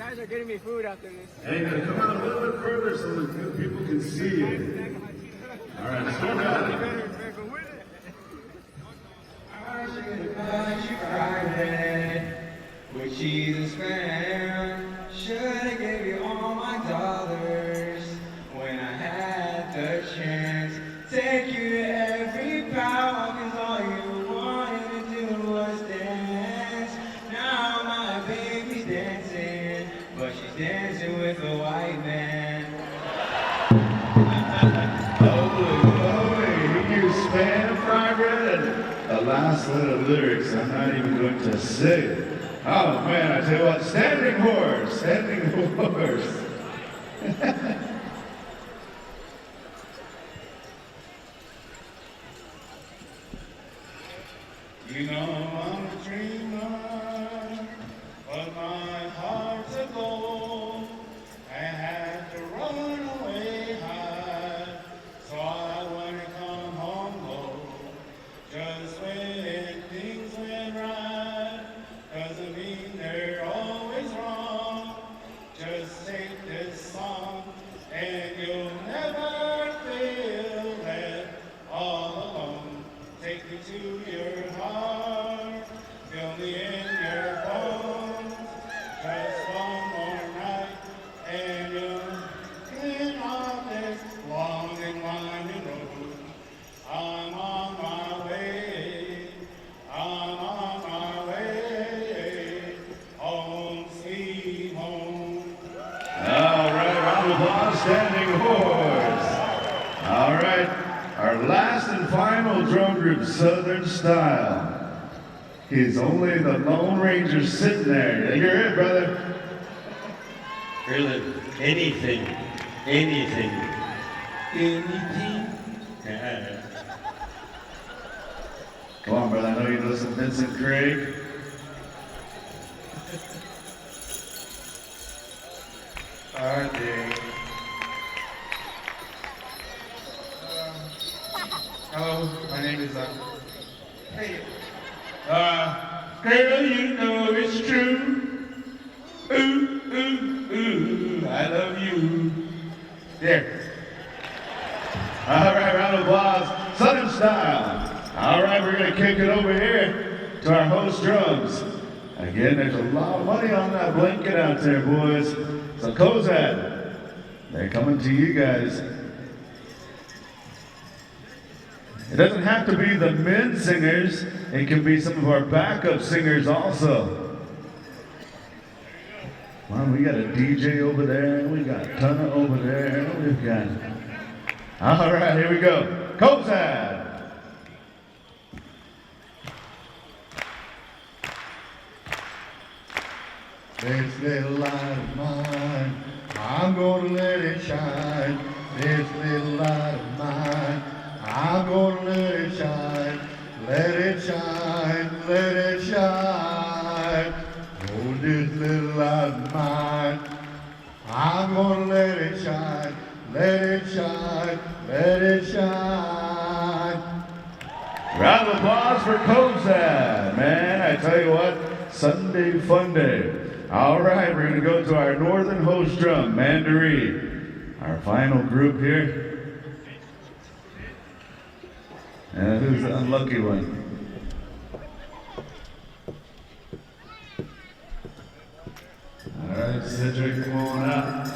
guys are getting me food after this. Hey, now come out a little bit further so the good people can see you. All right, let's go down. With cheese and spam, should've gave you all my dollars when I had the chance. Take you to every pow, cause all you wanted to do was dance. Now my baby's dancing, but she's dancing with a white man. You spam fry bread. The last line of lyrics I'm not even going to say. Oh man, I tell you what, standing horse, standing horse. You know I'm a dreamer, but my heart's a gold. I had to run away high, so I wanna come home low. Just when things went right, doesn't mean they're always wrong. Just take this song and you'll never feel that all alone. Take me to your heart, feel me in your bones. Just one more night and you'll get off this long and winding road. I'm on my way, I'm on my way, home sweet home. All right, round of applause, standing horse. All right. Our last and final drum group, Southern Style. He's only the Lone Ranger sitting there. You're it, brother. Really, anything. Anything. Come on, brother. I know you know some Vincent Craig. Are they? Hello, my name is hey. Girl, you know it's true. Ooh, ooh, ooh, I love you. There. All right, round of applause. Southern Style. All right, we're going to kick it over here to our host drums. Again, there's a lot of money on that blanket out there, boys. So Cozad, they're coming to you guys. It doesn't have to be the men singers. It can be some of our backup singers also. Well, we got a DJ over there. We got Tana over there. We've got... All right, here we go. Cozad. This little light of mine, I'm gonna let it shine. This little light of mine, I'm gonna let it shine. Let it shine, let it shine. Oh, this little light of mine, I'm gonna let it shine. Let it shine, let it shine. Round of applause for Cozad. Man, I tell you what, Sunday fun day. All right, we're gonna go to our northern host drum, Mandaree. Our final group here. And who's the unlucky one? All right, Cedric, come on out.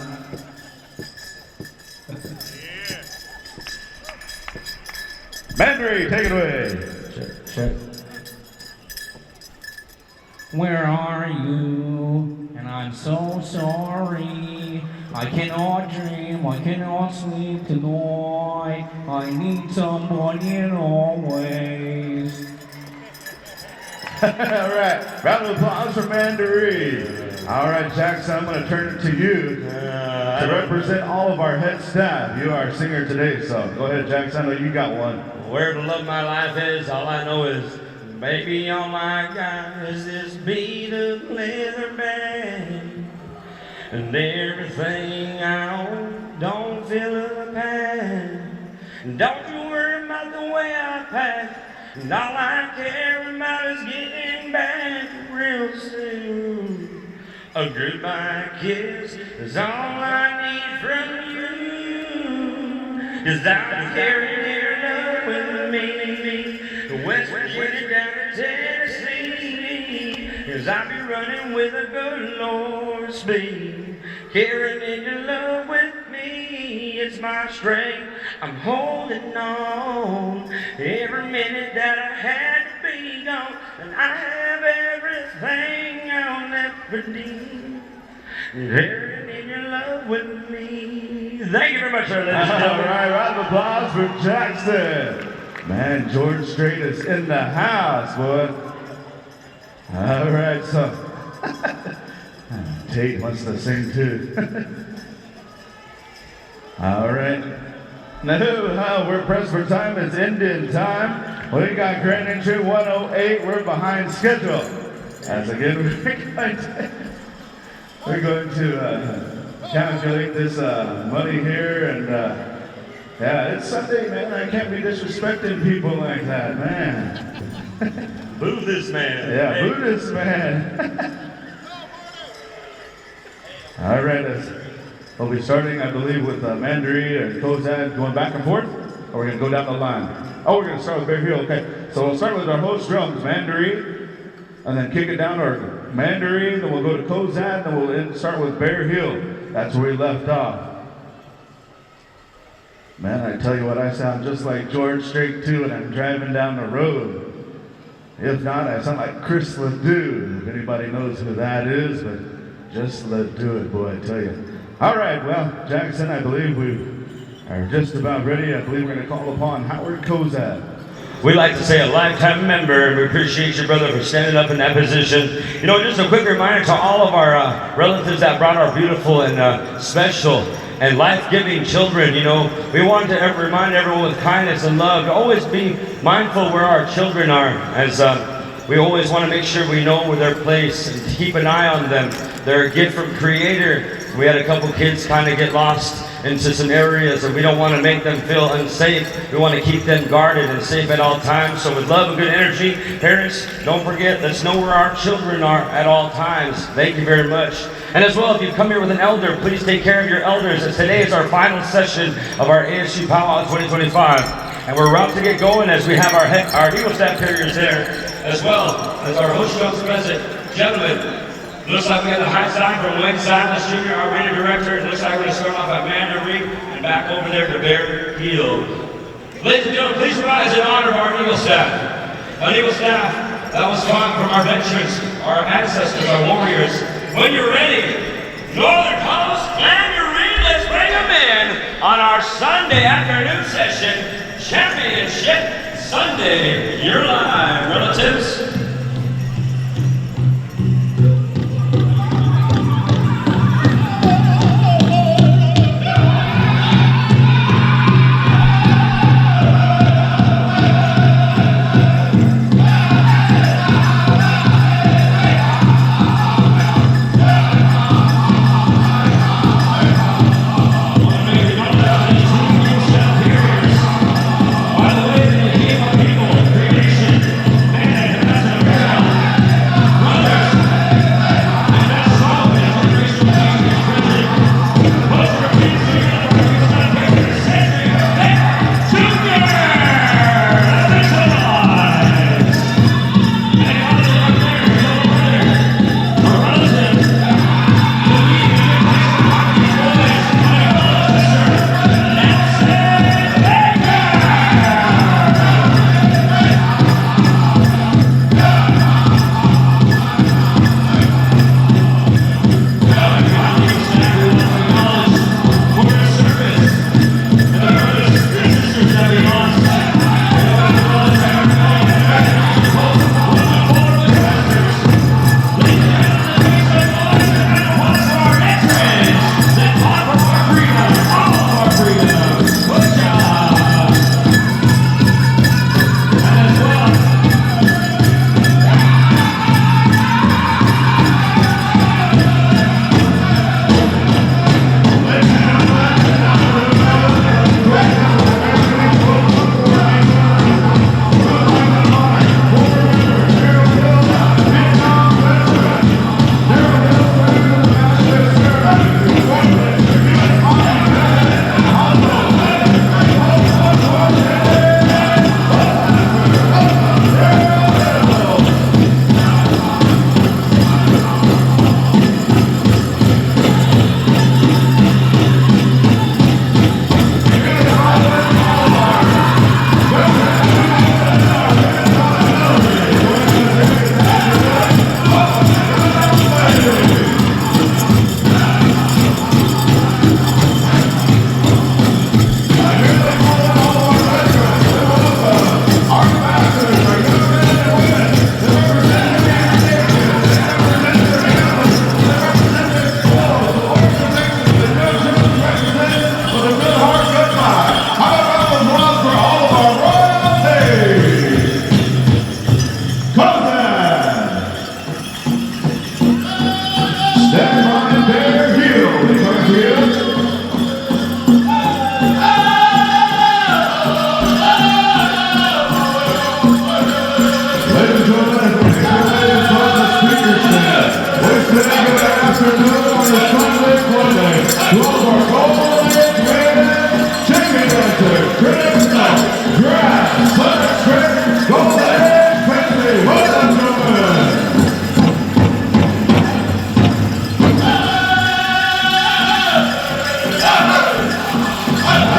Mandaree, take it away. Check. Where are you? And I'm so sorry. I cannot dream, I cannot sleep tonight. I need somebody always. All right, round of applause for Mandaree. All right, Jackson, I'm going to turn it to you to represent all of our head staff. You are our singer today, so go ahead, Jackson. I know you got one. Where the love of my life is, all I know is, baby, all my God is this beat of leather band. And everything I own, don't feel a pan. Don't you worry about the way I pack. And all I care about is getting back real soon. A goodbye kiss is all I need from you. 'Cause I'm carrying your love with me. West Virginia down to Tennessee. 'Cause I'll be running with a good Lord's speed. Carrying your love with me. It's my strength. I'm holding on. Every minute that I had to be gone. And I have everything I'll never need. Carrying in your love with me. Thank you very much, sir, ladies and All gentlemen. right, round of applause for Jackson. Man, George Strait is in the house, boy. All right, so Tate wants to sing too. All right. No, we're pressed for time. It's Indian time. We got Grand Entry 108. We're behind schedule. As again, we're going to calculate this money here, and yeah, it's Sunday, man. I can't be disrespecting people like that, man. Boo this man. Yeah, Hey. boo this man. All right, we'll be starting, I believe, with Mandarin and Cozad going back and forth, or we're going to go down the line. Oh, we're going to start with Bear Hill. Okay, so we'll start with our host drums, Mandarin, and then kick it down to our Mandarin, then we'll go to Cozad, then we'll start with Bear Hill. That's where we left off. Man, I tell you what, I sound just like George Strait too when I'm driving down the road. If not, I sound like Chris Ledoux, if anybody knows who that is, but just Ledoux it, boy, I tell you. All right, well, Jackson, I believe we are just about ready. I believe we're going to call upon Howard Cozad. We'd like to say a lifetime member, and we appreciate your brother for standing up in that position. You know, just a quick reminder to all of our relatives that brought our beautiful and special and life-giving children. You know, we want to remind everyone with kindness and love to always be mindful where our children are, as we always want to make sure we know where their place and keep an eye on them. They're a gift from Creator. We had a couple kids kind of get lost into some areas, and we don't want to make them feel unsafe. We want to keep them guarded and safe at all times. So with love and good energy, parents, don't forget, let's know where our children are at all times. Thank you very much. And as well, if you've come here with an elder, please take care of your elders, as today is our final session of our ASU Pow Wow 2025. And we're about to get going as we have our Eagle Staff carriers there, as well as our host drums present. Gentlemen, looks like we got the high side from Wayne Silas Jr., our radio director. It looks like we're going to start off at Mandarin and back over there to Bear Hill. Ladies and gentlemen, please rise in honor of our Eagle Staff. An Eagle Staff that was fought from our veterans, our ancestors, our warriors. When you're ready, Northern Coast, Mandarin, let's bring them in on our Sunday afternoon session, Championship Sunday. You're live, relatives. By the way, the people, creation, and their heel. They come to you. Ladies and gentlemen, as we get from the speaker stand, we're saying good afternoon on this Sunday Monday to all of our Golden Age champion dancers, Chris, Grass, Sunday Straight, Golden Age Fancy. Welcome, gentlemen.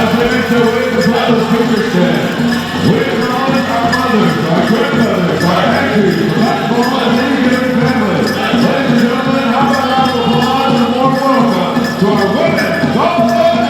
As we make our way to the speaker stand, we acknowledge our mothers, our grandmothers, our aunties, platform of the Indigenous family. Ladies and gentlemen, how about a round of applause and warm welcome to our women, Golden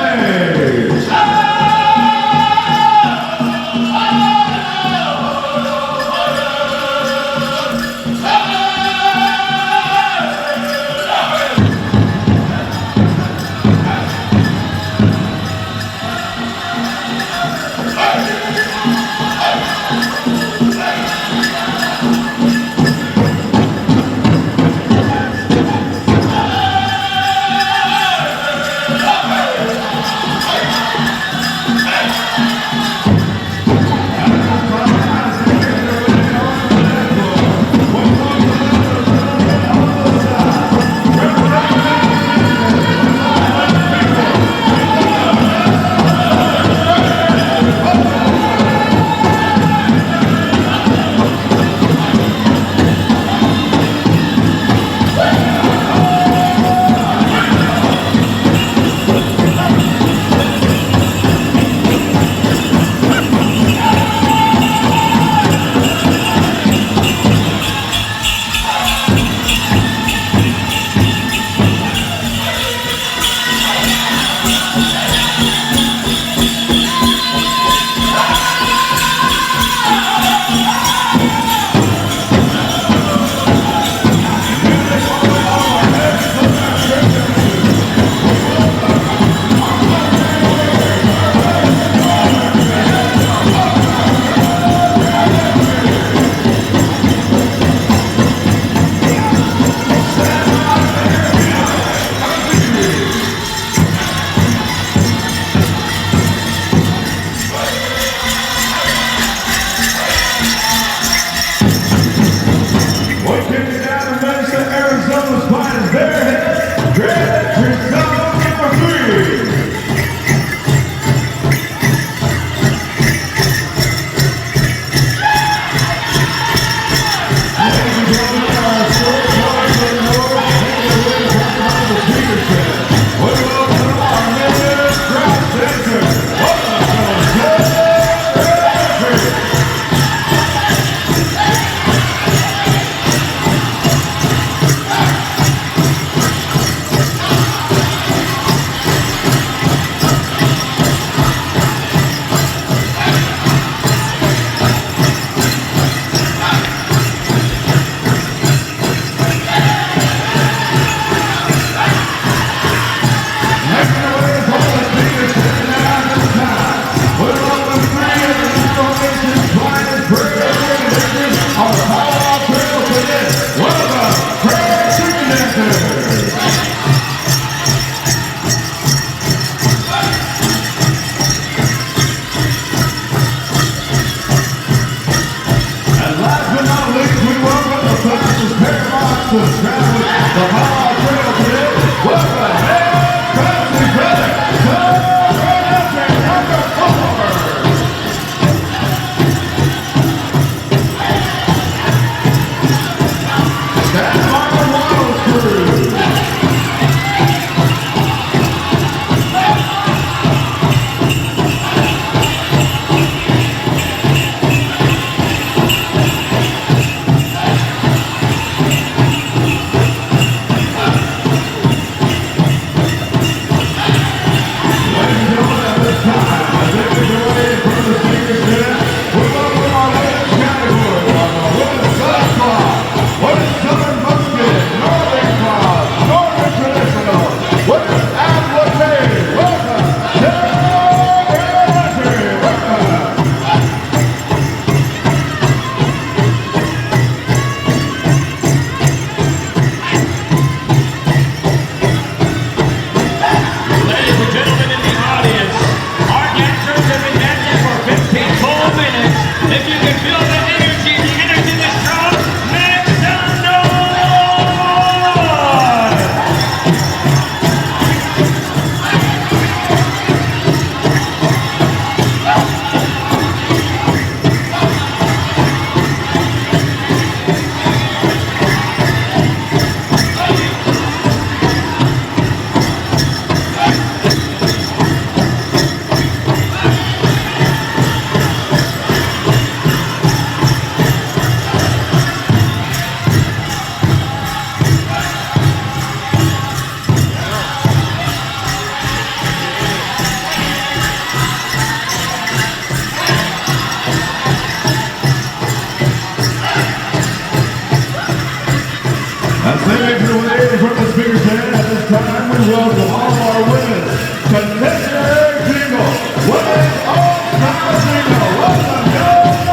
this time we welcome all our women to Intertribal. Women all Star Jingle. Welcome, young ladies.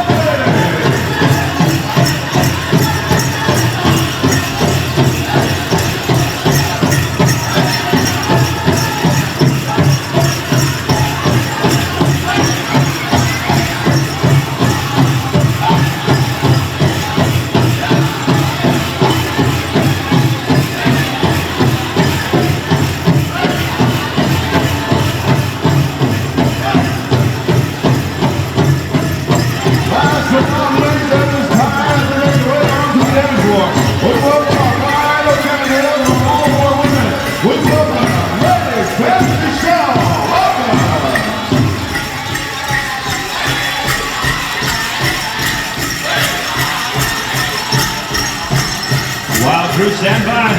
Crew, stand by.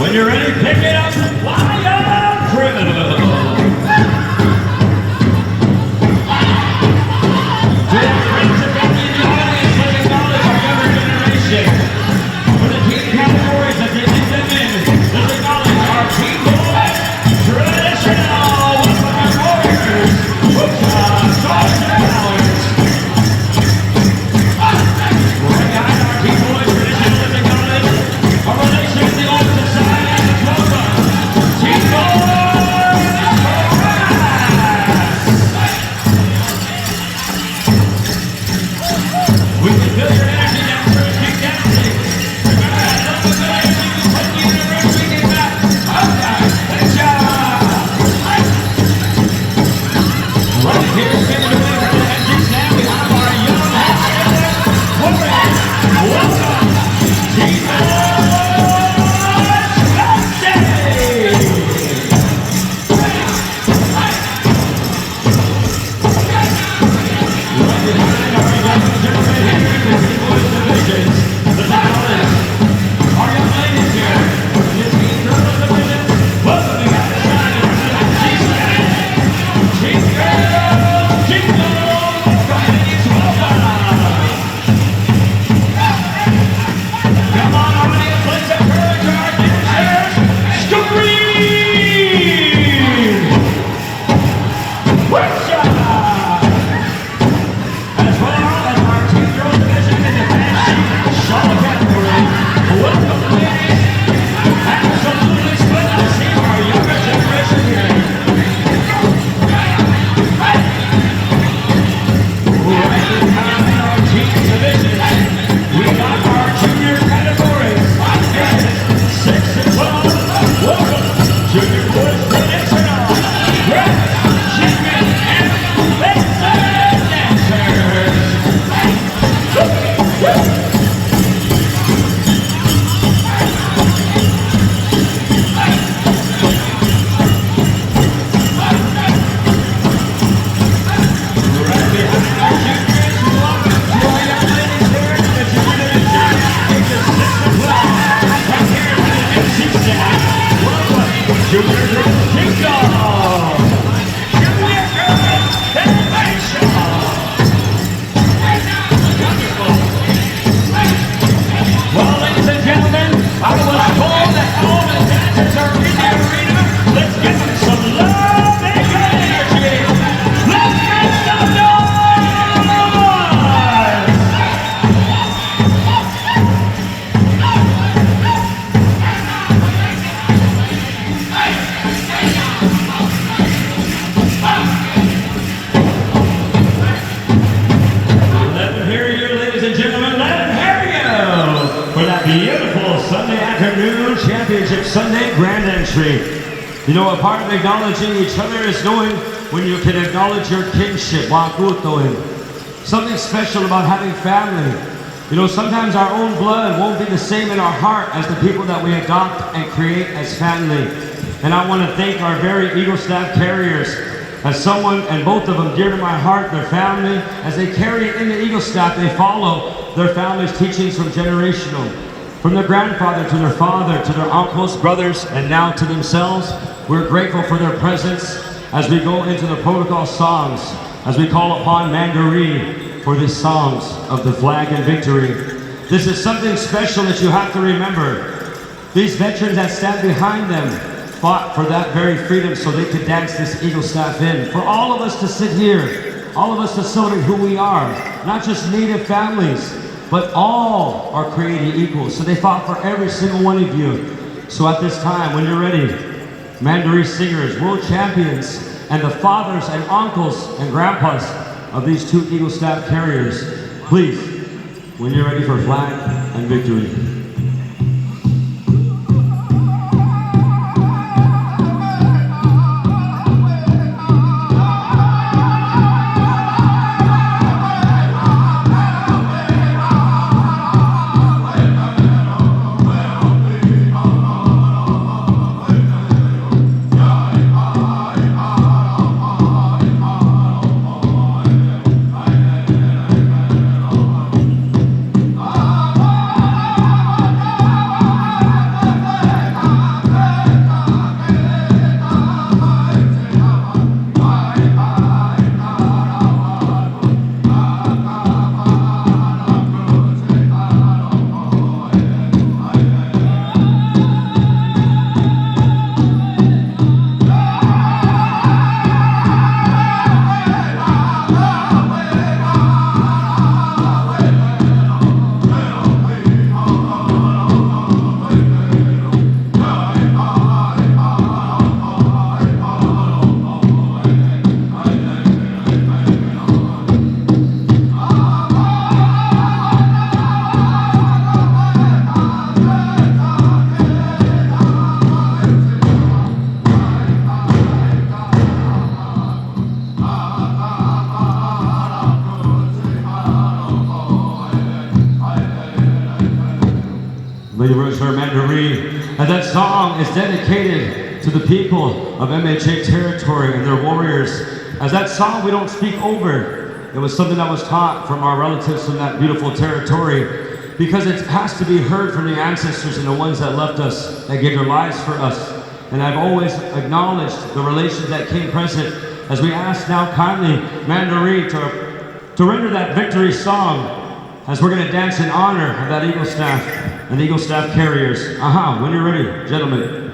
When you're ready, pick it up. Fire criminal. To our friends and family in the audience, let's acknowledge our younger generation. For the team categories that they lead them in, let's acknowledge our team boys, traditional. Welcome our warriors, Bushmasters and Powers. Right behind our team boys, traditional, let's acknowledge our relation with the old society and the Cobra. Team boys, we can feel your energy down for a keep dancing. Remember that little bit of energy we put in the universe, we get back. Okay, good job. Right here, taking away from the empty stand, we have our young woman. Welcome, Team Sunday grand entry. You know, a part of acknowledging each other is knowing when you can acknowledge your kinship. Something special about having family. You know, sometimes our own blood won't be the same in our heart as the people that we adopt and create as family. And I want to thank our very Eagle Staff carriers. As someone, and both of them dear to my heart, their family, as they carry in the Eagle Staff, they follow their family's teachings from generational. From their grandfather to their father, to their uncles, brothers, and now to themselves. We're grateful for their presence as we go into the protocol songs, as we call upon Mandaree for the songs of the flag and victory. This is something special that you have to remember. These veterans that stand behind them, fought for that very freedom so they could dance this Eagle Staff in. For all of us to sit here, all of us to celebrate who we are, not just Native families, but all are created equal. So they fought for every single one of you. So at this time, when you're ready, Mandaree singers, world champions, and the fathers and uncles and grandpas of these two Eagle Staff carriers, please, when you're ready for flag and victory. And that song is dedicated to the people of MHA territory and their warriors. As that song we don't speak over. It was something that was taught from our relatives from that beautiful territory, because it has to be heard from the ancestors and the ones that left us, that gave their lives for us. And I've always acknowledged the relations that came present as we ask now kindly Mandaree to render that victory song as we're going to dance in honor of that Eagle Staff and Eagle Staff carriers. When you're ready, gentlemen.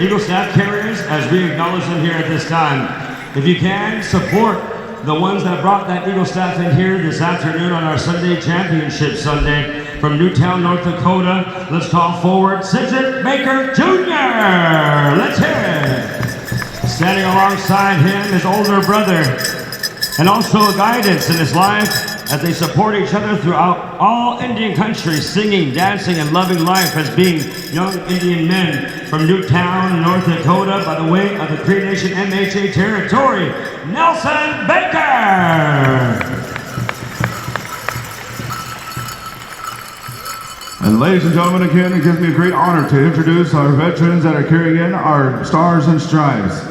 Eagle Staff carriers as we acknowledge them here at this time. If you can, support the ones that brought that Eagle Staff in here this afternoon on our Sunday Championship Sunday. From Newtown, North Dakota, let's call forward Cedric Baker Jr. Let's hear it. Standing alongside him, his older brother, and also guidance in his life as they support each other throughout all Indian countries, singing, dancing, and loving life as being young Indian men from Newtown, North Dakota, by the way of the Cree Nation MHA territory, Nelson Baker. And ladies and gentlemen, again, it gives me a great honor to introduce our veterans that are carrying in our stars and stripes.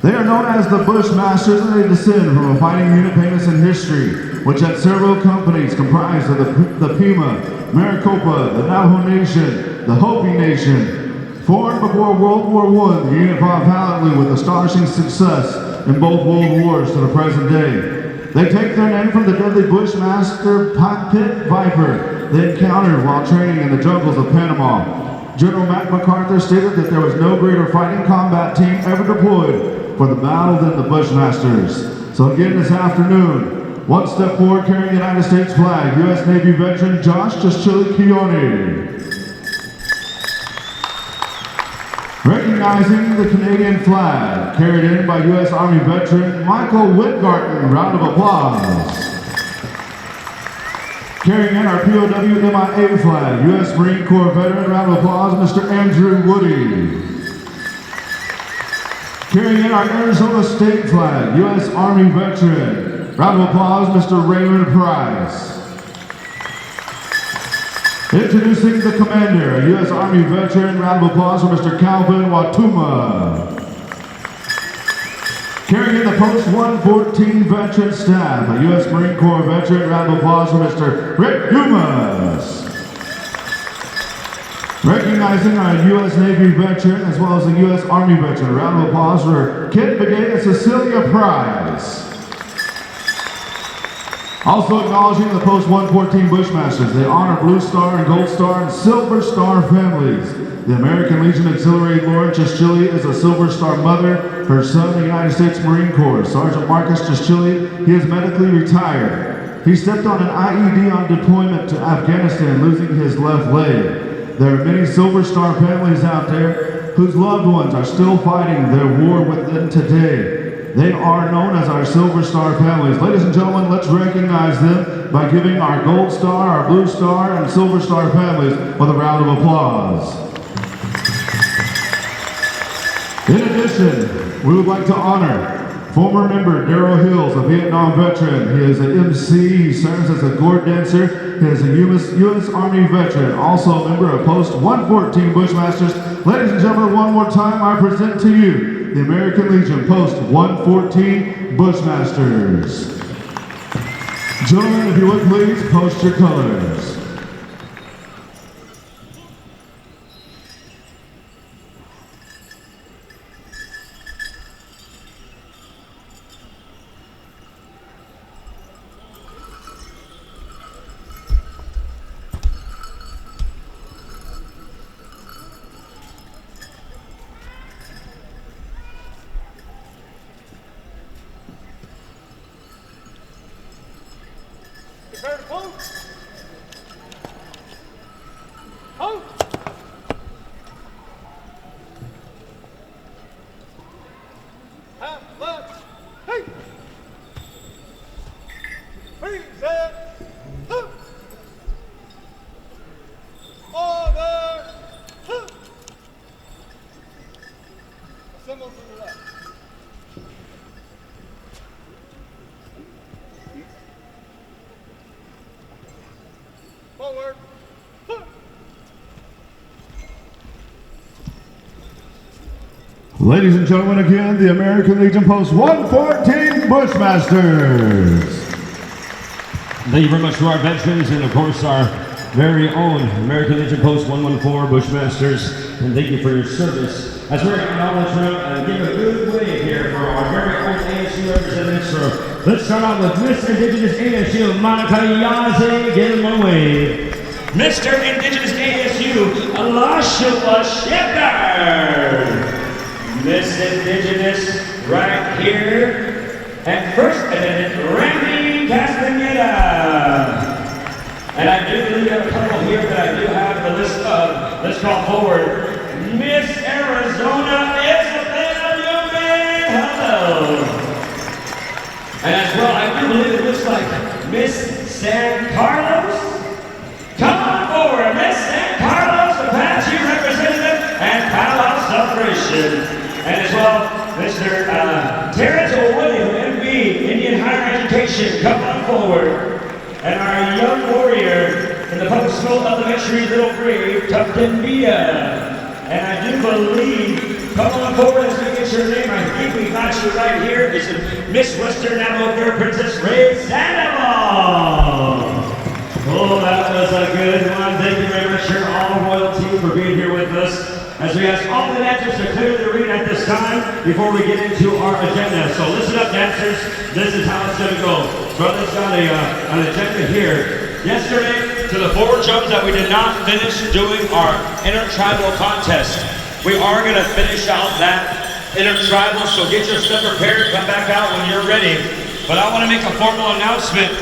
They are known as the Bushmasters, and they descend from a fighting unit famous in history, which had several companies comprised of the Pima, Maricopa, the Navajo Nation, the Hopi Nation. Formed before World War I, the unit fought valiantly with astonishing success in both World Wars to the present day. They take their name from the deadly Bushmaster Pit Viper they encountered while training in the jungles of Panama. General Mac MacArthur stated that there was no greater fighting combat team ever deployed for the battle than the Bushmasters. So again this afternoon, one step forward carrying the United States flag, U.S. Navy veteran Josh Chili Keone. Recognizing the Canadian flag, carried in by U.S. Army veteran Michael Whitgarten. Round of applause. Carrying in our POW MIA flag, U.S. Marine Corps veteran. Round of applause, Mr. Andrew Woody. Carrying in our Arizona State flag, U.S. Army veteran. Round of applause, Mr. Raymond Price. Introducing the commander, a U.S. Army veteran. Round of applause for Mr. Calvin Watuma. Carrying in the Post 114 veteran staff, a U.S. Marine Corps veteran. Round of applause for Mr. Rick Dumas. Recognizing our U.S. Navy veteran as well as a U.S. Army veteran. Round of applause for Kit Begay and Cecilia Price. Also acknowledging the Post 114 Bushmasters. They honor Blue Star and Gold Star and Silver Star families. The American Legion Auxiliary Lauren Chischili is a Silver Star mother. Her son, the United States Marine Corps, Sergeant Marcus Chischili, he is medically retired. He stepped on an IED on deployment to Afghanistan, losing his left leg. There are many Silver Star families out there whose loved ones are still fighting their war with them today. They are known as our Silver Star families. Ladies and gentlemen, let's recognize them by giving our Gold Star, our Blue Star, and Silver Star families with a round of applause. In addition, we would like to honor former member Darryl Hills, a Vietnam veteran. He is an MC, he serves as a gourd dancer. He is a U.S. Army veteran, also a member of Post 114 Bushmasters. Ladies and gentlemen, one more time, I present to you the American Legion Post 114 Bushmasters. Gentlemen, if you would please, post your colors. Ladies and gentlemen, again, the American Legion Post 114 Bushmasters. Thank you very much to our veterans and, of course, our very own American Legion Post 114 Bushmasters. And thank you for your service. As we're acknowledging and give a good wave here for our very own ASU representatives. So let's start out with Miss Indigenous ASU, Monica Yazzie. Give them a wave. Mr. Indigenous ASU, Alashua Shepard. Miss Indigenous right here. And first attendant, Randy Castaneda. And I do believe we have a couple here that I do have the list of. Let's call forward Miss Arizona Isabella Newman. Hello. And as well, I do believe it looks like Miss San Carlos. Come on forward, Miss San Carlos, the Apache representative and Pow Wow celebration. And as well, Mr. Terrence William, MB, Indian Higher Education. Come on forward. And our young warrior in the public school elementary Little Grave, Tupton Bia. And I do believe, come on forward as we get your name. I think we got you right here. Is Miss Western Navajo Girl Princess Ray Sandoval. Oh, that was a good one. Thank you very much, your all royalty, for being here with us. As we ask all the dancers to clear the arena at this time before we get into our agenda. So listen up, dancers. This is how it's going to go. Brother's got an agenda here. Yesterday, to the 4 jumps that we did not finish doing our intertribal contest. We are going to finish out that intertribal, so get your stuff prepared. Come back out when you're ready. But I want to make a formal announcement.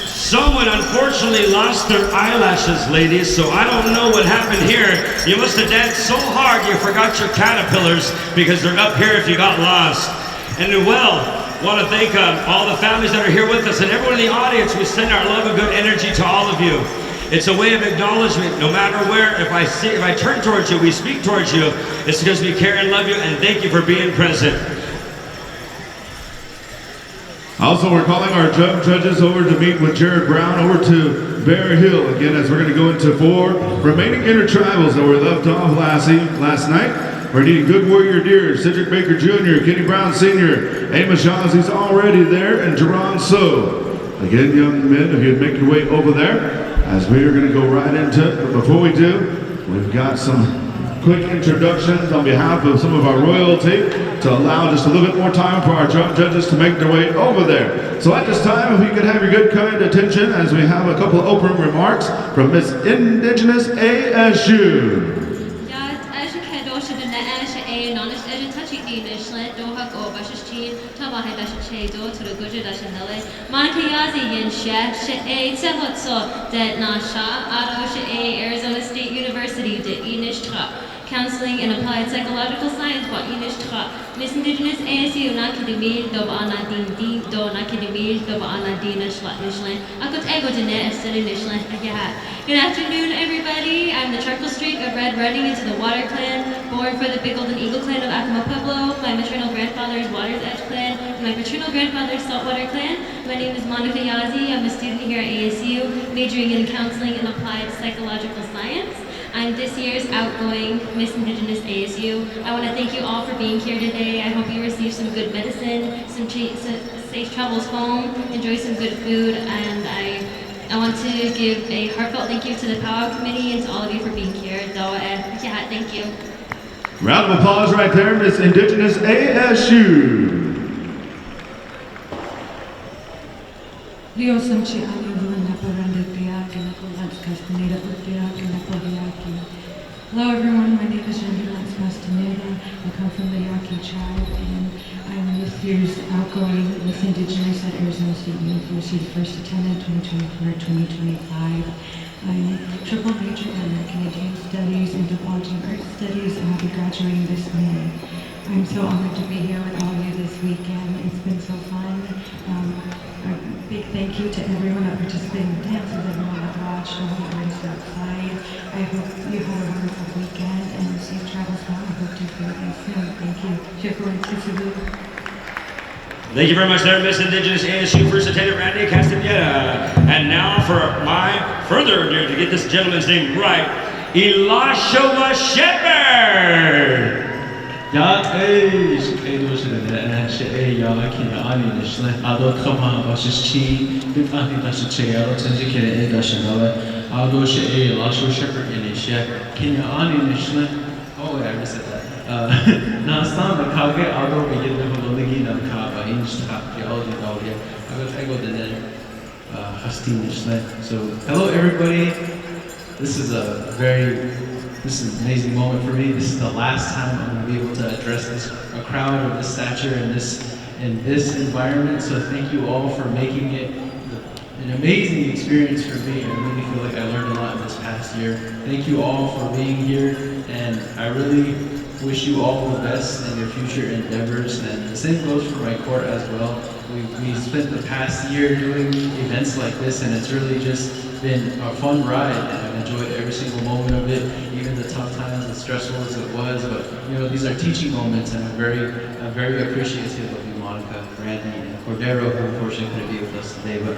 Someone unfortunately lost their eyelashes, ladies, so I don't know what happened here. You must have danced so hard you forgot your caterpillars because they're up here if you got lost. And well, want to thank all the families that are here with us and everyone in the audience. We send our love and good energy to all of you. It's a way of acknowledgement, no matter where. If I turn towards you, we speak towards you, it's because we care and love you, and thank you for being present. Also, we're calling our judges over to meet with Jared Brown over to Bear Hill again, as we're going to go into 4 remaining intertribals that were left off last night. We're needing Good Warrior Deer, Cedric Baker Jr., Kenny Brown Sr., Amos Shawnee's already there, and Jerron So. Again, young men, if you'd make your way over there, as we are going to go right into it. But before we do, we've got some quick introductions on behalf of some of our royalty to allow just a little bit more time for our judges to make their way over there. So at this time, if you could have your good kind attention as we have a couple of opening remarks from Miss Indigenous ASU. Arizona State University, Counseling and Applied Psychological Science, Miss Indigenous ASU, Nakidimil, Dobana Din, Do Nakidimil, Dobana Dina Michelin. Akut Ego Dine, Study Michelin, Good afternoon, everybody. I'm the Charcoal Streak of Red running into the Water Clan, born for the Big Golden Eagle Clan of Acoma Pueblo. My maternal grandfather is Water's Edge Clan, and my paternal grandfather is Saltwater Clan. My name is Monica Yazi. I'm a student here at ASU, majoring in Counseling and Applied Psychological Science. I'm this year's outgoing Miss Indigenous ASU. I want to thank you all for being here today. I hope you receive some good medicine, some safe travels home, enjoy some good food, and I want to give a heartfelt thank you to the Pow Wow Committee and to all of you for being here. Thank you. Round of applause right there, Miss Indigenous ASU. Hello everyone, my name is Aaron Tsosie. I come from the Yaqui tribe, and I'm this year's outgoing Miss Indigenous at Arizona State University, first attendant 2024-2025. I'm triple major in Canadian Studies and Anthropology and Art Studies, and I'll be graduating this May. I'm so honored to be here with all of you this weekend. It's been so fun. A big thank you to everyone that participated in the dances, everyone that watched, all the artists outside. I hope you had a wonderful weekend and safe travels home. I hope to see you guys soon. Thank you. Thank you very much there, Miss Indigenous ASU First Attendant Randy Castaneda. And now for my further ado to get this gentleman's name right, Elisha Shepherd. Ja, is ja, kina ani nishle. Ado kama bashishi, bit ani bashiche, ado tenzikere edashanale. Ado she Elisha Shepherd inisha. Kina ani nishle. Oh, I missed that. Nastan the kage ado begin the hololigi na kaba insta geology audio. I go the name Hastin nishle. So hello everybody. this is an amazing moment for me. This is the last time I'm going to be able to address a crowd of this stature in this environment. So thank you all for making it an amazing experience for me. I really feel like I learned a lot in this past year. Thank you all for being here, and I really wish you all the best in your future endeavors. And the same goes for my court as well. We spent the past year doing events like this, and it's really just been a fun ride, and I've enjoyed every single moment of it, even the tough times, as stressful as it was. But these are teaching moments, and I'm very appreciative of you, Monica, Randy, and Cordero, who unfortunately couldn't be with us today. But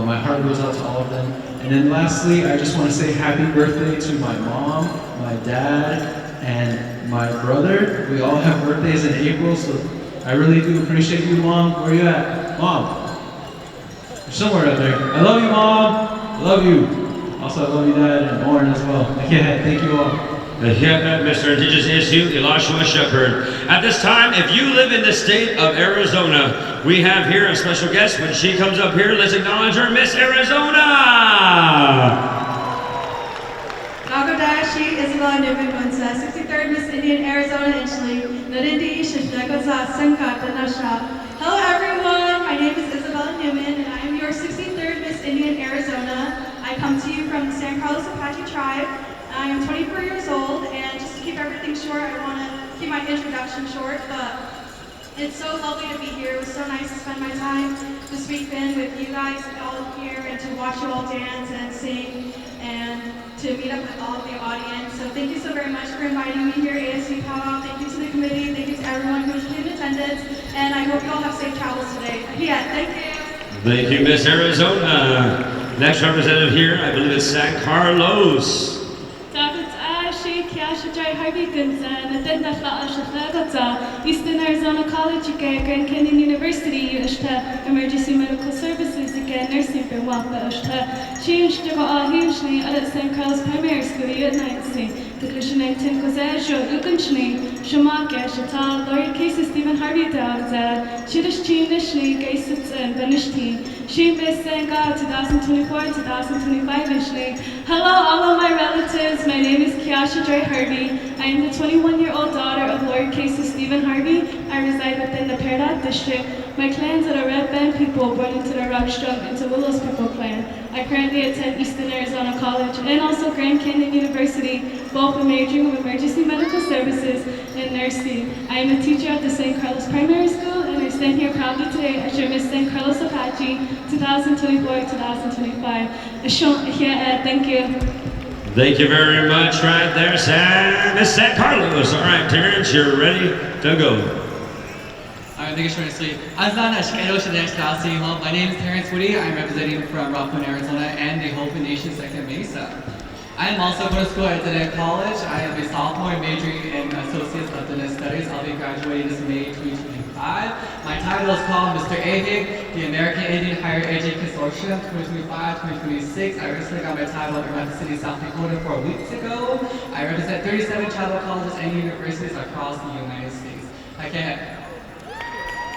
my heart goes out to all of them. And then lastly, I just want to say happy birthday to my mom, my dad, and my brother. We all have birthdays in April, so I really do appreciate you, Mom. Where are you at? Mom. You're somewhere out there. I love you, Mom. I love you. Also, I love you, Dad, and Oren as well. Thank you all. Mr. Indigenous ASU, Elashua Shepherd. At this time, if you live in the state of Arizona, we have here a special guest. When she comes up here, let's acknowledge her, Miss Arizona. She is Newman Munsa, 63rd Miss Indian Arizona Inchley, Narindi Shishnagoza Sankata Nasha. Hello everyone, my name is Isabella Newman and I am your 63rd Miss Indian Arizona. I come to you from the San Carlos Apache tribe. I am 24 years old, and just to keep everything short, I want to keep my introduction short, but it's so lovely to be here. It was so nice to spend my time this weekend with you guys all here and to watch you all dance and sing and to meet up with all of the audience. So thank you so very much for inviting me here, ASU Pow Wow. Thank you to the committee. Thank you to everyone who was in attendance. And I hope you all have safe travels today. Thank you. Thank you, Miss Arizona. Next representative here, I believe it's San Carlos. Eastern Arizona College, Grand Canyon University, Emergency Medical Services, nursing for Change to go all hugely at St. Carlos Primary School, the Kayn Cozad, Shamaka, Shatal, Lori Casey, Stephen Harvey Dogs, Chidish Nishli, Gaysits, and Benishti. She missed St. God 2024-2025 Nishli. Hello, all of my relatives. My name is Kiasha Joy Harvey. I am the 21-year-old daughter of Lori Casey Stephen Harvey. I reside within the Peridot district. My clans are the Red Band people born into the Rockstrom and to Willows people clan. I currently attend Eastern Arizona College and also Grand Canyon University, both majoring of emergency medical services and nursing. I am a teacher at the St. Carlos Primary School, and I stand here proudly today as your Miss St. Carlos Apache 2024-2025. Thank you. Thank you very much right there, Miss San Carlos. All right, Terrence, you're ready to go. Alright, thank you for sleep. My name is Terrence Woody. I'm representing from Rock Point, Arizona and the Hope Nation Second Mesa. I am also going to school at Internet College. I am a sophomore majoring in Associates of Internet Studies. I'll be graduating this May 2025. My title is called Mr. AHIC, the American Indian Higher Education Consortium 2025-2026. I recently got my title in Rapid City, South Dakota 4 weeks ago. I represent 37 tribal colleges and universities across the United States.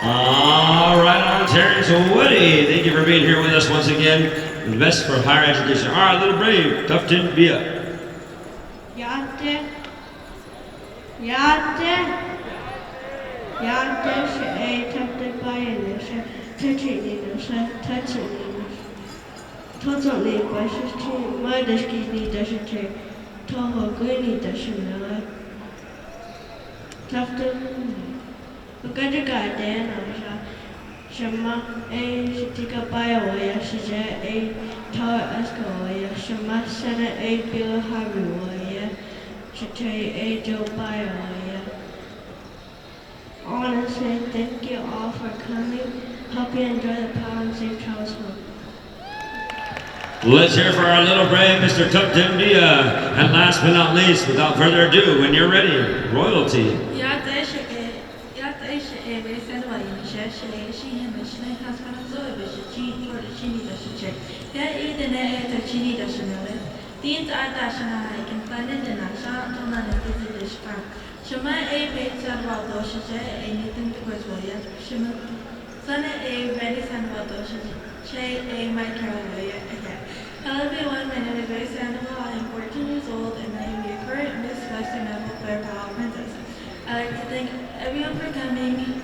All right, I'm Terrence Woody. Thank you for being here with us once again. The best for higher education. All right, Little Brave, Tufton, be up. Yate, she tempted by an touching, totally precious to my disky doesn't take. Toho Granny doesn't know. Tufton. Goddamn, Shama, a Shitika Biowaya, Shija, a Tower Escoya, Shama, Senate, a Bill Harvey Warrior, Shitray, a Joe Biowaya. Honestly, thank you all for coming. Hope you enjoy the power and safe travels home. Let's hear for our little brave Mr. Tupton Dia. And last but not least, without further ado, when you're ready, royalty. Hello everyone, my name is Ray Sandoval. I am 14 years old and I am the current Miss Western Level Player Power Princess. I'd like to thank everyone for coming.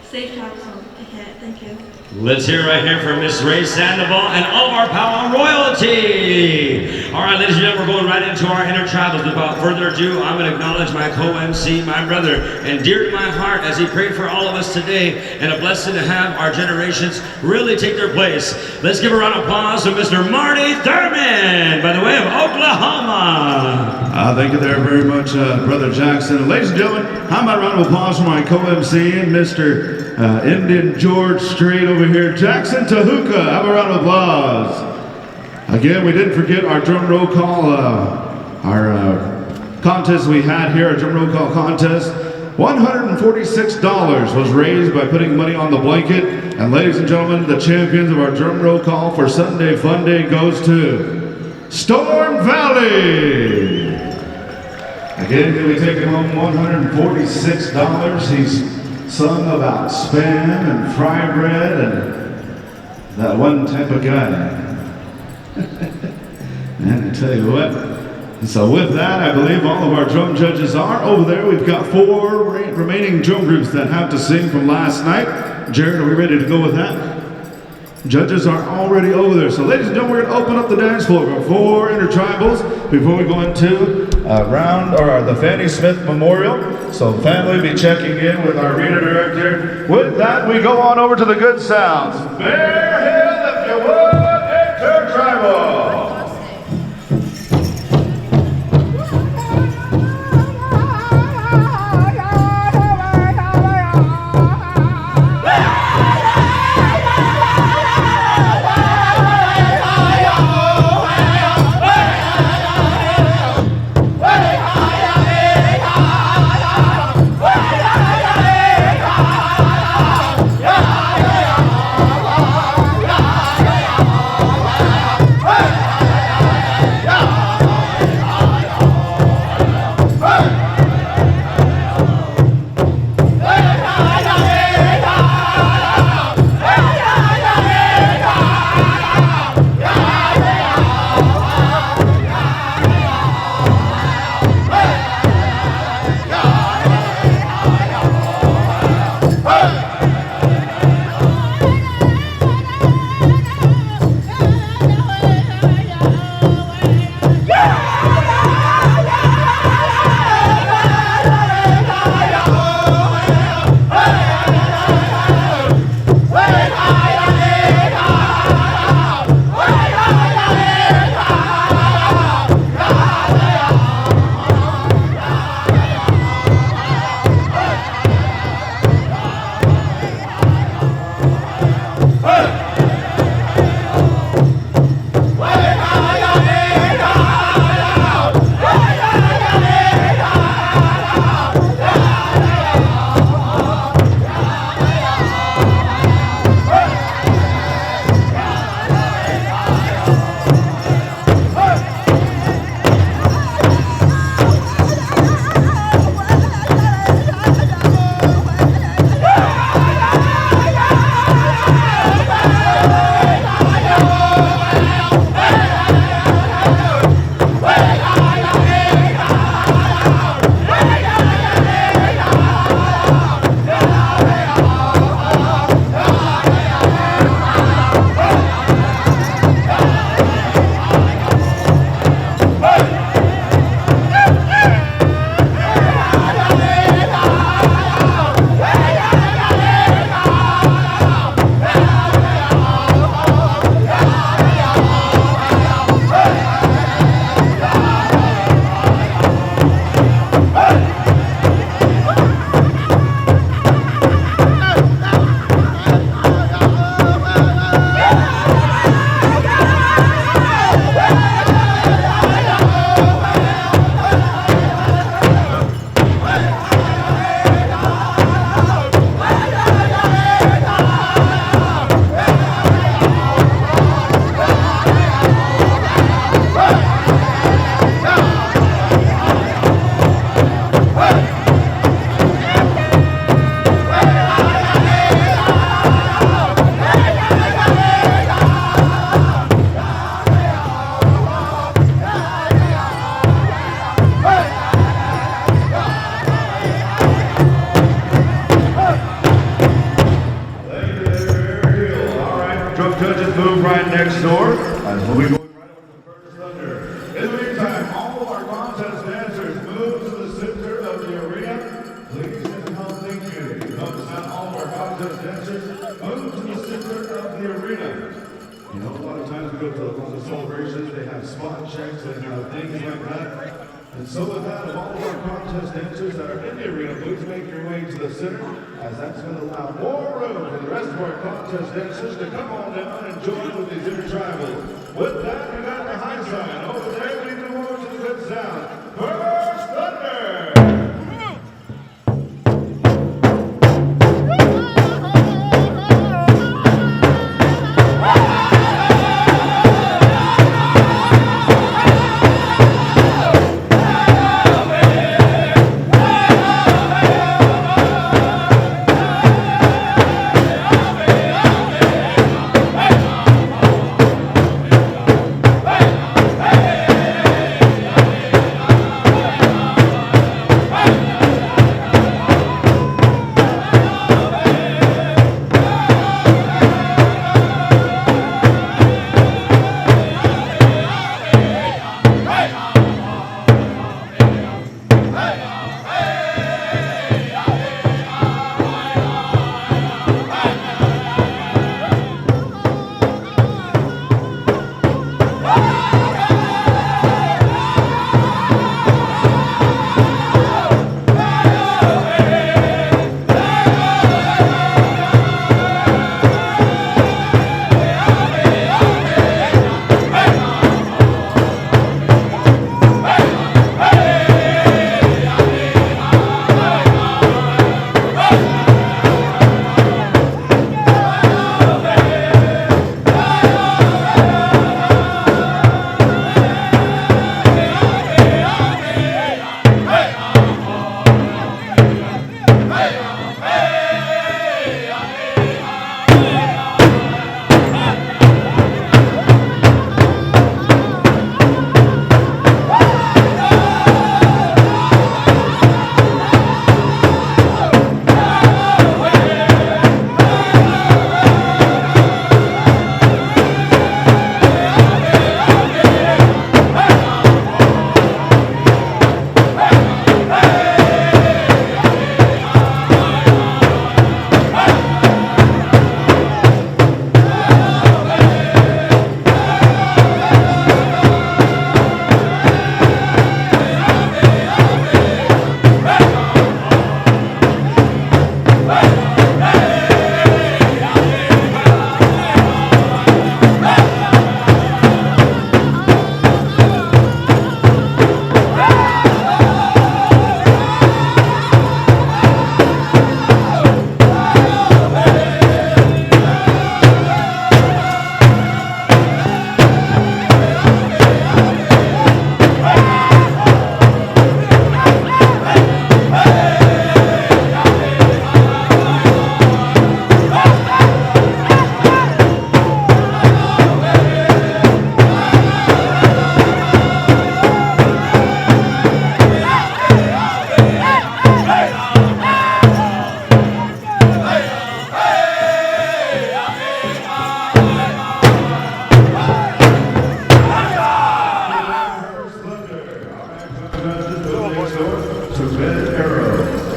Safe travels home. Okay, thank you. Let's hear right here from Miss Ray Sandoval and all of our Pow Wow royalty. All right, ladies and gentlemen, we're going right into our intertribals. Without further ado, I'm going to acknowledge my co-MC, my brother, and dear to my heart as he prayed for all of us today, and a blessing to have our generations really take their place. Let's give a round of applause to Mr. Marty Thurman, by the way of Oklahoma. Thank you there very much, Brother Jackson. Ladies and gentlemen, how about a round of applause for my co-MC, Mr. Indian George Strait over here, Jackson Tahuka. Have a round of applause. Again, we didn't forget our drum roll call, our contest we had here, our drum roll call contest. $146 was raised by putting money on the blanket. And ladies and gentlemen, the champions of our drum roll call for Sunday Fun Day goes to Storm Valley. Again, he'll be taking home $146. He's sung about spam and fry bread and that one Tempe guy. And I tell you what, so with that, I believe all of our drum judges are over there. We've got 4 remaining drum groups that have to sing from last night. Jared, are we ready to go with that? Judges are already over there. So ladies and gentlemen, we're going to open up the dance floor for 4 intertribals before we go into the Fanny Smith Memorial. So family, be checking in with our arena director. With that, we go on over to the good sounds. Bear Hill, if you would, Intertribal. Yeah. right next door. As we'll be going right over to the first thunder. In the meantime, all of our contest dancers move to the center of the arena. Please and come, thank you. Notice that all of our contest dancers move to the center of the arena. You know, a lot of times we go to a lot of celebrations, they have spot checks, they have things like that. And so with that, of all of our contest dancers that are in the arena, please make your way to the center, as that's going to allow more room for the rest of our contest dancers to come on down and join with these intertribals. With that, we got the high side. Over there, we move over to the good sound. First Thunder!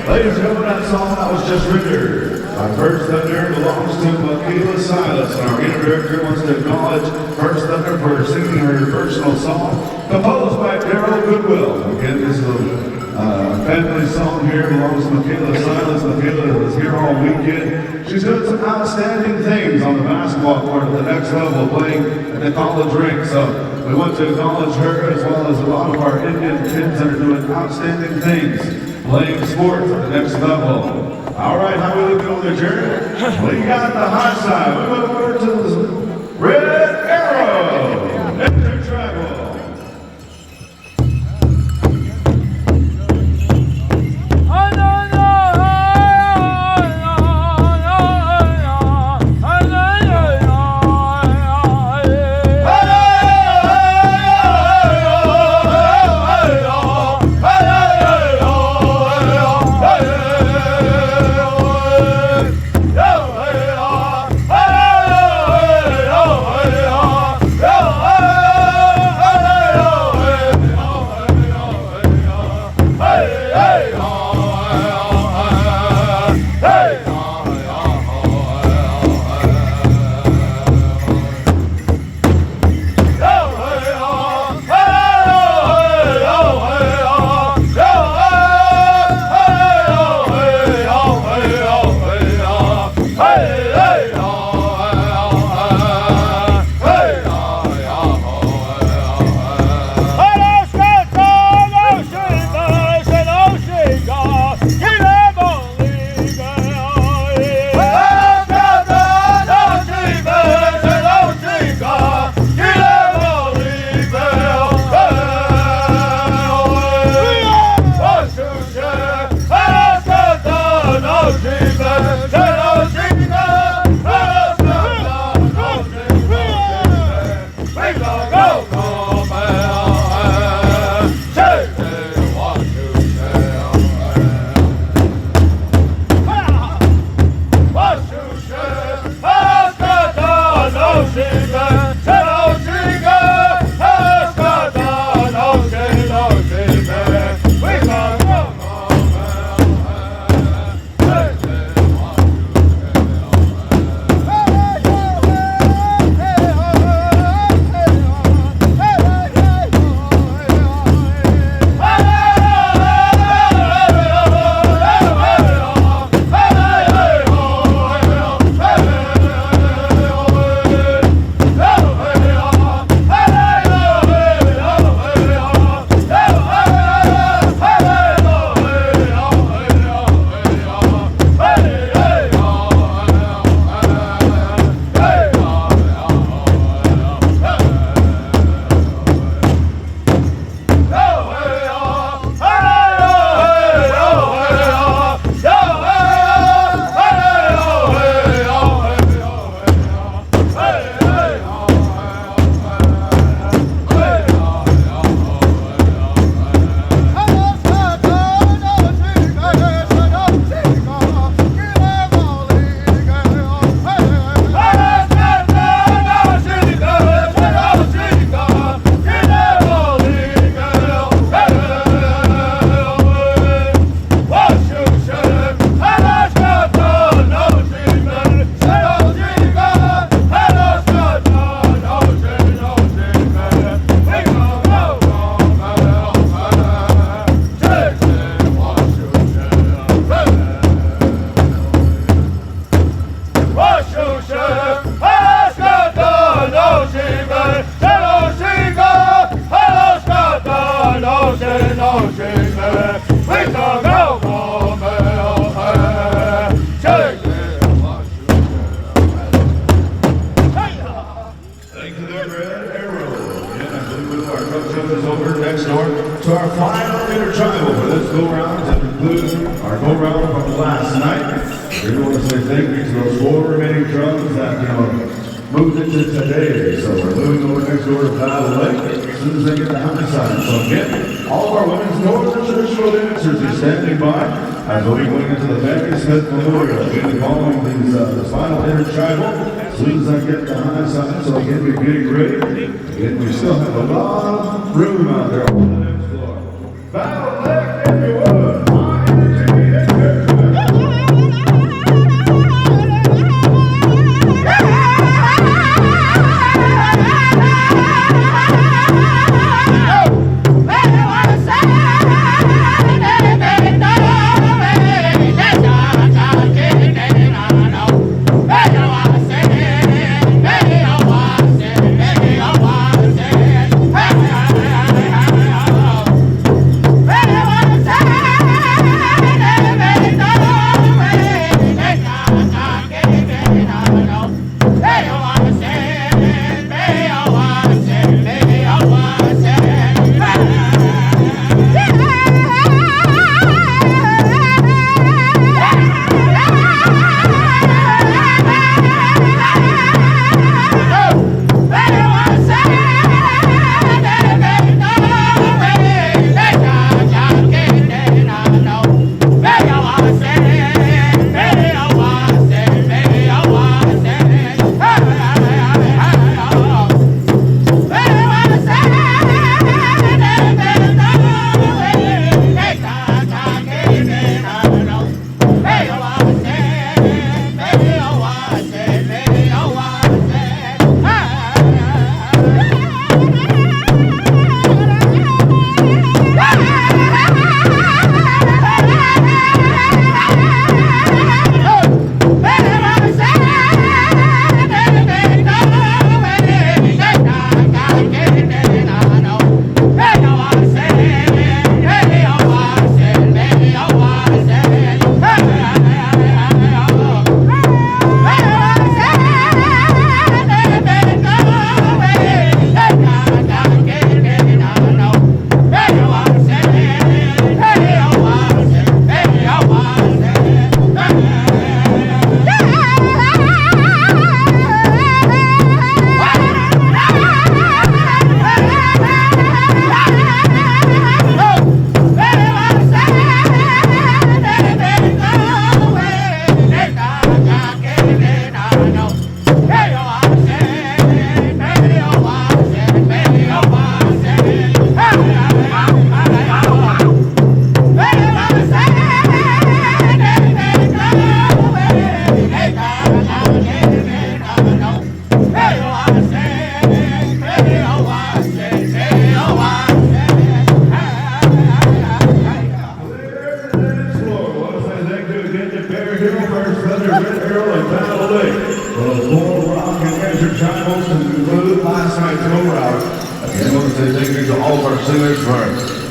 Ladies and gentlemen, that song that was just rendered. Our First Thunder belongs to Michaela Silas, and our arena director wants to acknowledge First Thunder for singing her personal song, composed by Daryl Goodwill. Again, this is a family song here, belongs to Michaela Silas. Michaela was here all weekend. She's doing some outstanding things on the basketball court at the next level, playing at the college rink. So we want to acknowledge her as well as a lot of our Indian kids that are doing outstanding things, playing sports at the next level. All right, how we looking over there, Jared? We got the high side. We went over to the red arrow. Intertribal. Hey! Over next door to our final intertribal for this go-round to conclude our go-round from last night. We want to say thank you to those 4 remaining drums that moved into today. So we're moving over next door to Battle Lake as soon as they get the high side. So again, all of our women's northern traditional dancers are standing by as we'll be going into the Fanny Smith Memorial. We'll be following these this final intertribal as soon as I get the high side. So again, we're getting ready. Again, we still have a lot of room out there on the next floor. Battle Lake, if you would.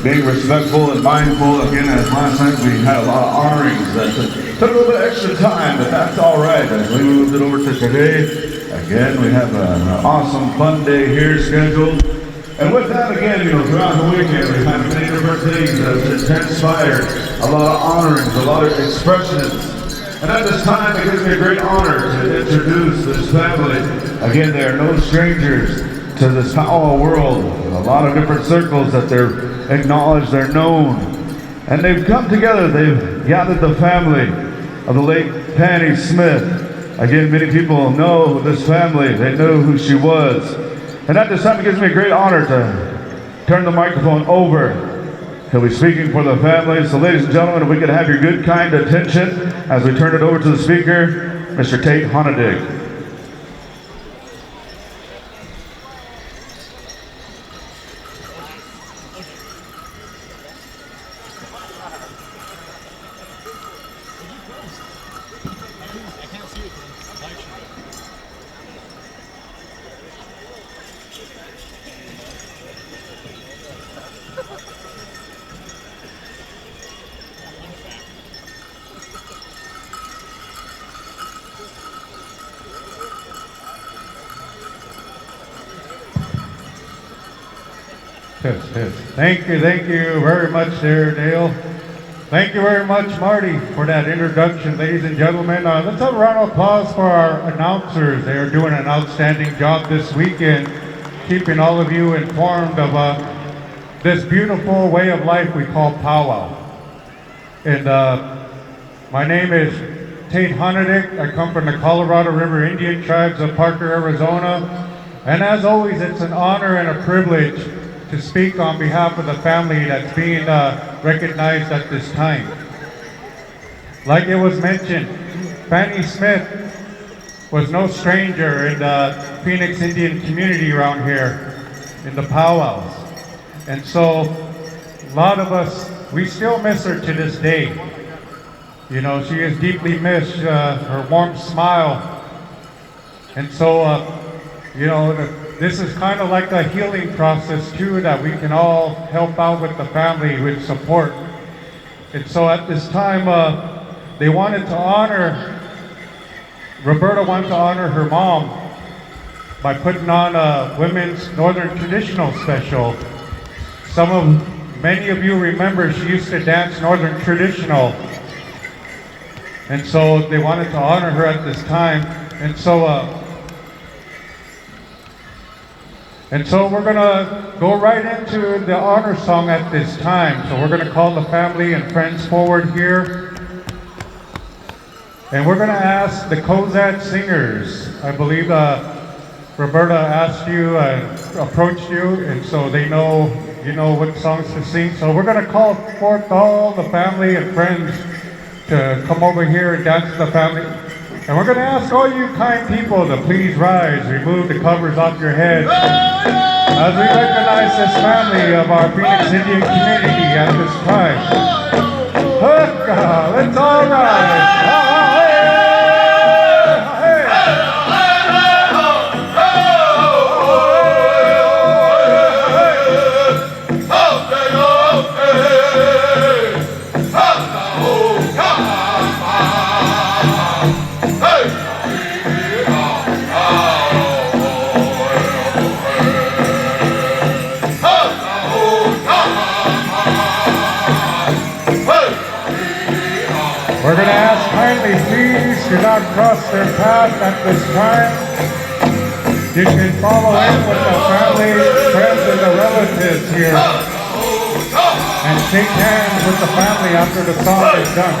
Being respectful and mindful. Again, as last night we had a lot of honorings that took a little bit extra time, but that's all right. As we moved it over to today, again, we have an awesome fun day here scheduled. And with that, again, throughout the weekend, we've had many different things that transpired, a lot of honorings, a lot of expressions. And at this time, it gives me a great honor to introduce this family. Again, they are no strangers to this Pow Wow world. A lot of different circles that they're acknowledged, they're known. And they've come together, they've gathered the family of the late Fanny Smith. Again, many people know this family, they know who she was. And at this time, it gives me a great honor to turn the microphone over. He'll be speaking for the family. So ladies and gentlemen, if we could have your good, kind attention as we turn it over to the speaker, Mr. Tate Honadig. Yes. Thank you very much there, Dale. Thank you very much, Marty, for that introduction, ladies and gentlemen. Let's have a round of applause for our announcers. They are doing an outstanding job this weekend, keeping all of you informed of this beautiful way of life we call powwow. And my name is Tate Honedick. I come from the Colorado River Indian Tribes of Parker, Arizona. And as always, it's an honor and a privilege to speak on behalf of the family that's being recognized at this time. Like it was mentioned, Fanny Smith was no stranger in the Phoenix Indian community around here in the powwows. And so a lot of us, we still miss her to this day. You know, she is deeply missed, her warm smile. And so, you know, this is kind of like a healing process too, that we can all help out with the family with support. And so at this time, they wanted to honor, Roberta wanted to honor her mom by putting on a women's Northern Traditional special. Many of you remember she used to dance Northern Traditional. And so they wanted to honor her at this time. And so we're gonna go right into the honor song at this time. So we're gonna call the family and friends forward here. And we're gonna ask the Cozad singers. I believe Roberta asked you, approached you, and so they know, you know what songs to sing. So we're gonna call forth all the family and friends to come over here and dance with the family. And we're going to ask all you kind people to please rise, remove the covers off your heads, as we recognize this family of our Phoenix Indian community at this time. Let's all rise. We're going to ask kindly, please do not cross their path at this time. You can follow in with the family, friends, and the relatives here and shake hands with the family after the song is done.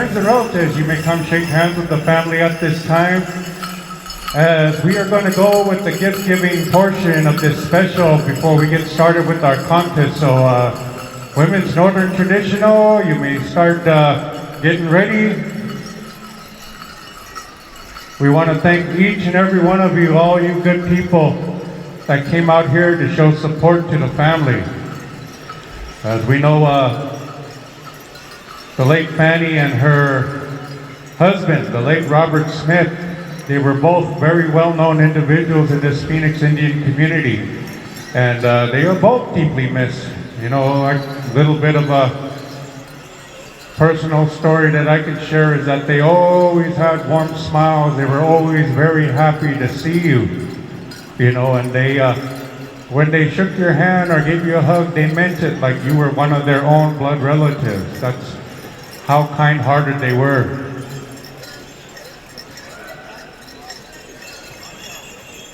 friends and relatives, you may come shake hands with the family at this time, as we are going to go with the gift-giving portion of this special before we get started with our contest. So, Women's Northern Traditional, you may start getting ready. We want to thank each and every one of you, all you good people that came out here to show support to the family. As we know, the late Fanny and her husband, the late Robert Smith, they were both very well-known individuals in this Phoenix Indian community. And they are both deeply missed. You know, a little bit of a personal story that I can share is that they always had warm smiles. They were always very happy to see you. You know, and they, when they shook your hand or gave you a hug, they meant it like you were one of their own blood relatives. That's how kind-hearted they were.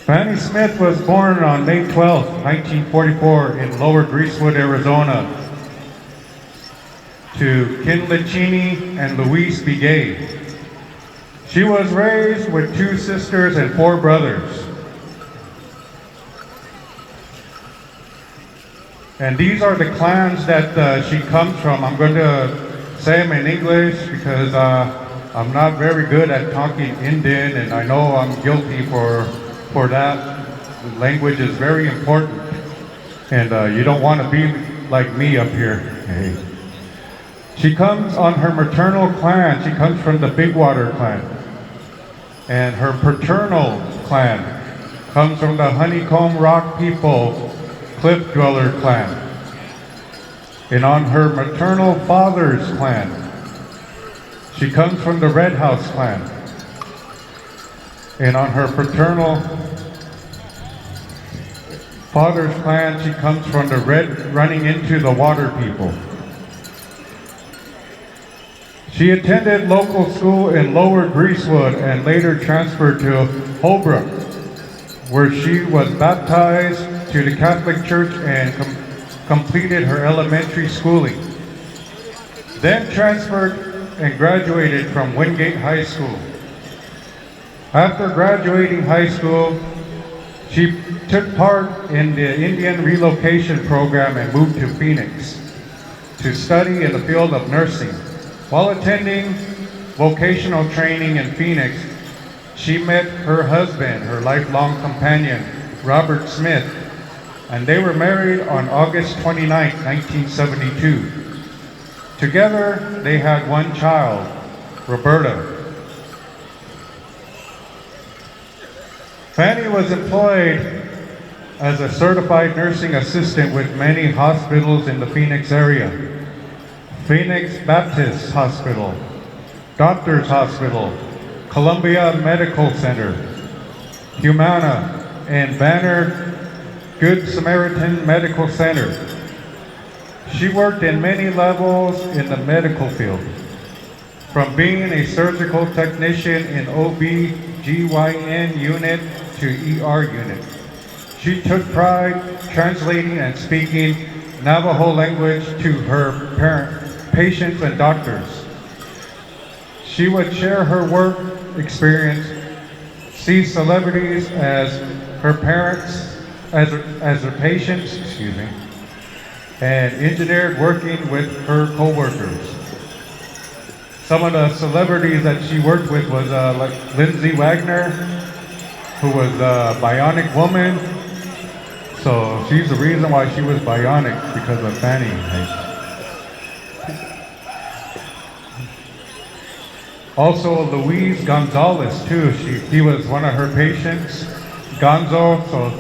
Fanny Smith was born on May 12, 1944 in Lower Greasewood, Arizona to Ken Lichini and Luis Begay. She was raised with 2 sisters and 4 brothers. And these are the clans that she comes from. I'm going to say them in English because I'm not very good at talking Indian, and I know I'm guilty for that. The language is very important, and you don't want to be like me up here. Hey. She comes on her maternal clan. She comes from the Big Water clan, and her paternal clan comes from the Honeycomb Rock people, Cliff Dweller clan. And on her maternal father's clan, she comes from the Red House clan. And on her paternal father's clan, she comes from the running into the water people. She attended local school in Lower Greasewood and later transferred to Holbrook, where she was baptized to the Catholic Church and completed her elementary schooling. Then transferred and graduated from Wingate High School. After graduating high school, she took part in the Indian relocation program and moved to Phoenix to study in the field of nursing. While attending vocational training in Phoenix, she met her husband, her lifelong companion, Robert Smith, and they were married on August 29, 1972. Together, they had 1 child, Roberta. Fanny was employed as a certified nursing assistant with many hospitals in the Phoenix area. Phoenix Baptist Hospital, Doctors Hospital, Columbia Medical Center, Humana, and Banner Good Samaritan Medical Center. She worked in many levels in the medical field, from being a surgical technician in OB/GYN unit to ER unit. She took pride translating and speaking Navajo language to her patients and doctors. She would share her work experience, see celebrities as her parents, as her patients, and engineered working with her co-workers. Some of the celebrities that she worked with was like Lindsay Wagner, who was a bionic woman. So she's the reason why she was bionic, because of Fanny. Also Luis Gonzalez too. He was one of her patients, Gonzo. So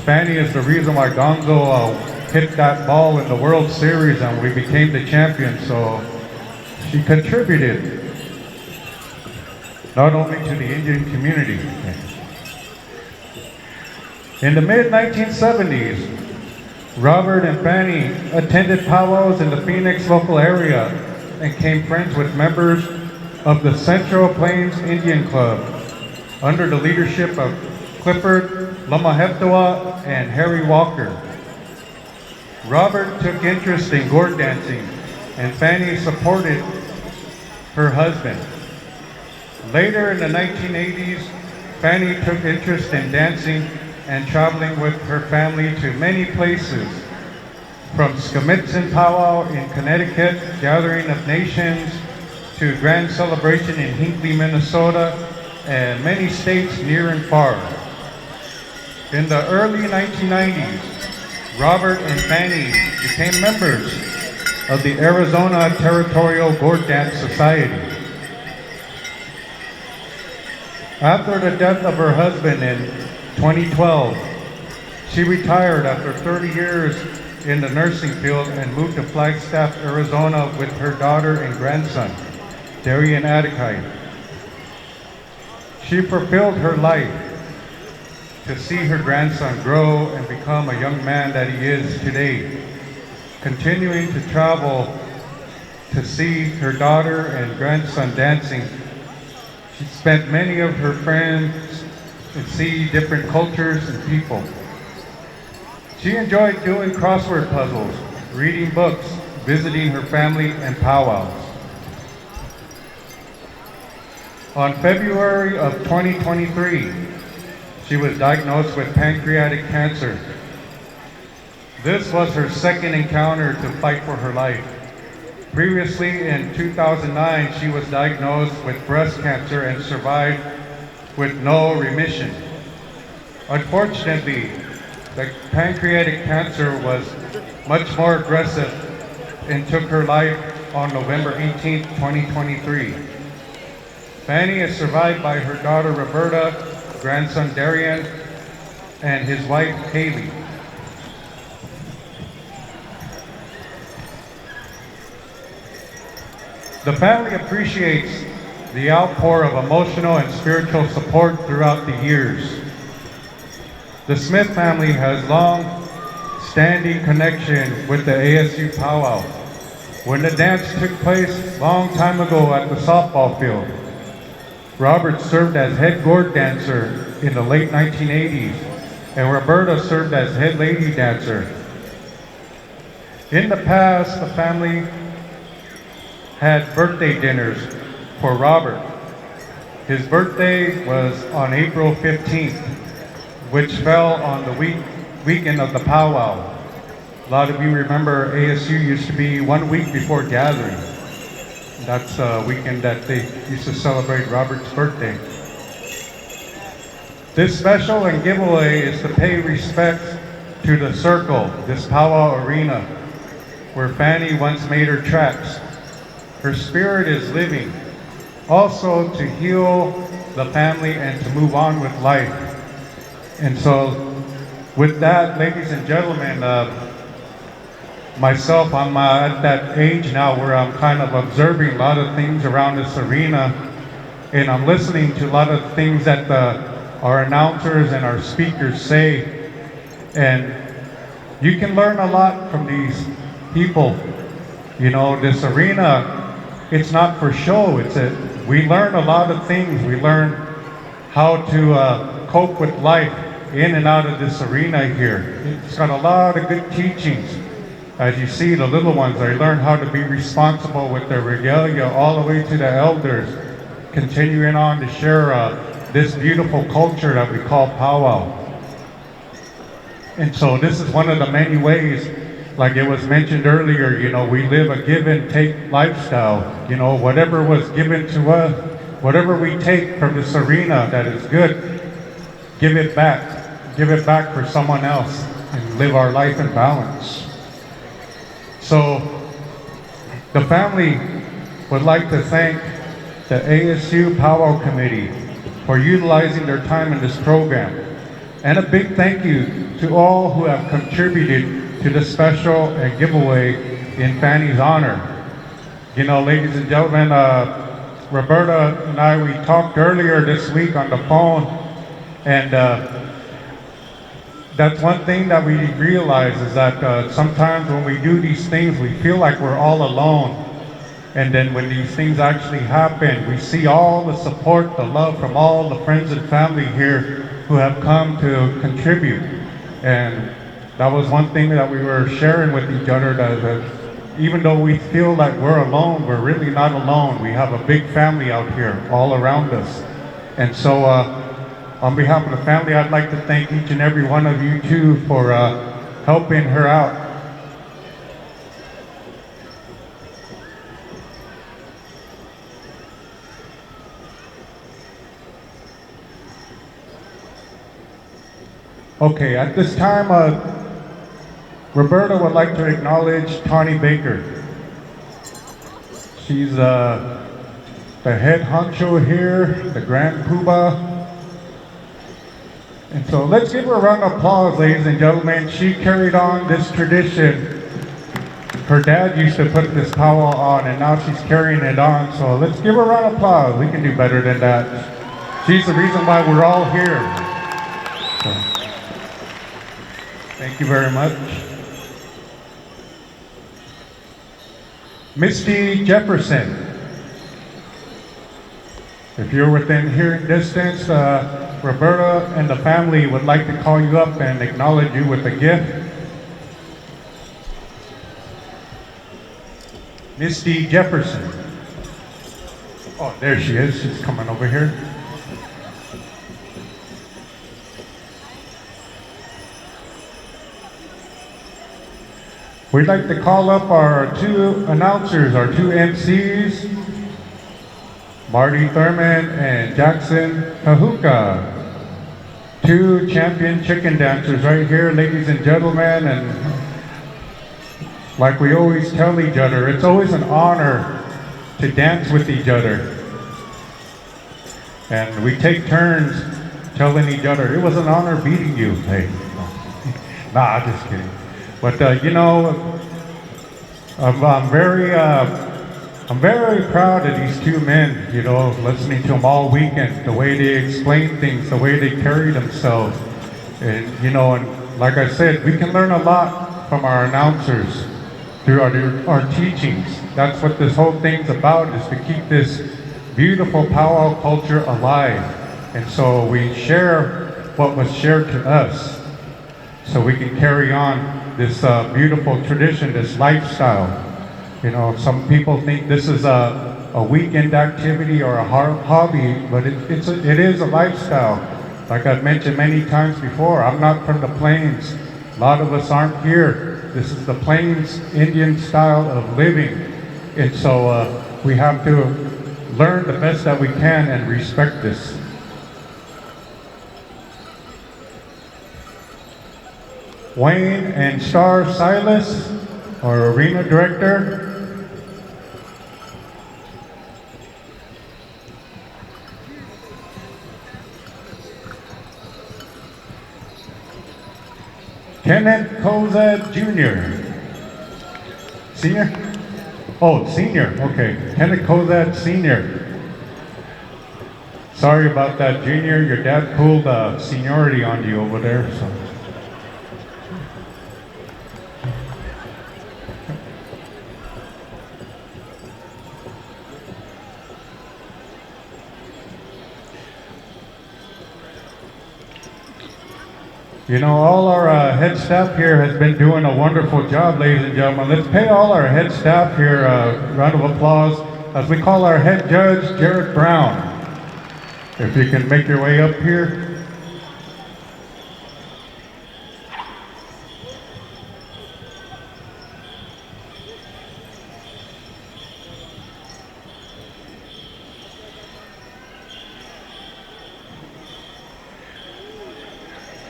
Fanny is the reason why Gonzo hit that ball in the World Series and we became the champions. So she contributed not only to the Indian community. In the mid-1970s, Robert and Fanny attended powwows in the Phoenix local area and became friends with members of the Central Plains Indian Club under the leadership of Clifford Lamaheptawa and Harry Walker. Robert took interest in gourd dancing and Fanny supported her husband. Later in the 1980s, Fanny took interest in dancing and traveling with her family to many places, from Skamitsin Powwow in Connecticut, Gathering of Nations, to Grand Celebration in Hinckley, Minnesota, and many states near and far. In the early 1990s, Robert and Fanny became members of the Arizona Territorial Gourd Dance Society. After the death of her husband in 2012, she retired after 30 years in the nursing field and moved to Flagstaff, Arizona with her daughter and grandson, Darian Adekai. She fulfilled her life to see her grandson grow and become a young man that he is today, continuing to travel to see her daughter and grandson dancing. She spent many of her friends and see different cultures and people. She enjoyed doing crossword puzzles, reading books, visiting her family, and powwows. On February of 2023, she was diagnosed with pancreatic cancer. This was her second encounter to fight for her life. Previously, in 2009, she was diagnosed with breast cancer and survived with no remission. Unfortunately, the pancreatic cancer was much more aggressive and took her life on November 18, 2023. Fanny is survived by her daughter Roberta, grandson Darian, and his wife Haley. The family appreciates the outpour of emotional and spiritual support throughout the years. The Smith family has long-standing connection with the ASU Pow Wow. When the dance took place long time ago at the softball field, Robert served as head gourd dancer in the late 1980s, and Roberta served as head lady dancer. In the past, the family had birthday dinners for Robert. His birthday was on April 15th, which fell on the weekend of the powwow. A lot of you remember ASU used to be 1 week before gathering. That's a weekend that they used to celebrate Robert's birthday. This special and giveaway is to pay respects to the Circle, this powwow arena, where Fanny once made her tracks. Her spirit is living, also to heal the family and to move on with life. And so with that, ladies and gentlemen, myself, I'm at that age now where I'm kind of observing a lot of things around this arena, and I'm listening to a lot of things that our announcers and our speakers say, and you can learn a lot from these people. You know, this arena, it's not for show. We learn a lot of things. We learn how to cope with life in and out of this arena here. It's got a lot of good teachings. As you see, the little ones, they learn how to be responsible with their regalia, all the way to the elders, continuing on to share this beautiful culture that we call powwow. And so this is one of the many ways, like it was mentioned earlier, you know, we live a give and take lifestyle. You know, whatever was given to us, whatever we take from this arena that is good, give it back for someone else, and live our life in balance. So the family would like to thank the ASU Pow Wow Committee for utilizing their time in this program. And a big thank you to all who have contributed to the special and giveaway in Fanny's honor. You know, ladies and gentlemen, Roberta and I, we talked earlier this week on the phone, and that's one thing that we realize is that sometimes when we do these things, we feel like we're all alone. And then when these things actually happen, we see all the support, the love from all the friends and family here who have come to contribute. And that was one thing that we were sharing with each other, that even though we feel like we're alone, we're really not alone. We have a big family out here all around us. And so on behalf of the family, I'd like to thank each and every one of you too for helping her out. Okay, at this time, Roberta would like to acknowledge Tawny Baker. She's the head honcho here, the grand poobah. And so let's give her a round of applause, ladies and gentlemen. She carried on this tradition. Her dad used to put this powwow on, and now she's carrying it on. So let's give her a round of applause. We can do better than that. She's the reason why we're all here. So, thank you very much. Misty Jefferson. If you're within hearing distance, Roberta and the family would like to call you up and acknowledge you with a gift. Misty Jefferson. Oh, there she is. She's coming over here. We'd like to call up our two announcers, our two MCs, Marty Thurman and Jackson Kahuka. Two champion chicken dancers right here, ladies and gentlemen. And like we always tell each other, it's always an honor to dance with each other. And we take turns telling each other, it was an honor beating you. Hey, nah, just kidding. But you know, I'm very proud of these two men, you know, listening to them all weekend, the way they explain things, the way they carry themselves. And, you know, and like I said, we can learn a lot from our announcers through our teachings. That's what this whole thing's about, is to keep this beautiful powwow culture alive. And so we share what was shared to us so we can carry on this beautiful tradition, this lifestyle. You know, some people think this is a weekend activity or a hobby, but it is a lifestyle. Like I've mentioned many times before, I'm not from the Plains. A lot of us aren't here. This is the Plains Indian style of living. And so we have to learn the best that we can and respect this. Wayne and Star Silas, our arena director. Kayn Cozad Jr. Senior? Oh, senior, okay. Kayn Cozad Senior. Sorry about that, Junior. Your dad pulled seniority on you over there, so. You know, all our head staff here has been doing a wonderful job, ladies and gentlemen. Let's pay all our head staff here a round of applause as we call our head judge, Jared Brown. If you can make your way up here.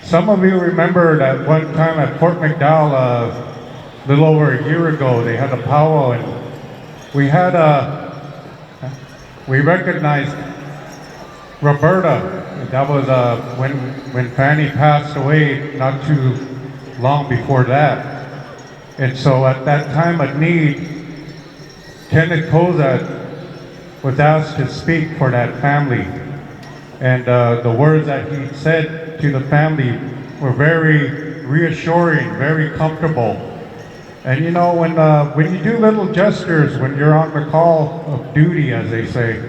Some of you remember that one time at Fort McDowell, a little over a year ago, they had a powwow, and we recognized Roberta. That was when Fanny passed away not too long before that. And so at that time of need, Kayn Cozad was asked to speak for that family. And the words that he said to the family were very reassuring, very comfortable. And you know, when you do little gestures, when you're on the call of duty, as they say,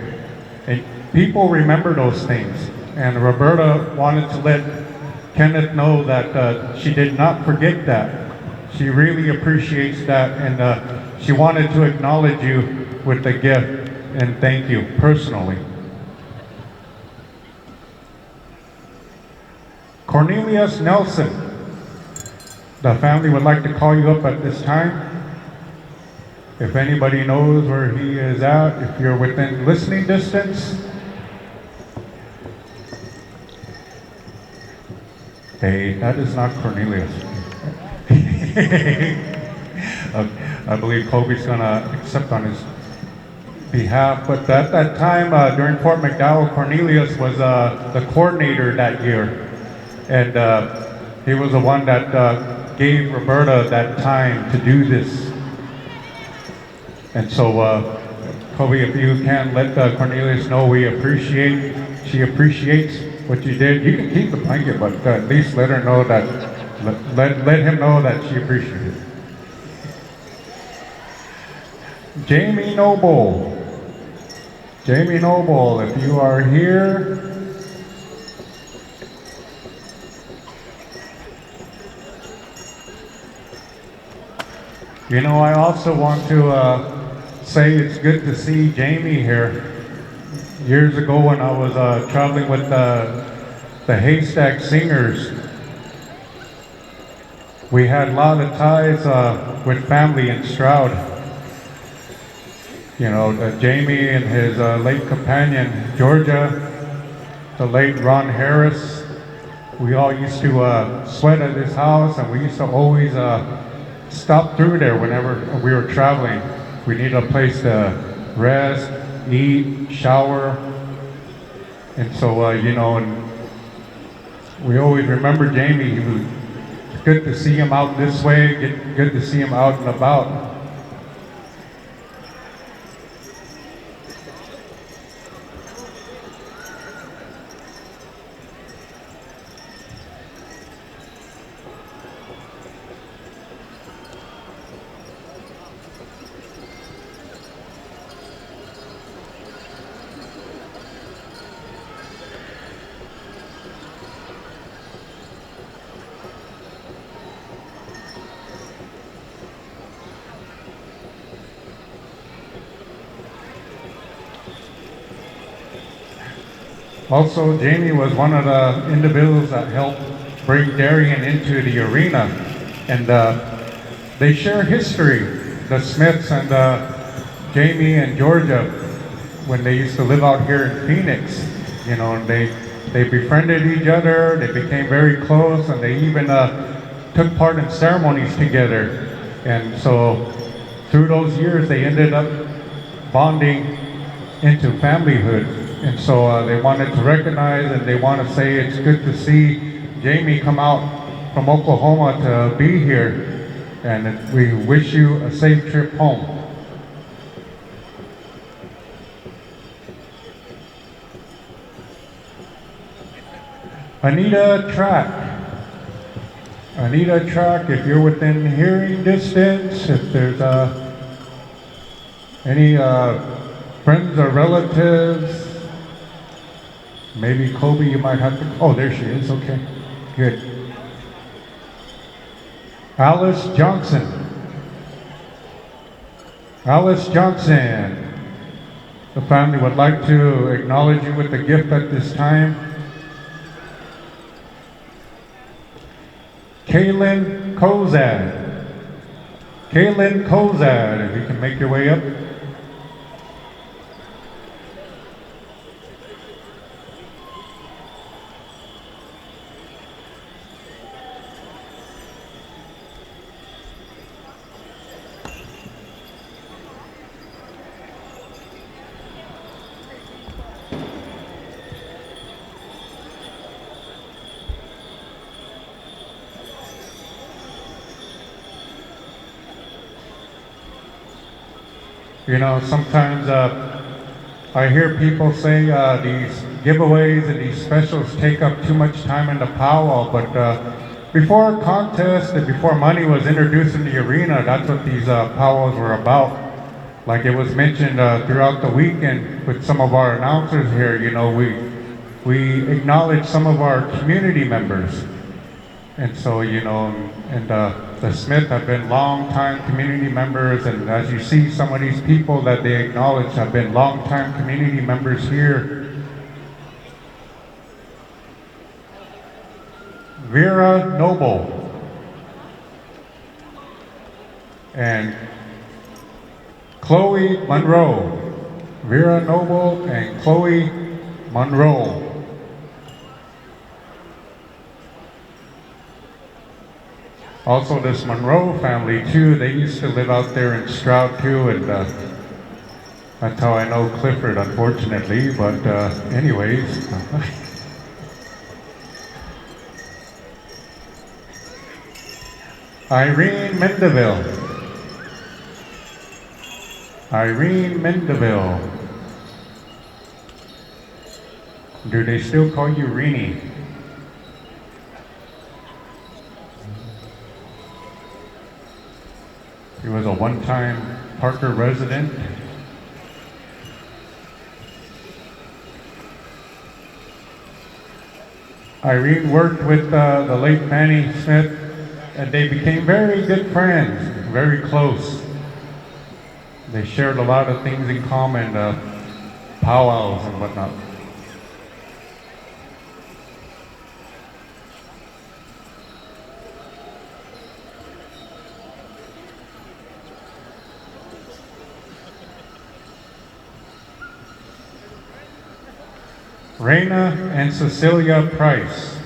and people remember those things. And Roberta wanted to let Kenneth know that she did not forget that. She really appreciates that, and she wanted to acknowledge you with the gift and thank you personally. Cornelius Nelson, the family would like to call you up at this time. If anybody knows where he is at, if you're within listening distance. Hey, that is not Cornelius. I believe Kobe's gonna accept on his behalf, but at that time during Fort McDowell, Cornelius was the coordinator that year. And he was the one that gave Roberta that time to do this. And so, Kobe, if you can let Cornelius know she appreciates what you did. You can keep the blanket, but at least let her know that, let him know that she appreciates it. Jamie Noble. Jamie Noble, if you are here, you know, I also want to say it's good to see Jamie here. Years ago when I was traveling with the Haystack Singers, we had a lot of ties with family in Stroud. You know, Jamie and his late companion, Georgia, the late Ron Harris. We all used to sweat at his house, and we used to always stop through there whenever we were traveling. We needed a place to rest, eat, shower. And so, you know, and we always remember Jamie. It's good to see him out this way, good to see him out and about. Also, Jamie was one of the individuals that helped bring Darien into the arena. And they share history, the Smiths and Jamie and Georgia, when they used to live out here in Phoenix. You know, and they befriended each other, they became very close, and they even took part in ceremonies together. And so through those years, they ended up bonding into familyhood. And so they wanted to recognize, and they want to say it's good to see Jamie come out from Oklahoma to be here. And we wish you a safe trip home. Anita Track. Anita Track, if you're within hearing distance, if there's any friends or relatives, maybe Kobe, you might have to, oh, there she is, okay, good. Alice Johnson. Alice Johnson. The family would like to acknowledge you with a gift at this time. Kayn Cozad. Kayn Cozad, if you can make your way up. You know, sometimes I hear people say these giveaways and these specials take up too much time in the powwow, but before a contest and before money was introduced in the arena, that's what these powwows were about. Like it was mentioned throughout the weekend with some of our announcers here, you know, we acknowledge some of our community members. And so, you know, and the Smith have been long-time community members, and as you see, some of these people that they acknowledge have been long-time community members here. Vera Noble and Chloe Monroe. Vera Noble and Chloe Monroe. Also, this Monroe family too, they used to live out there in Stroud too, and that's how I know Clifford, unfortunately, but anyways. Irene Mendeville. Irene Mendeville. Do they still call you Reenie? He was a one-time Parker resident. Irene worked with the late Fanny Smith, and they became very good friends, very close. They shared a lot of things in common, powwows and whatnot. Raina and Cecilia Price.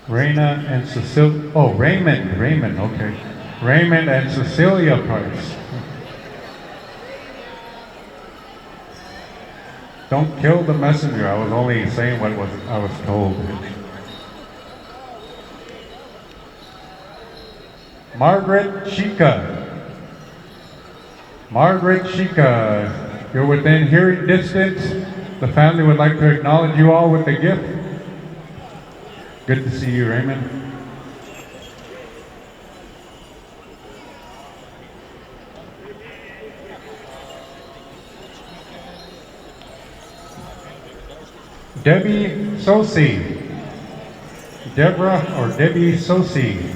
Raina and Cecilia, oh, Raymond, okay. Raymond and Cecilia Price. Don't kill the messenger. I was only saying what I was told. Margaret Shika. Margaret Shika. You're within hearing distance. The family would like to acknowledge you all with a gift. Good to see you, Raymond. Debbie Tsosie. Deborah or Debbie Tsosie.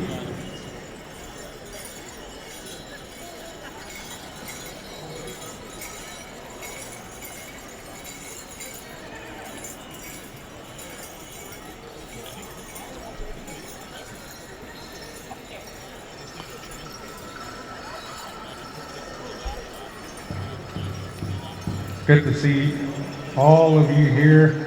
Good to see all of you here.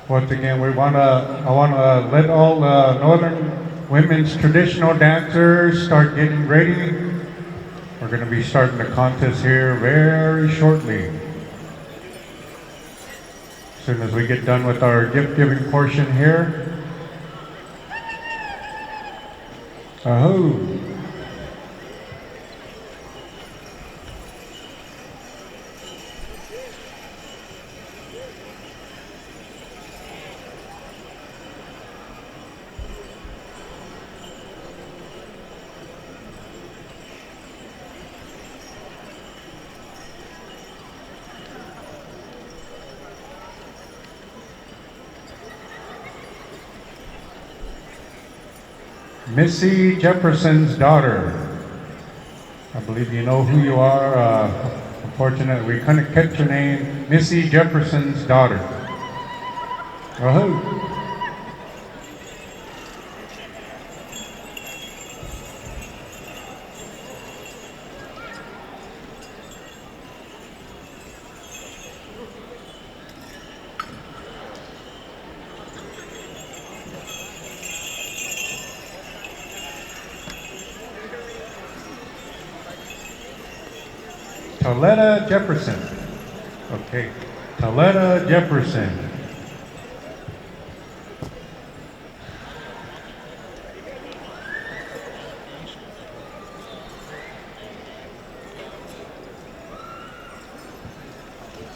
Once again, I want to let all Northern women's traditional dancers start getting ready. We're going to be starting the contest here very shortly. As soon as we get done with our gift giving portion here. Ahoo! Missy Jefferson's daughter. I believe you know who you are. Unfortunately, we couldn't catch your name. Missy Jefferson's daughter. Wahoo! Taletta Jefferson. Okay, Taletta Jefferson.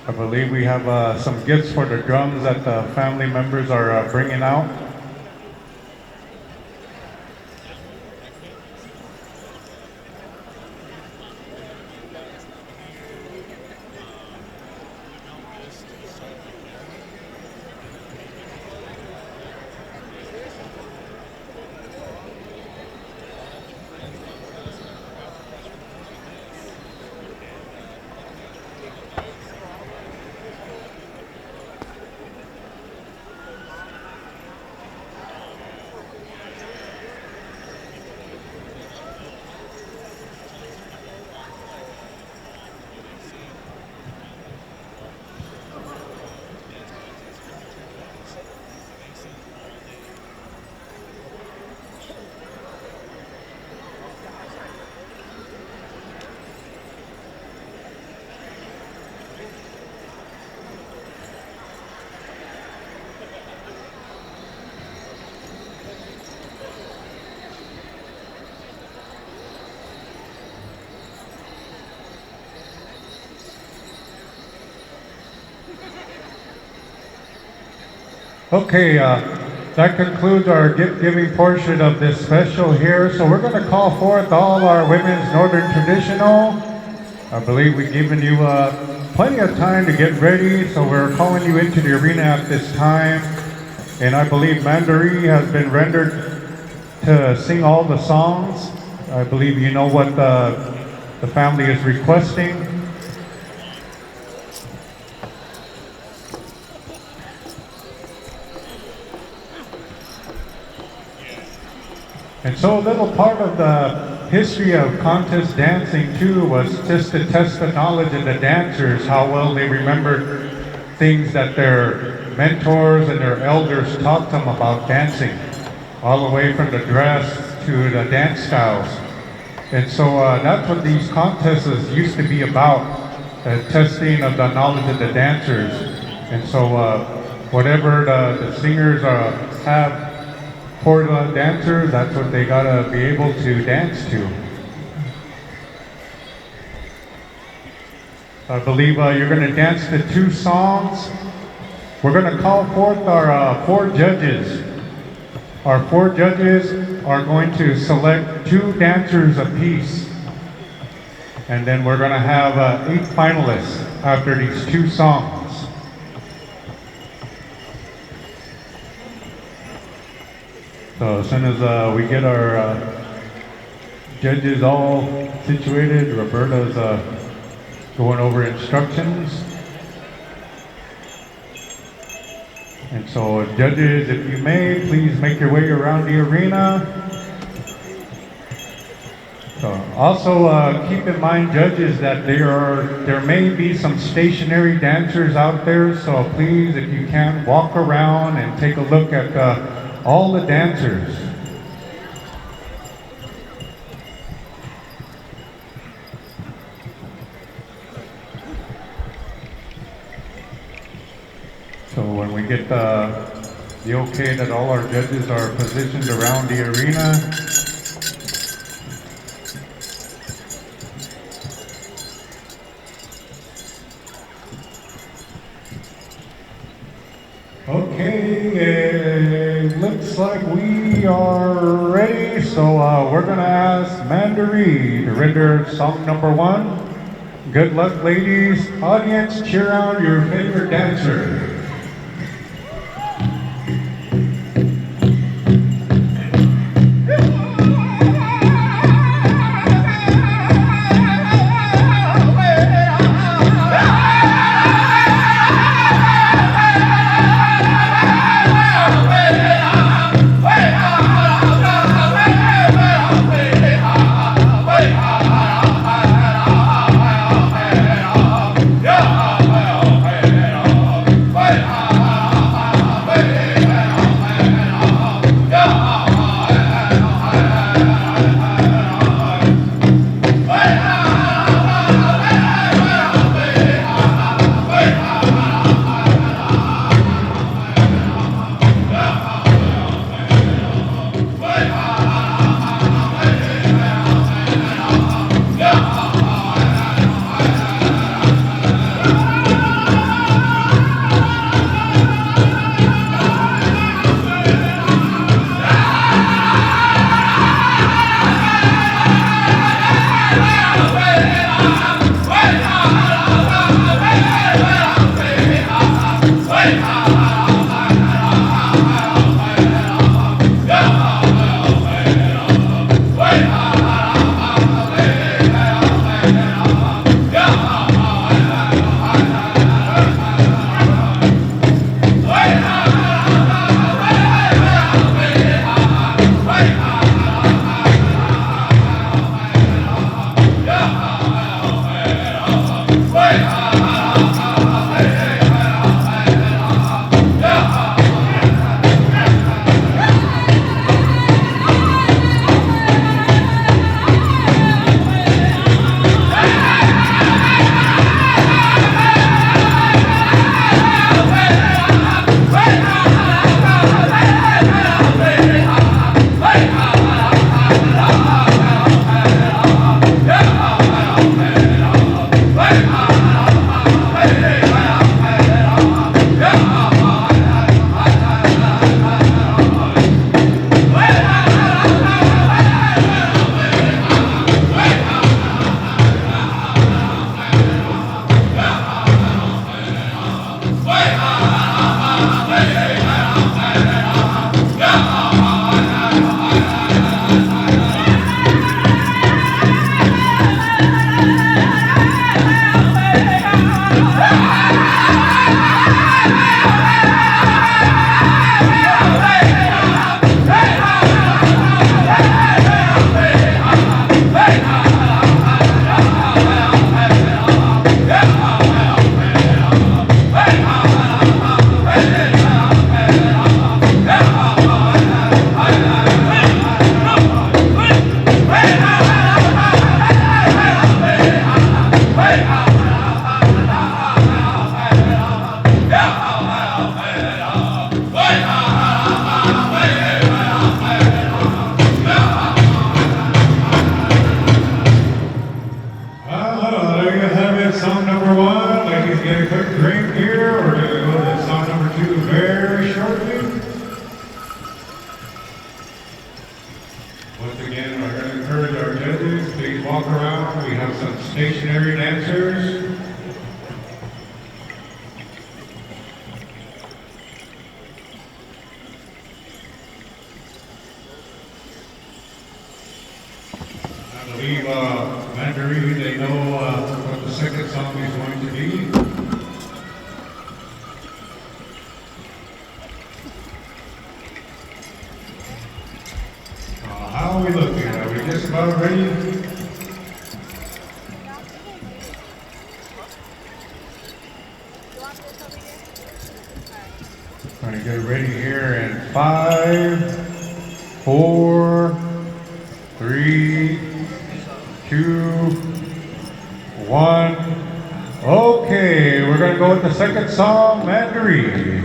I believe we have some gifts for the drums that the family members are bringing out. Okay, that concludes our gift-giving portion of this special here. So we're going to call forth all our women's Northern Traditional. I believe we've given you plenty of time to get ready, so we're calling you into the arena at this time. And I believe Mandarin has been rendered to sing all the songs. I believe you know what the family is requesting. And so a little part of the history of contest dancing too was just to test the knowledge of the dancers, how well they remembered things that their mentors and their elders taught them about dancing, all the way from the dress to the dance styles. And so that's what these contests used to be about, testing of the knowledge of the dancers. And so whatever the singers have for the dancers, that's what they gotta be able to dance to. I believe you're gonna dance to 2 songs. We're gonna call forth our 4 judges. Our 4 judges are going to select 2 dancers apiece. And then we're gonna have 8 finalists after these 2 songs. So as soon as we get our judges all situated, Roberta's going over instructions. And so judges, if you may, please make your way around the arena. So also keep in mind, judges, that there may be some stationary dancers out there, so please, if you can, walk around and take a look at all the dancers. So when we get the okay that all our judges are positioned around the arena, okay, looks like we are ready. So we're gonna ask Mandarin to render song number 1. Good luck, ladies. Audience, cheer on your favorite dancer. Hey! is song number 1. Ladies, get a quick drink here. We're going to go to song number 2 very shortly. Once again, we're going to encourage our judges, please walk around. We have some stationary dancers. I believe Mandarin, they know what the second song is going to be. How are we looking? Are we just about ready? Trying to get ready here in 5, 4, 3, 2, 1. Okay, we're going to go with the second song, Mandarin.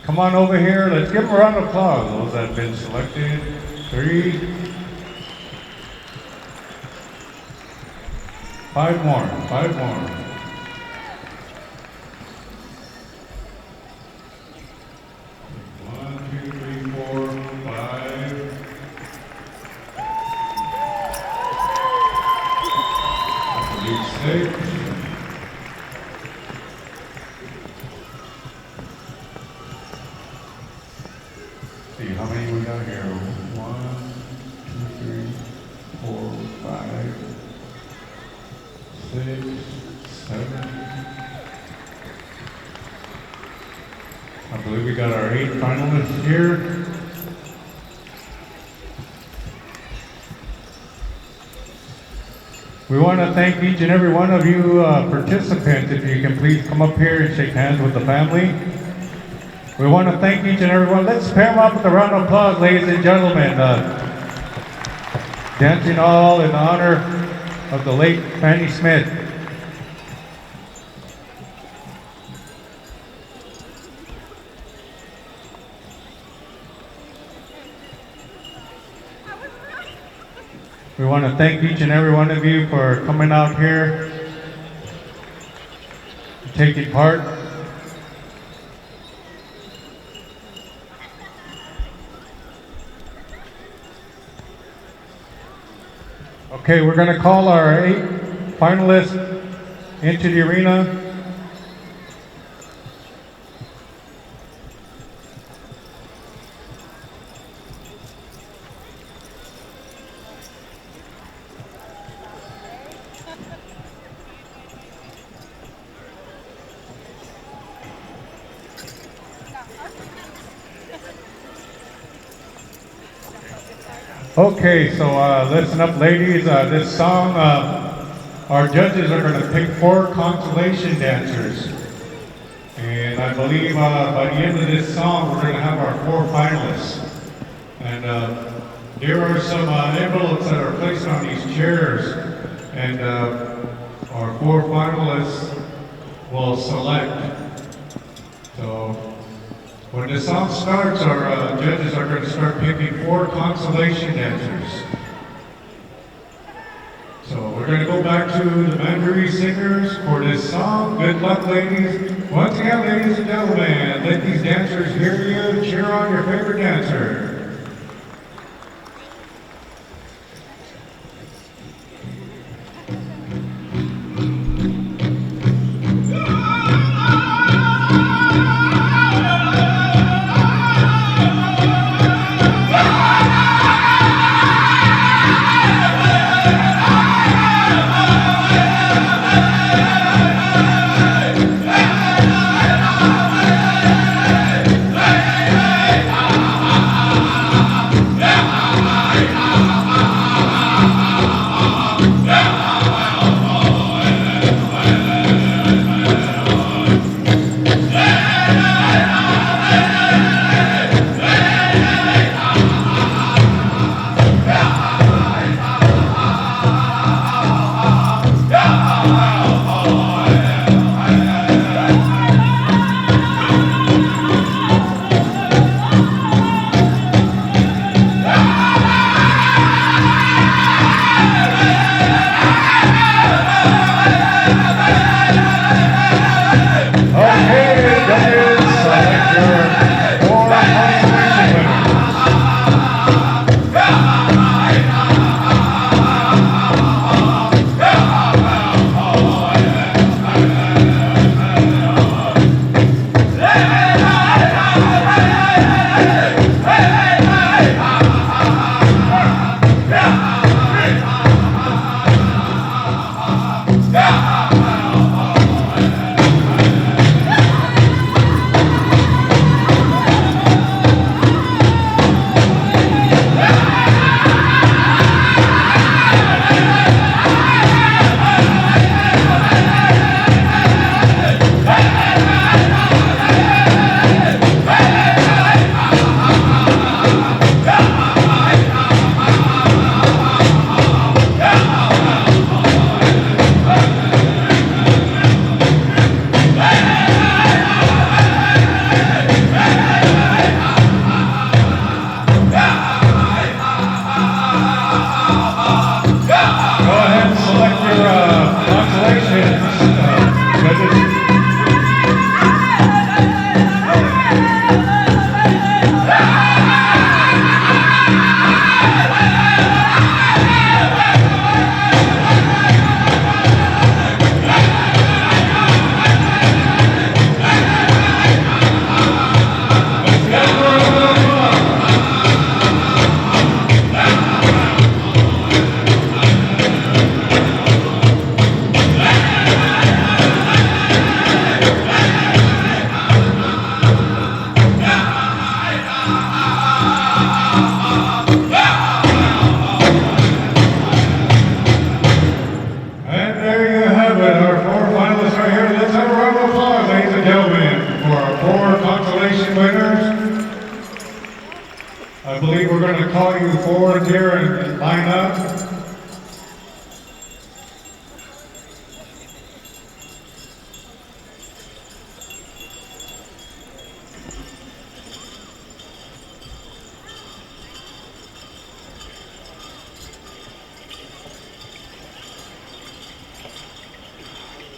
Come on over here. Let's give them a round of applause. Those that have been selected. 3. 5 more. 5 more. We want to thank each and every one of you participants. If you can please come up here and shake hands with the family. We want to thank each and every one. Let's pair them up with a round of applause, ladies and gentlemen. Dancing all in honor of the late Fanny Smith. We want to thank each and every one of you for coming out here, taking part. Okay, we're going to call our 8 finalists into the arena. Okay, so listen up, ladies. This song, our judges are going to pick 4 consolation dancers. And I believe by the end of this song, we're going to have our 4 finalists. And there are some envelopes that are placed on these chairs. And our 4 finalists will select. So when the song starts, our judges are going to start picking 4 consolation dancers. So we're going to go back to the Mandarin singers for this song. Good luck, ladies. Once again, ladies and gentlemen, let these dancers hear you cheer on your favorite dancer.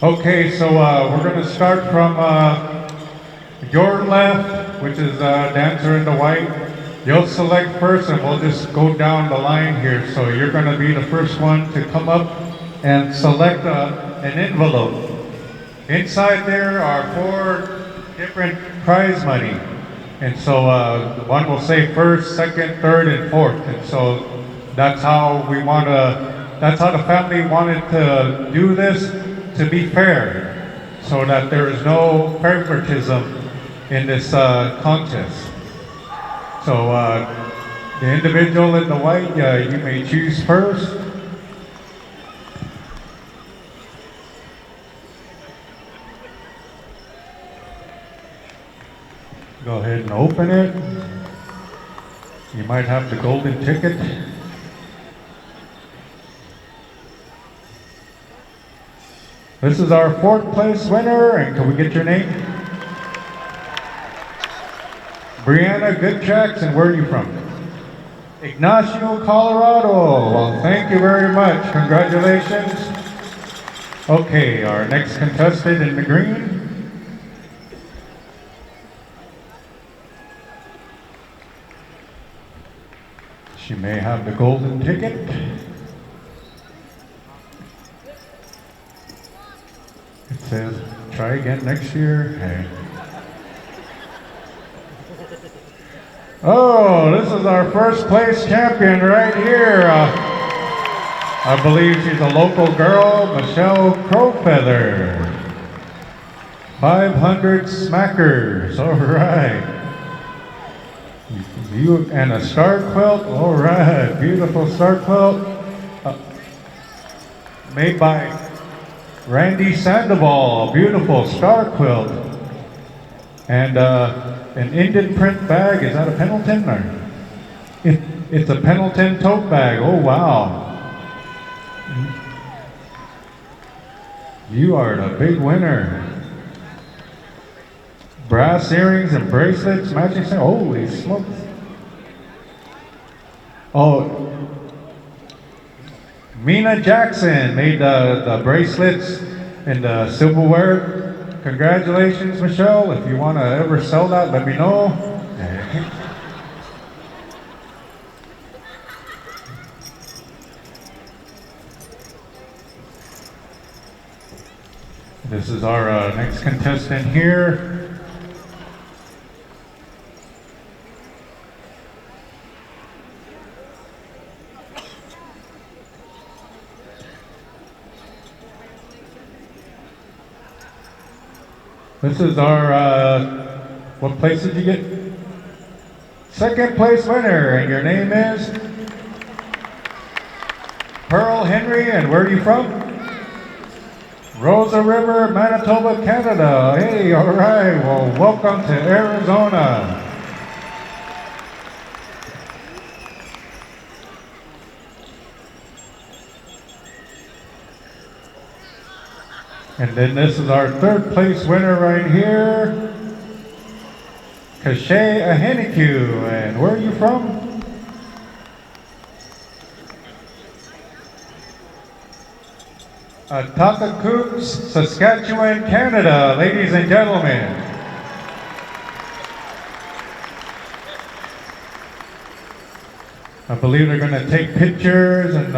Okay, so we're going to start from your left, which is dancer in the white. You'll select first and we'll just go down the line here. So you're going to be the first one to come up and select an envelope. Inside there are 4 different prize money. And so one will say first, second, third, and fourth. And so that's how that's how the family wanted to do this, to be fair, so that there is no favoritism in this contest. So the individual in the white, you may choose first. Go ahead and open it. You might have the golden ticket. This is our 4th place winner, and can we get your name? Brianna Goodchacks, and where are you from? Ignacio, Colorado. Well, thank you very much. Congratulations. Okay, our next contestant in the green. She may have the golden ticket. It says, try again next year. Hey. Oh, this is our first place champion right here. I believe she's a local girl, Michelle Crowfeather. 500 smackers, all right. You and a star quilt, all right, beautiful star quilt. Made by Randy Sandoval, beautiful star quilt. And an Indian print bag, is that a Pendleton? Or? It's a Pendleton tote bag, oh wow. You are the big winner. Brass earrings and bracelets, matching, holy smokes. Oh, Mina Jackson made the bracelets and the silverware. Congratulations, Michelle. If you want to ever sell that, let me know. This is our next contestant here. This is our, what place did you get? 2nd place winner, and your name is? Pearl Henry, and where are you from? Rosa River, Manitoba, Canada. Hey, all right, well, welcome to Arizona. And then this is our 3rd place winner right here, Kashay Aheniku. And where are you from? Takakooks, Saskatchewan, Canada, ladies and gentlemen. I believe they're going to take pictures and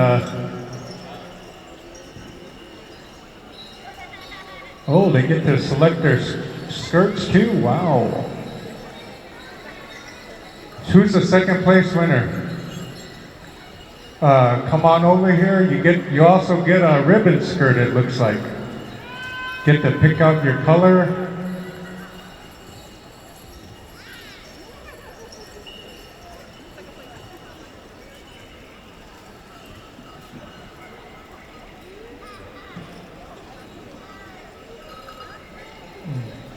oh, they get to select their skirts too? Wow. Who's the 2nd place winner? Come on over here. You also get a ribbon skirt, it looks like. Get to pick out your color.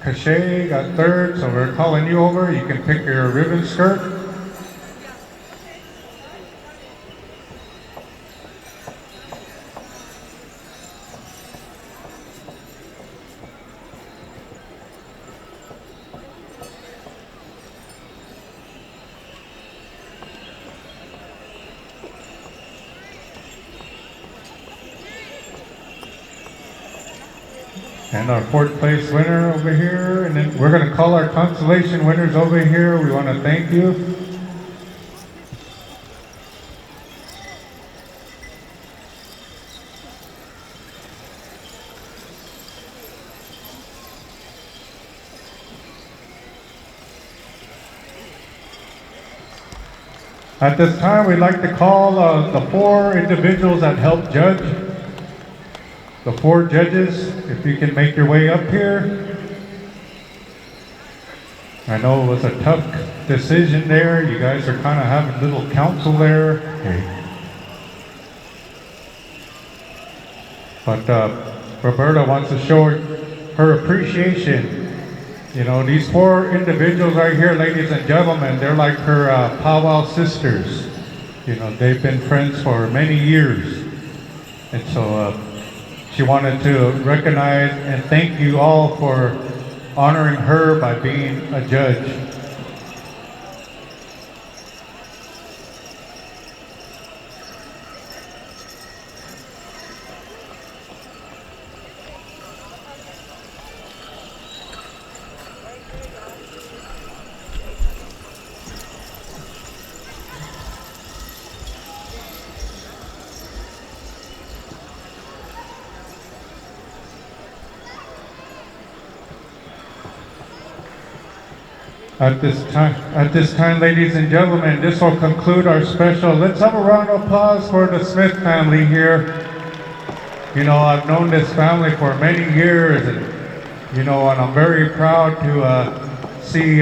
Kashay got 3rd, so we're calling you over. You can pick your ribbon skirt. And our 4th place winner over here, and then we're going to call our consolation winners over here. We want to thank you. At this time, we'd like to call the 4 individuals that helped judge. The 4 judges, if you can make your way up here. I know it was a tough decision there. You guys are kind of having a little council there. But Roberta wants to show her appreciation. You know, these 4 individuals right here, ladies and gentlemen, they're like her Pow Wow sisters. You know, they've been friends for many years. And so she wanted to recognize and thank you all for honoring her by being a judge. At this time, ladies and gentlemen, this will conclude our special. Let's have a round of applause for the Smith family here. You know, I've known this family for many years, and you know, and I'm very proud to see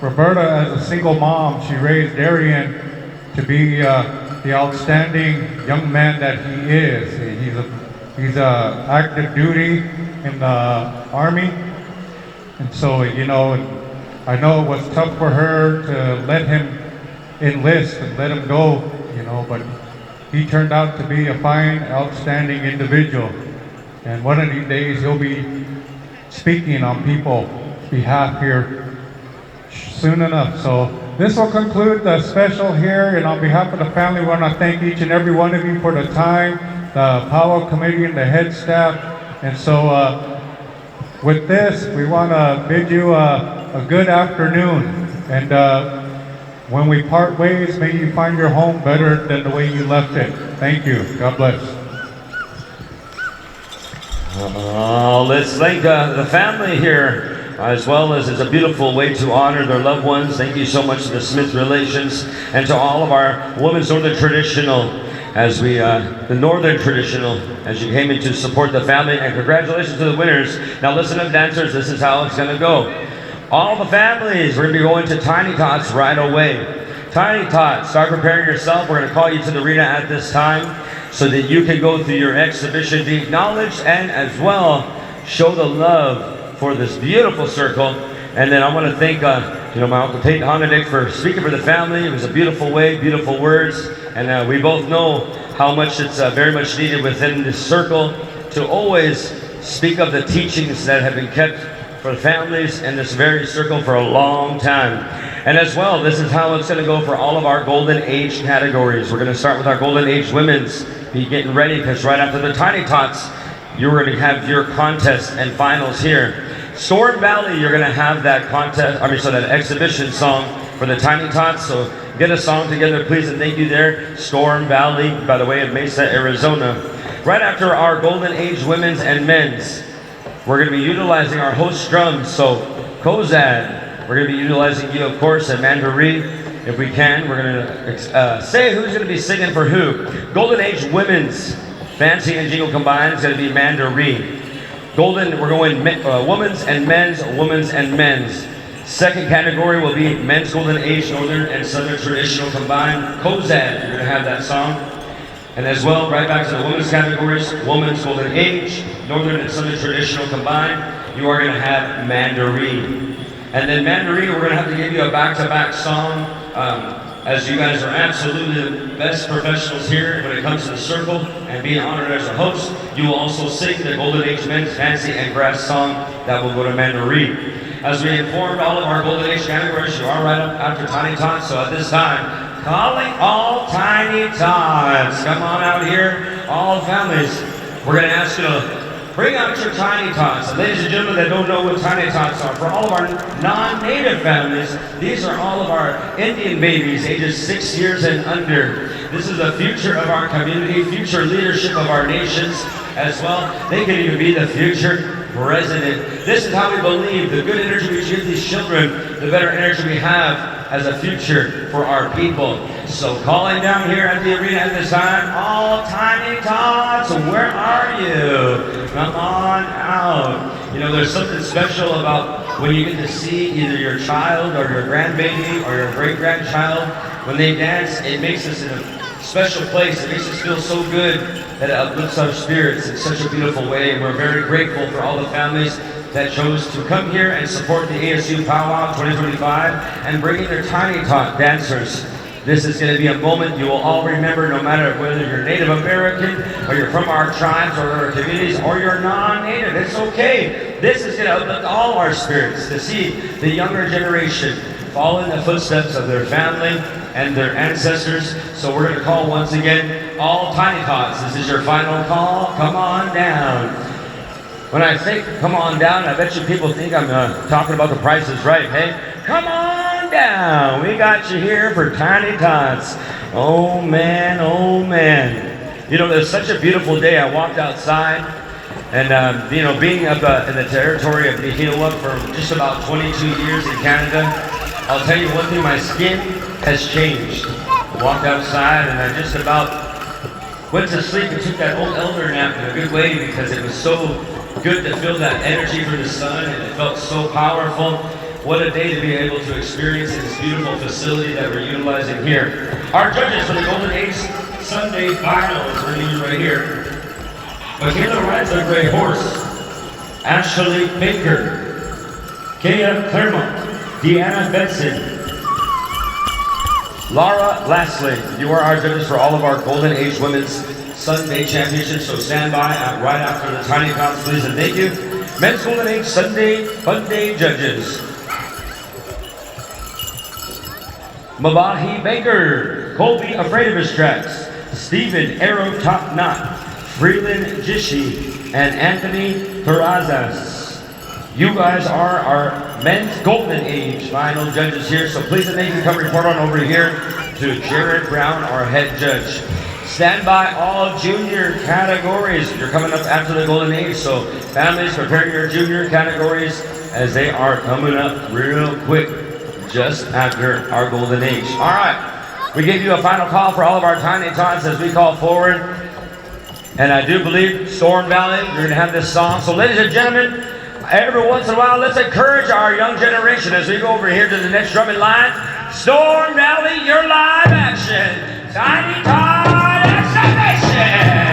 Roberta as a single mom. She raised Arian to be the outstanding young man that he is. He's active duty in the Army, and so you know. I know it was tough for her to let him enlist and let him go, you know, but he turned out to be a fine, outstanding individual. And one of these days he'll be speaking on people's behalf here soon enough. So this will conclude the special here, and on behalf of the family, we want to thank each and every one of you for the time, the Pow Wow Committee and the head staff. And so with this, we want to bid you a good afternoon, and when we part ways, may you find your home better than the way you left it. Thank you. God bless. Let's thank the family here, as well as it's a beautiful way to honor their loved ones. Thank you so much to the Smith Relations and to all of our Women's Northern Traditional, as we, the Northern Traditional, as you came in to support the family, and congratulations to the winners. Now listen up, dancers, this is how it's gonna go. All the families, we're going to be going to Tiny Tots right away. Tiny Tots, start preparing yourself. We're going to call you to the arena at this time so that you can go through your exhibition, be acknowledged, and as well show the love for this beautiful circle. And then I want to thank you know, my Uncle Peyton Honedick for speaking for the family. It was a beautiful way, beautiful words, and we both know how much it's very much needed within this circle to always speak of the teachings that have been kept for the families in this very circle for a long time. And as well, this is how it's going to go for all of our Golden Age categories. We're going to start with our Golden Age Women's. Be getting ready, because right after the Tiny Tots, you're going to have your contest and finals here. Storm Valley, you're going to have that contest, that exhibition song for the Tiny Tots. So get a song together, please, and thank you there. Storm Valley, by the way, of Mesa, Arizona. Right after our Golden Age Women's and Men's, we're going to be utilizing our host drums. So Cozad, we're going to be utilizing you, of course, and Mandarie, if we can. We're going to say who's going to be singing for who. Golden Age Women's, Fancy and Jingle combined, is going to be Mandarie. Golden, we're going women's and men's. Second category will be Men's Golden Age, Northern and Southern Traditional combined. Cozad, you're going to have that song. And as well, right back to the women's categories, Women's Golden Age, Northern and Southern Traditional combined, you are going to have Mandarie. And then Mandarie, we're going to have to give you a back-to-back song, as you guys are absolutely the best professionals here when it comes to the circle and being honored as a host. You will also sing the Golden Age Men's Fancy and Grass song that will go to Mandarie. As we informed all of our Golden Age categories, you are right up after Tiny Tots, so at this time, calling all Tiny Tots. Come on out here, all families. We're going to ask you to bring out your tiny tots. And ladies and gentlemen that don't know what tiny tots are, for all of our non-native families, these are all of our Indian babies, ages 6 years and under. This is the future of our community, future leadership of our nations as well. They could even be the future president. This is how we believe the good energy we give these children, the better energy we have as a future for our people. So calling down here at the arena at this time, all tiny tots, where are you? Come on out. You know, there's something special about when you get to see either your child or your grandbaby or your great-grandchild. When they dance, it makes us in a special place. It makes us feel so good that it uplifts our spirits in such a beautiful way. And we're very grateful for all the families that chose to come here and support the ASU Pow Wow 2025 and bring in their tiny tot dancers. This is going to be a moment you will all remember, no matter whether you're Native American or you're from our tribes or our communities or you're non-Native. It's okay. This is going to uplift all our spirits to see the younger generation follow in the footsteps of their family and their ancestors. So we're going to call once again all tiny tots. This is your final call. Come on down. When I say come on down, I bet you people think I'm talking about the Price is Right, hey? Come on down. We got you here for tiny tots. Oh man, oh man. You know, there's such a beautiful day. I walked outside and, you know, being up in the territory of Nihilwa for just about 22 years in Canada, I'll tell you one thing, my skin has changed. I walked outside and I just about went to sleep and took that old elder nap in a good way because it was so good to feel that energy from the sun and it felt so powerful. What a day to be able to experience in this beautiful facility that we're utilizing here. Our judges for the Golden Age Sunday Finals are these right here. Michaela rides a gray horse. Ashley Baker. Kaya Claremont. Deanna Benson. Laura Lastly. You are our judges for all of our Golden Age Women's Sunday Championship, so stand by right after the tiny tots, please, and thank you. Men's Golden Age Sunday Fun Day judges. Mabahi Baker, Colby Afraid of His Tracks, Stephen Arrow Top Knot, Freeland Jishi, and Anthony Terrazas. You guys are our Men's Golden Age final judges here, so please and thank you. Come report on over here to Jared Brown, our head judge. Stand by all junior categories. You're coming up after the Golden Age, so families prepare your junior categories as they are coming up real quick just after our Golden Age. All right, we give you a final call for all of our tiny tots as we call forward. And I do believe Storm Valley, you're going to have this song. So ladies and gentlemen, every once in a while, let's encourage our young generation as we go over here to the next drumming line. Storm Valley, your live action. Tiny Tot Exhibition.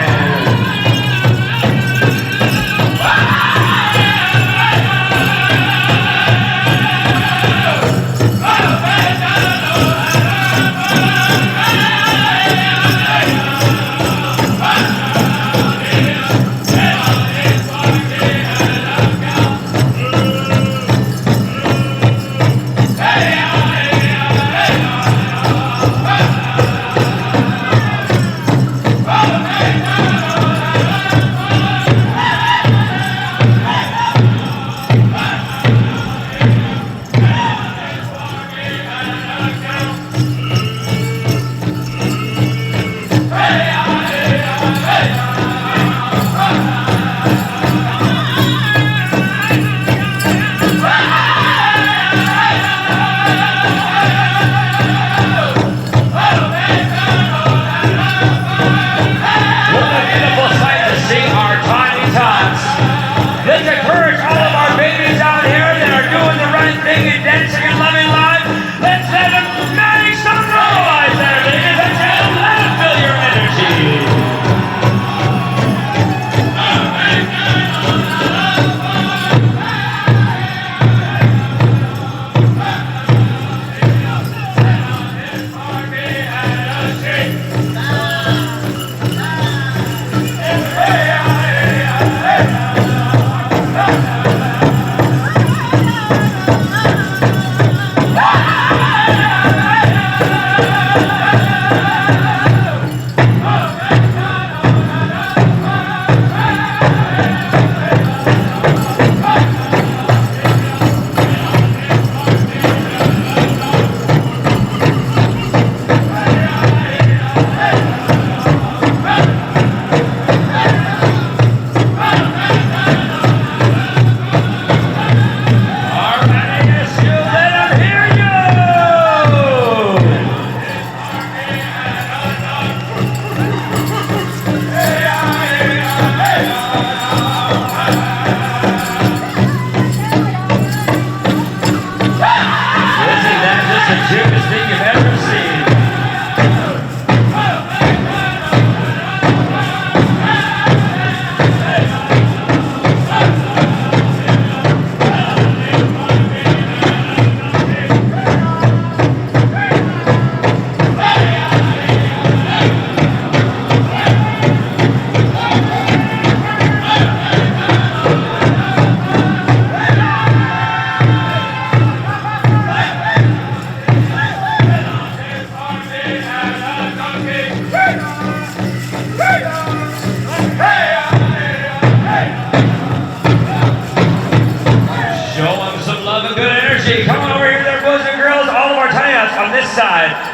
Isn't that just the cutest thing you've ever seen?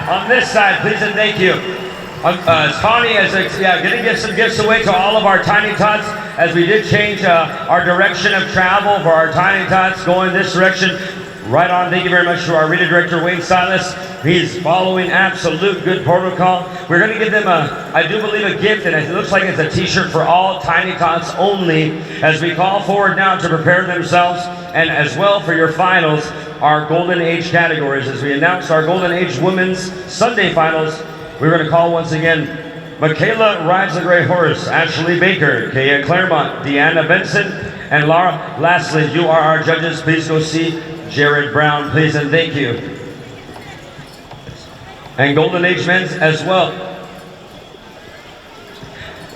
On this side, please and thank you. Connie is going to give some gifts away to all of our Tiny Tots as we did change our direction of travel for our Tiny Tots going this direction. Right on. Thank you very much to our reader director, Wayne Silas. He's following absolute good protocol. We're going to give them I do believe, a gift, and it looks like it's a t-shirt for all Tiny Tots only as we call forward now to prepare themselves and as well for your finals, our Golden Age categories. As we announce our Golden Age Women's Sunday Finals, we're going to call once again Michaela rides the gray horse, Ashley Baker, Kaya Claremont, Deanna Benson, and Laura. Lastly, you are our judges. Please go see Jared Brown, please and thank you. And Golden Age Men's as well.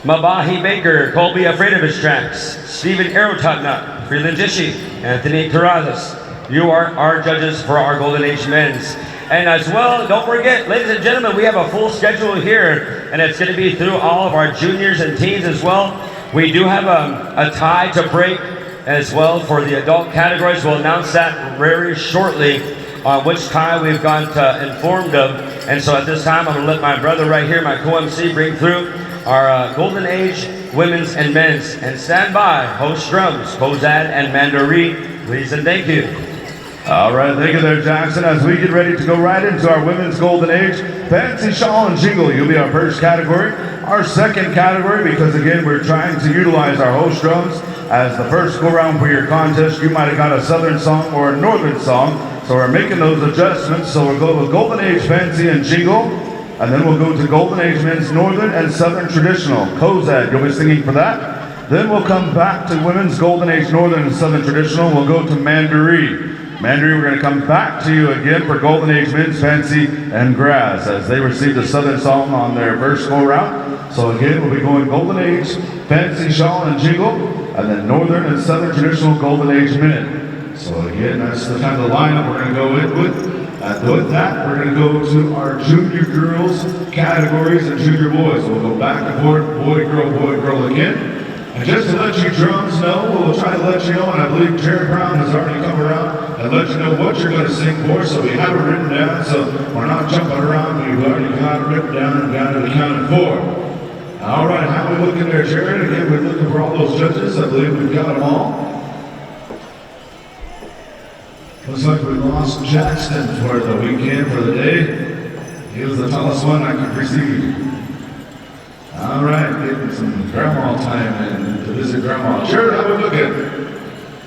Mabahi Baker, Colby Afraid of His Tracks, Stephen Aerototnut, Freeland Jishi, Anthony Carrazas. You are our judges for our Golden Age Men's. And as well, don't forget, ladies and gentlemen, we have a full schedule here, and it's going to be through all of our juniors and teens as well. We do have a tie to break as well for the adult categories. We'll announce that very shortly on which tie we've got informed of. And so at this time, I'm going to let my brother right here, my co-MC, bring through our Golden Age Women's and Men's. And stand by, host drums, Cozad and Mandaree, please and thank you. All right, thank you there, Jackson. As we get ready to go right into our Women's Golden Age, Fancy Shawl and Jingle, you'll be our first category. Our second category, because again, we're trying to utilize our host drums as the first go-round for your contest. You might have got a Southern song or a Northern song, so we're making those adjustments. So we'll go with Golden Age Fancy and Jingle, and then we'll go to Golden Age Men's Northern and Southern Traditional. Cozad, you'll be singing for that. Then we'll come back to Women's Golden Age Northern and Southern Traditional. We'll go to Mandaree. Mandaree, we're going to come back to you again for Golden Age Men's Fancy and Grass as they received a Southern song on their first go-round. So again, we'll be going Golden Age, Fancy Shawl and Jingle, and then Northern and Southern Traditional Golden Age Men. So again, that's the kind of lineup we're going to go in with. With that, we're going to go to our junior girls categories and junior boys. We'll go back and forth, boy, girl again. And just to let you drums know, we'll try to let you know, and I believe Jared Brown has already come around and let you know what you're going to sing for, so we have it written down, so we're not jumping around. We've already got it written down and got it accounted for. All right, how are we looking there, Jared? Again, we're looking for all those judges. I believe we've got them all. Looks like we lost Jackson for the weekend, for the day. He was the tallest one I could receive. All right, getting some grandma time and to visit grandma. Jared, how we looking?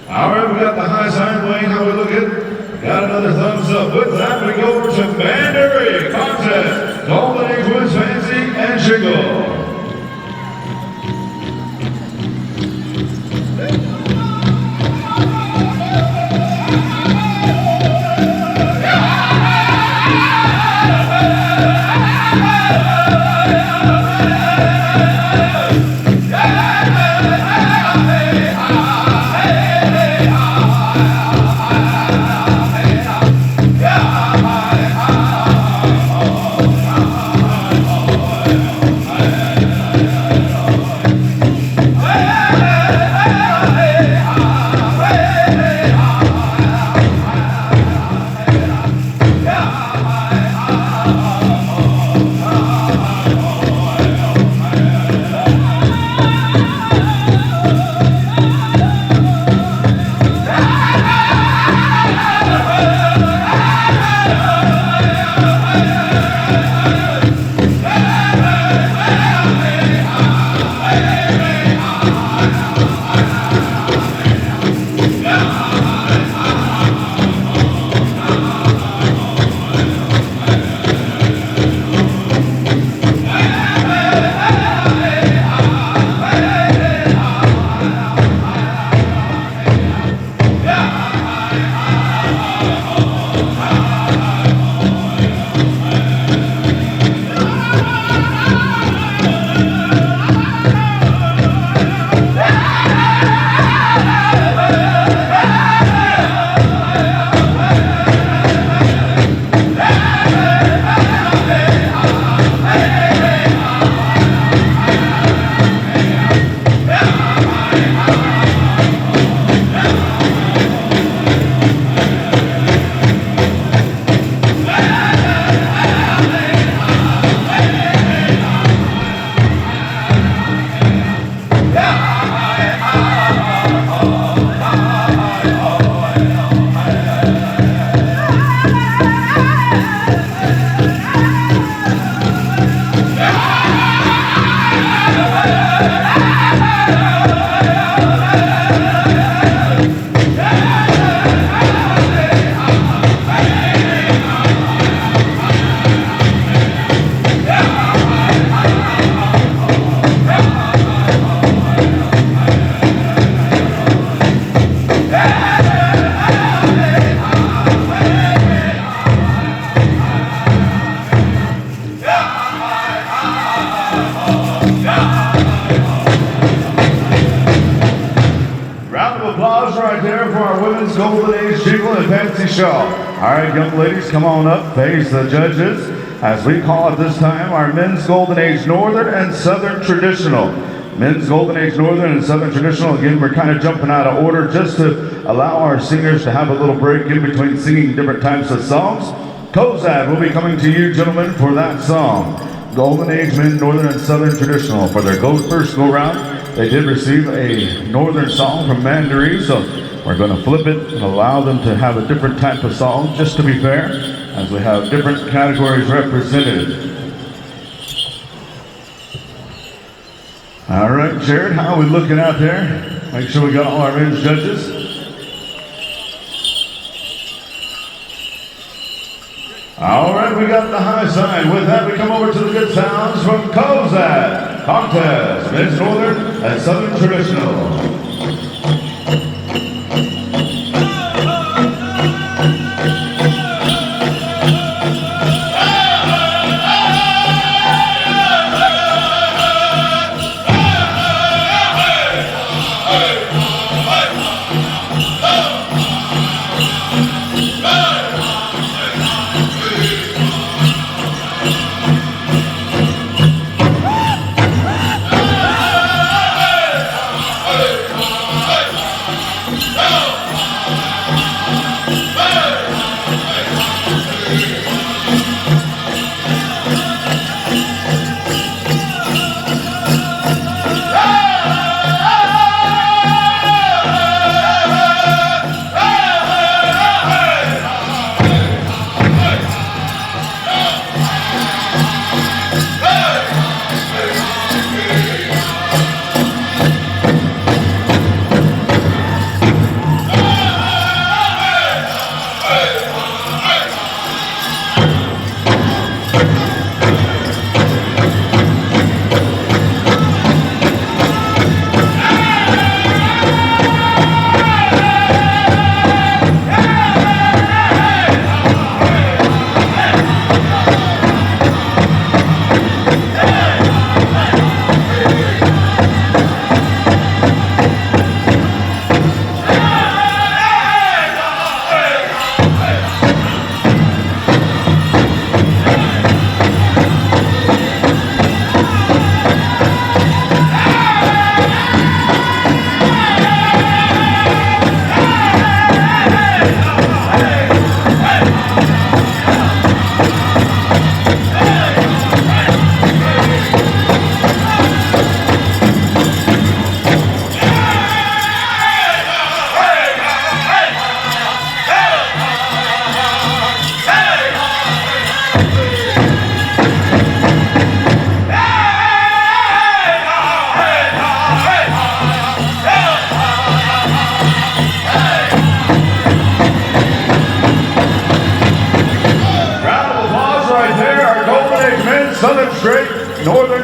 All right, we got the high sign, Wayne. How we looking? Got another thumbs up. With that, we go over to Mandaree contest. Golden Age Women's Fancy and Jingle. Show. All right, young ladies, come on up, face the judges, as we call it this time, our Men's Golden Age Northern and Southern Traditional. Men's Golden Age Northern and Southern Traditional, again, we're kind of jumping out of order just to allow our singers to have a little break in between singing different types of songs. Cozad will be coming to you, gentlemen, for that song. Golden Age Men, Northern and Southern Traditional. For their first go-round, they did receive a Northern song from Mandaree, so we're going to flip it and allow them to have a different type of song, just to be fair, as we have different categories represented. All right, Jared, how are we looking out there? Make sure we got all our men's judges. All right, we got the high side. With that, we come over to the good sounds from Cozad. Contest, Men's Northern and Southern Traditional.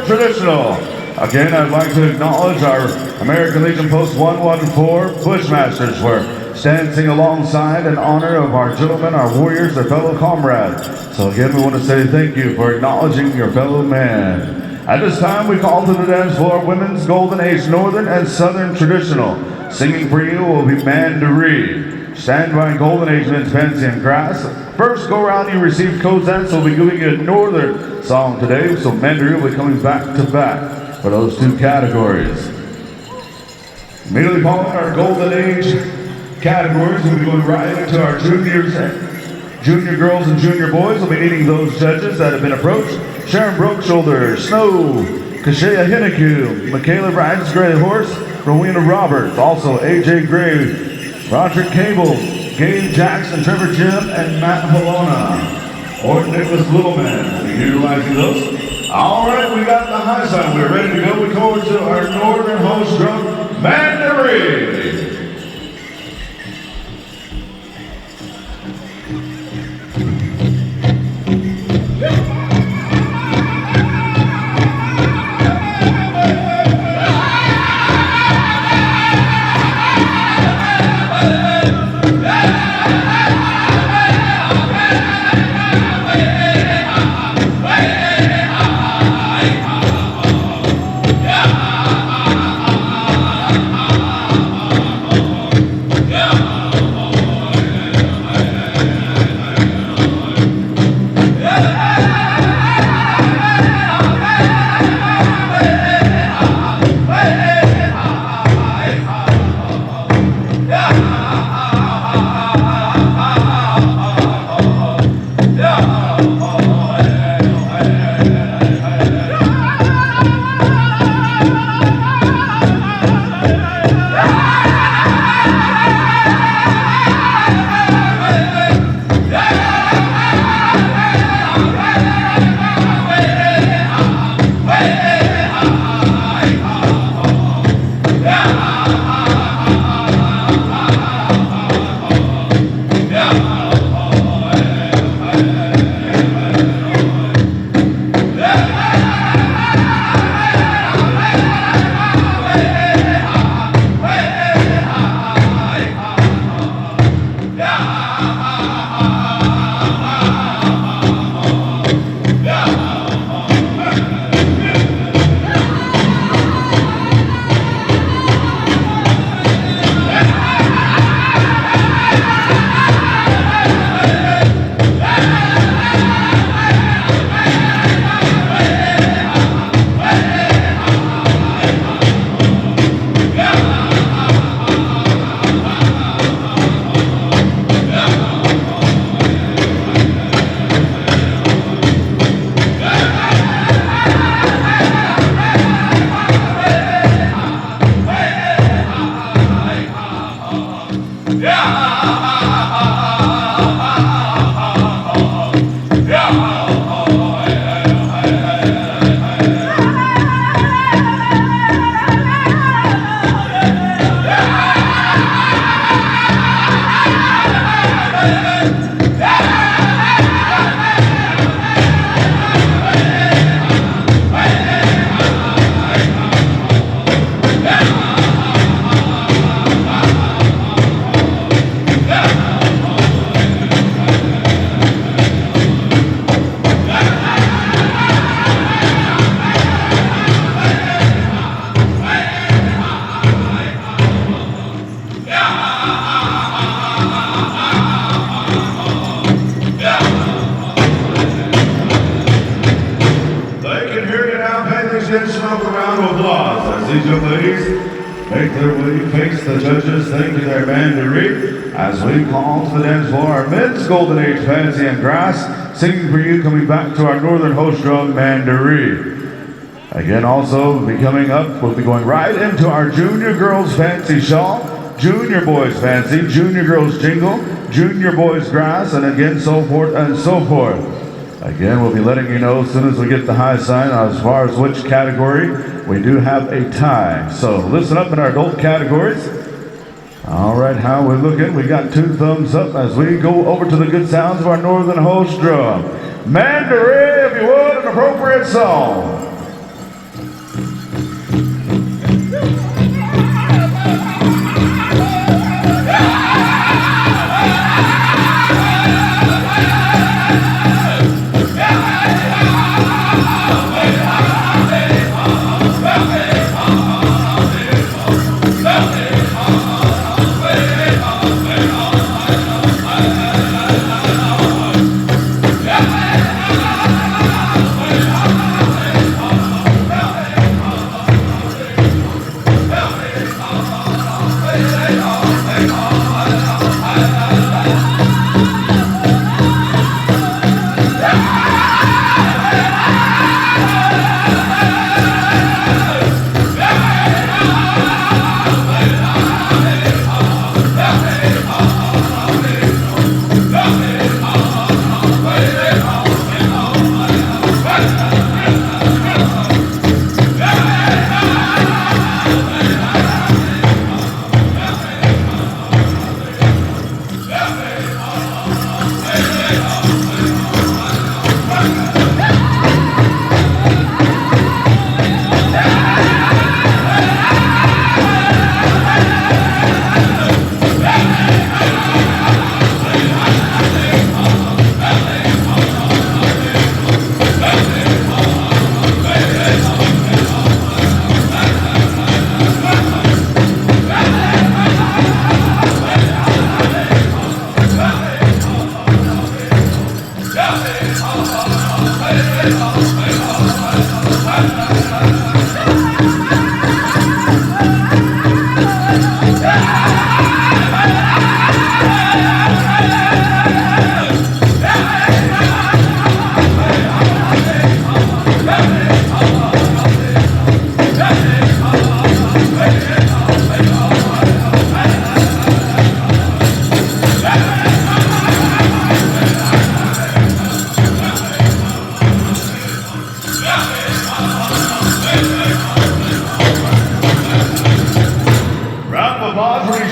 Traditional. Again, I'd like to acknowledge our American Legion Post 114 Bushmasters for standing alongside in honor of our gentlemen, our warriors, their fellow comrades. So again, we want to say thank you for acknowledging your fellow man. At this time, we call to the dance floor Women's Golden Age Northern and Southern Traditional. Singing for you will be Mandaree. Stand by Golden Age Men's Fancy and Grass. First go round, you receive Cozad, so we'll be giving you a Northern song today. So Mandaree will be coming back to back for those two categories. Immediately following our Golden Age categories, we'll be going right into our juniors, junior girls and junior boys. We'll be needing those judges that have been approached. Sharon Brookshoulder, Snow, Kashea Hinniku, Michaela Rides Gray Horse, Rowena Roberts, also AJ Gray, Roderick Cable, Gabe Jackson, Trevor Jim, and Matt Halona, or Nicholas Littleman. We'll be utilizing those. All right, we got the high sign. We're ready to go. We go to our northern host drum, Mandarin. These young ladies make their way, face the judges, thank you their mandaree, as we call to the dance floor our men's Golden Age Fancy and Grass, singing for you, coming back to our northern host drum, mandaree. Again, also be coming up, we'll be going right into our junior girls Fancy Shawl, junior boys Fancy, junior girls Jingle, junior boys Grass, and again so forth and so forth. Again, we'll be letting you know as soon as we get the high sign as far as which category. We do have a tie. So listen up in our adult categories. All right, how we looking? We got 2 thumbs up as we go over to the good sounds of our northern host drum. Mandaree, if you would, an appropriate song.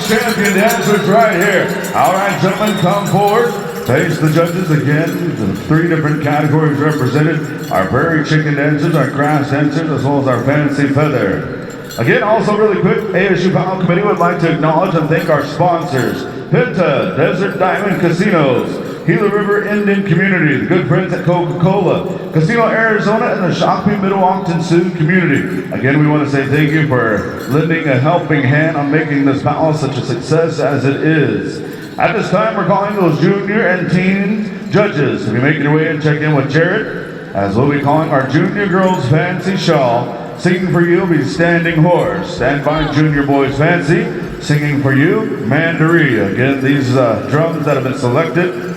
Champion dancers right here. All right, gentlemen, come forward. Face the judges again. The 3 different categories represented. Our prairie chicken dancers, our grass dancers, as well as our fancy feather. Again, also really quick, ASU Pow Wow Committee would like to acknowledge and thank our sponsors. Pinta, Desert Diamond Casinos, Gila River Indian Community, the good friends at Coca-Cola, Casino Arizona, and the Shakopee Midewiwin Sioux community. Again, we want to say thank you for lending a helping hand on making this panel such a success as it is. At this time, we're calling those junior and teen judges to be making your way and check in with Jared, as we'll be calling our junior girls Fancy Shawl. Singing for you will be Standing Horse. Stand by, junior boys Fancy. Singing for you, Mandaree. Again, these drums that have been selected,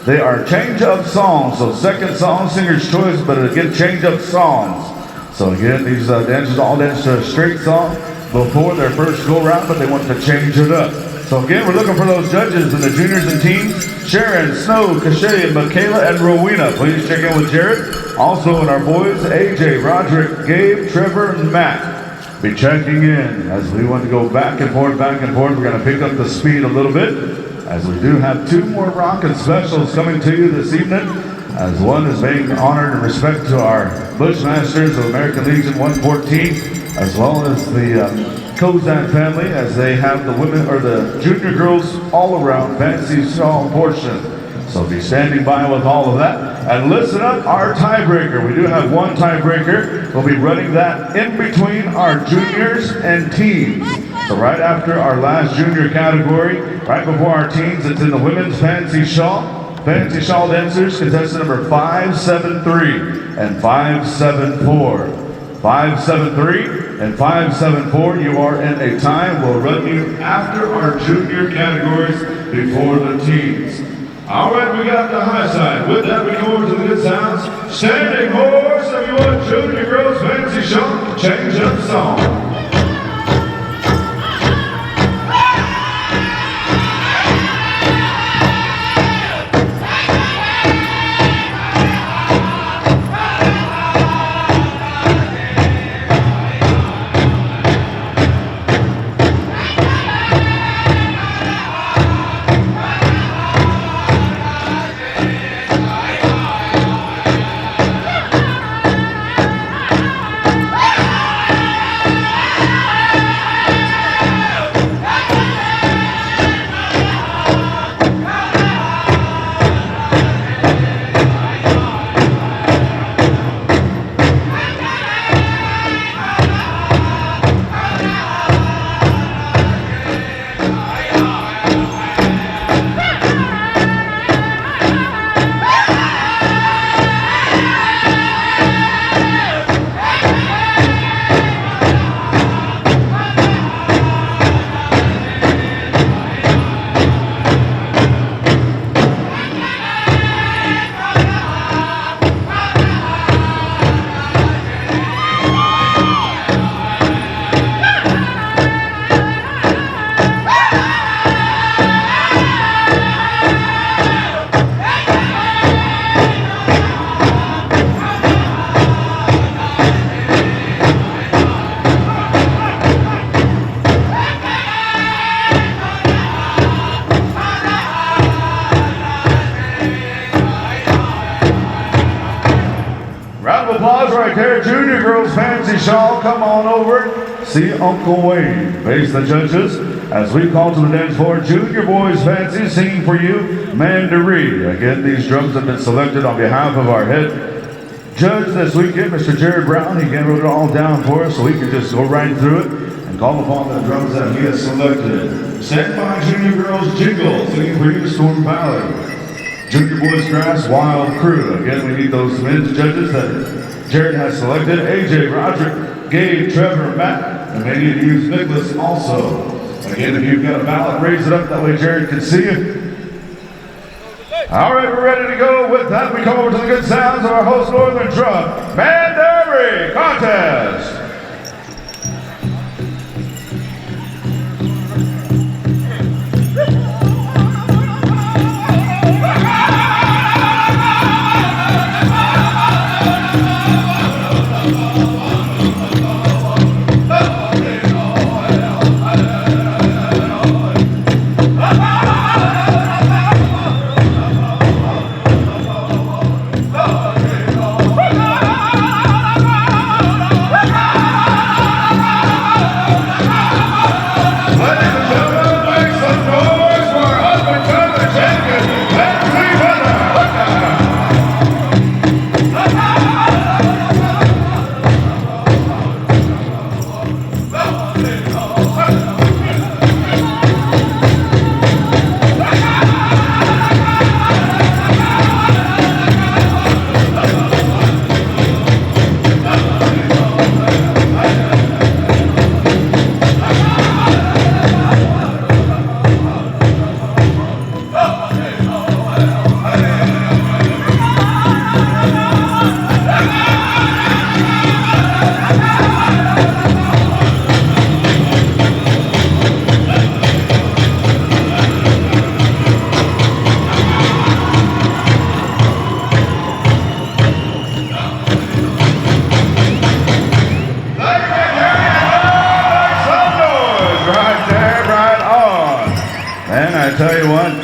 they are change of songs. So second song, singer's choice, but again, change of songs. So again, these dancers all dance to a straight song before their first go round, but they want to change it up. So again, we're looking for those judges in the juniors and teens. Sharon, Snow, Cachet, Michaela, and Rowena. Please check in with Jared. Also in our boys, AJ, Roderick, Gabe, Trevor, and Matt. Be checking in as we want to go back and forth, back and forth. We're going to pick up the speed a little bit, as we do have 2 more rockin' specials coming to you this evening, as one is being honored in respect to our Bushmasters of American Legion 114, as well as the Cozad family, as they have the women or the junior girls all around fancy shawl portion. So be standing by with all of that. And listen up, our tiebreaker. We do have one tiebreaker. We'll be running that in between our juniors and teens. So right after our last junior category, right before our teens, it's in the women's fancy shawl. Fancy shawl dancers, contestant number 573 and 574. 573 and 574, you are in a tie. We'll run you after our junior categories before the teens. All right, we got the high side. With that, we come over to the good sounds. Standing Horse, everyone, junior girls, fancy shawl, change up song. Junior girls fancy shawl, come on over. See Uncle Wayne. Face the judges as we call to the dance floor. Junior boys fancy, singing for you, Mandaree. Again, these drums have been selected on behalf of our head judge this weekend, Mr. Jared Brown. He wrote it all down for us so we can just go right through it and call upon the drums that he has selected. Stand by, junior girls Jingle, singing for you, Storm Valley. Junior boys grass, Wild Crew. Again, we need those men's judges that Jared has selected. AJ, Roderick, Gabe, Trevor, Matt, and maybe use Nicholas also. Again, if you've got a ballot, raise it up. That way Jared can see you. All right, we're ready to go. With that, we come over to the good sounds of our host Northern Drum Mandaree Contest.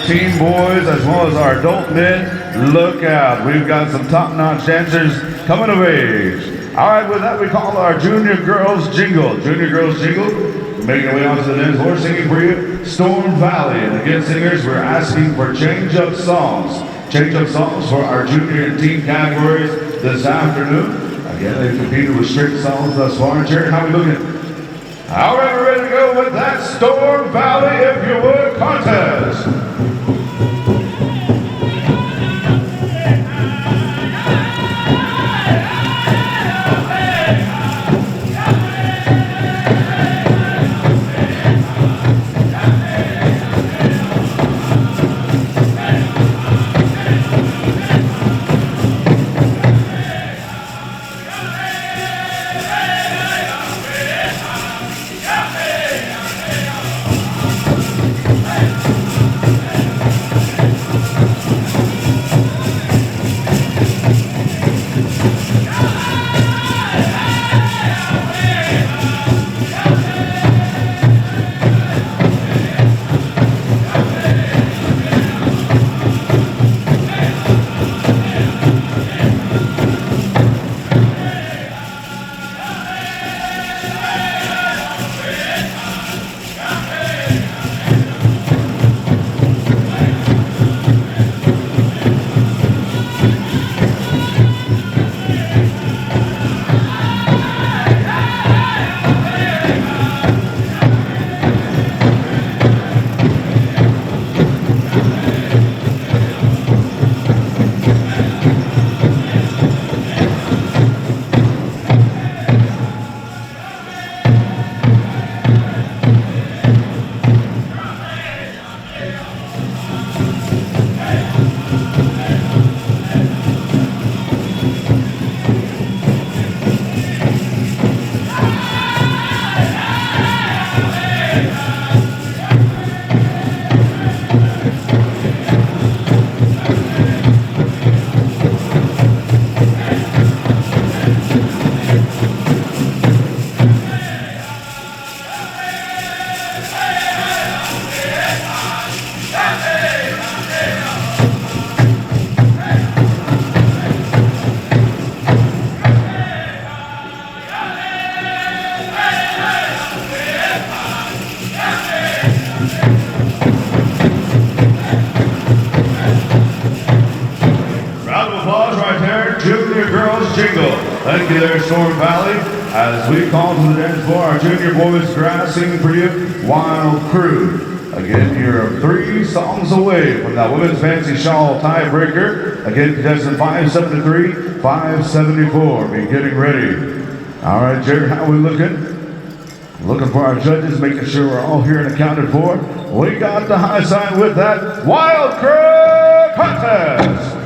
Teen boys as well as our adult men, look out. We've got some top-notch dancers coming of age. All right, with that we call our Junior Girls Jingle. Junior Girls Jingle, making our way onto the dance floor, singing for you, Storm Valley. And again, singers, we're asking for change-up songs. Change-up songs for our junior and teen categories this afternoon. Again, they've competed with straight songs thus far. Jared, how are we looking? All right, we're ready to go with that Storm Valley, if you would, contest. Thank you there, Storm Valley. As we call to the dance floor, our junior boys grass singing for you, Wild Crew. Again, you're 3 songs away from that women's fancy shawl tiebreaker. Again, contestant 573, 574. Be getting ready. All right, Jared, how are we looking? Looking for our judges, making sure we're all here and accounted for. We got the high sign with that Wild Crow Contest.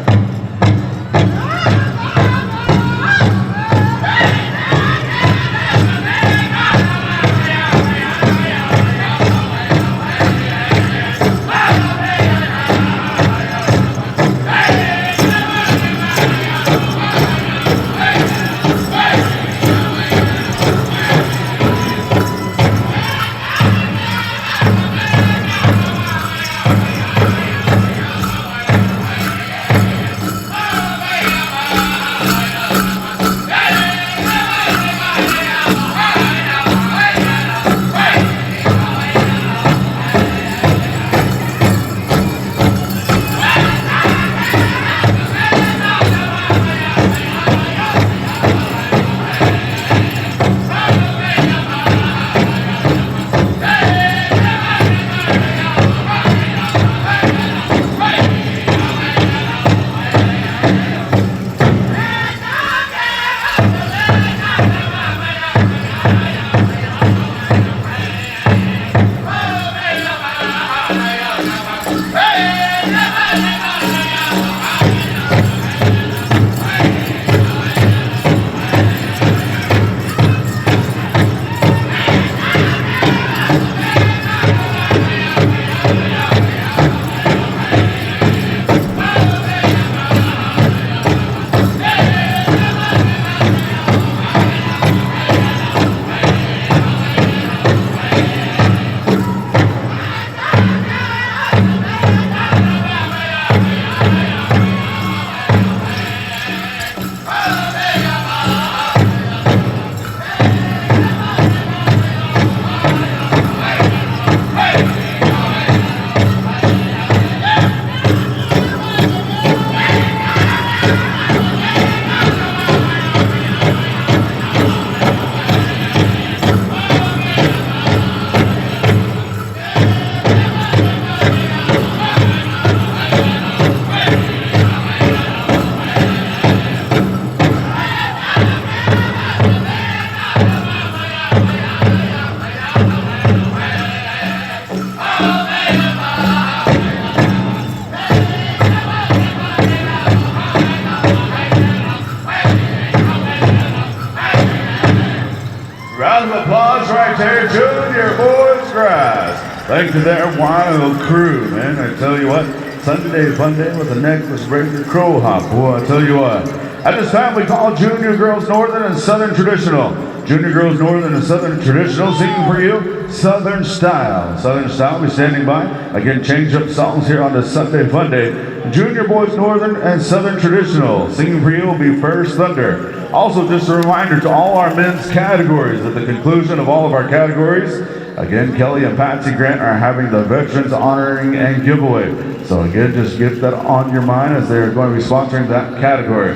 Round of applause right there, Junior Boys Grass. Thank you there, wild crew, man. I tell you what, Sunday fun day with a necklace breaker crow hop. Boy, I tell you what. At this time, we call Junior Girls Northern and Southern Traditional. Junior Girls Northern and Southern Traditional singing for you Southern Style. Southern Style will be standing by. Again, change up songs here on this Sunday fun day. Junior Boys Northern and Southern Traditional singing for you will be First Thunder. Also, just a reminder to all our men's categories at the conclusion of all of our categories. Again, Kelly and Patsy Grant are having the Veterans Honoring and Giveaway. So again, just get that on your mind as they're going to be sponsoring that category.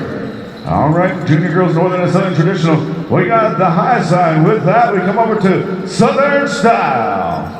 All right, Junior Girls Northern and Southern Traditional. We got the high sign. With that, we come over to Southern Style.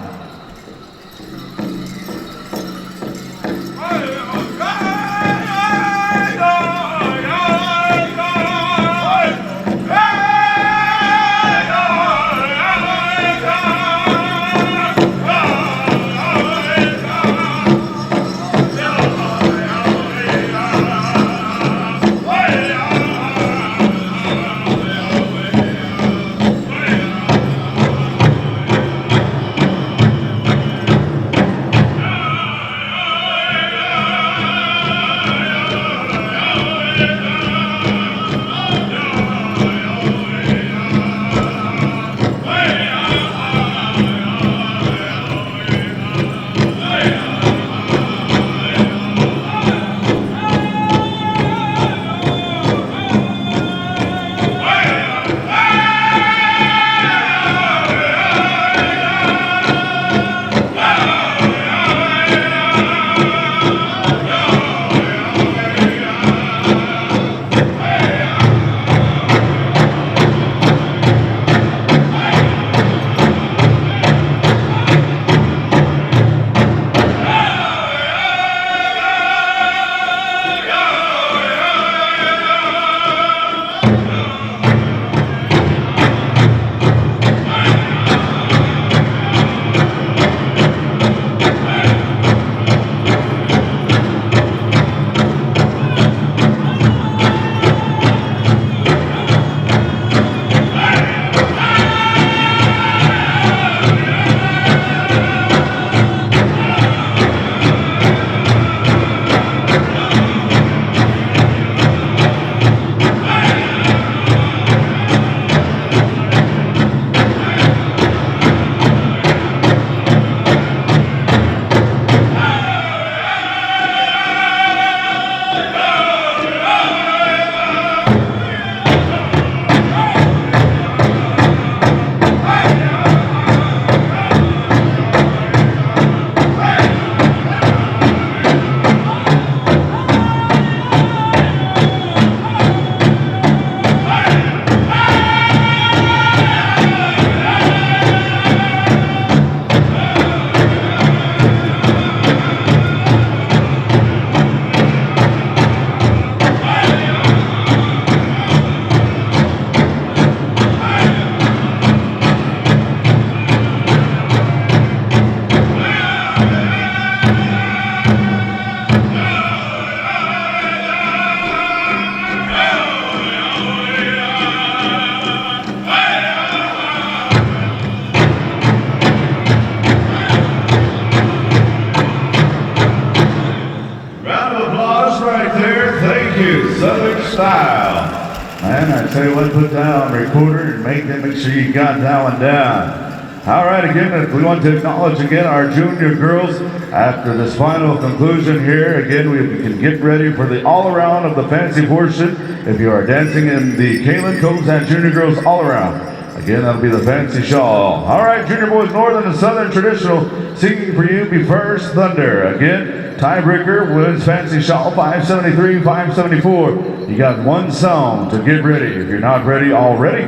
style. Man, I tell you what, put that on recorder and make sure you got that one down. All right, again, we want to acknowledge again our junior girls after this final conclusion here. Again, we can get ready for the all-around of the fancy portion. If you are dancing in the Kayn Cozad Junior Girls all-around, again, that'll be the fancy shawl. All right, junior boys, northern and southern traditional, singing for you, Be First Thunder. Again, tiebreaker wins fancy shawl, 573, 574. You got one song to get ready. If you're not ready already,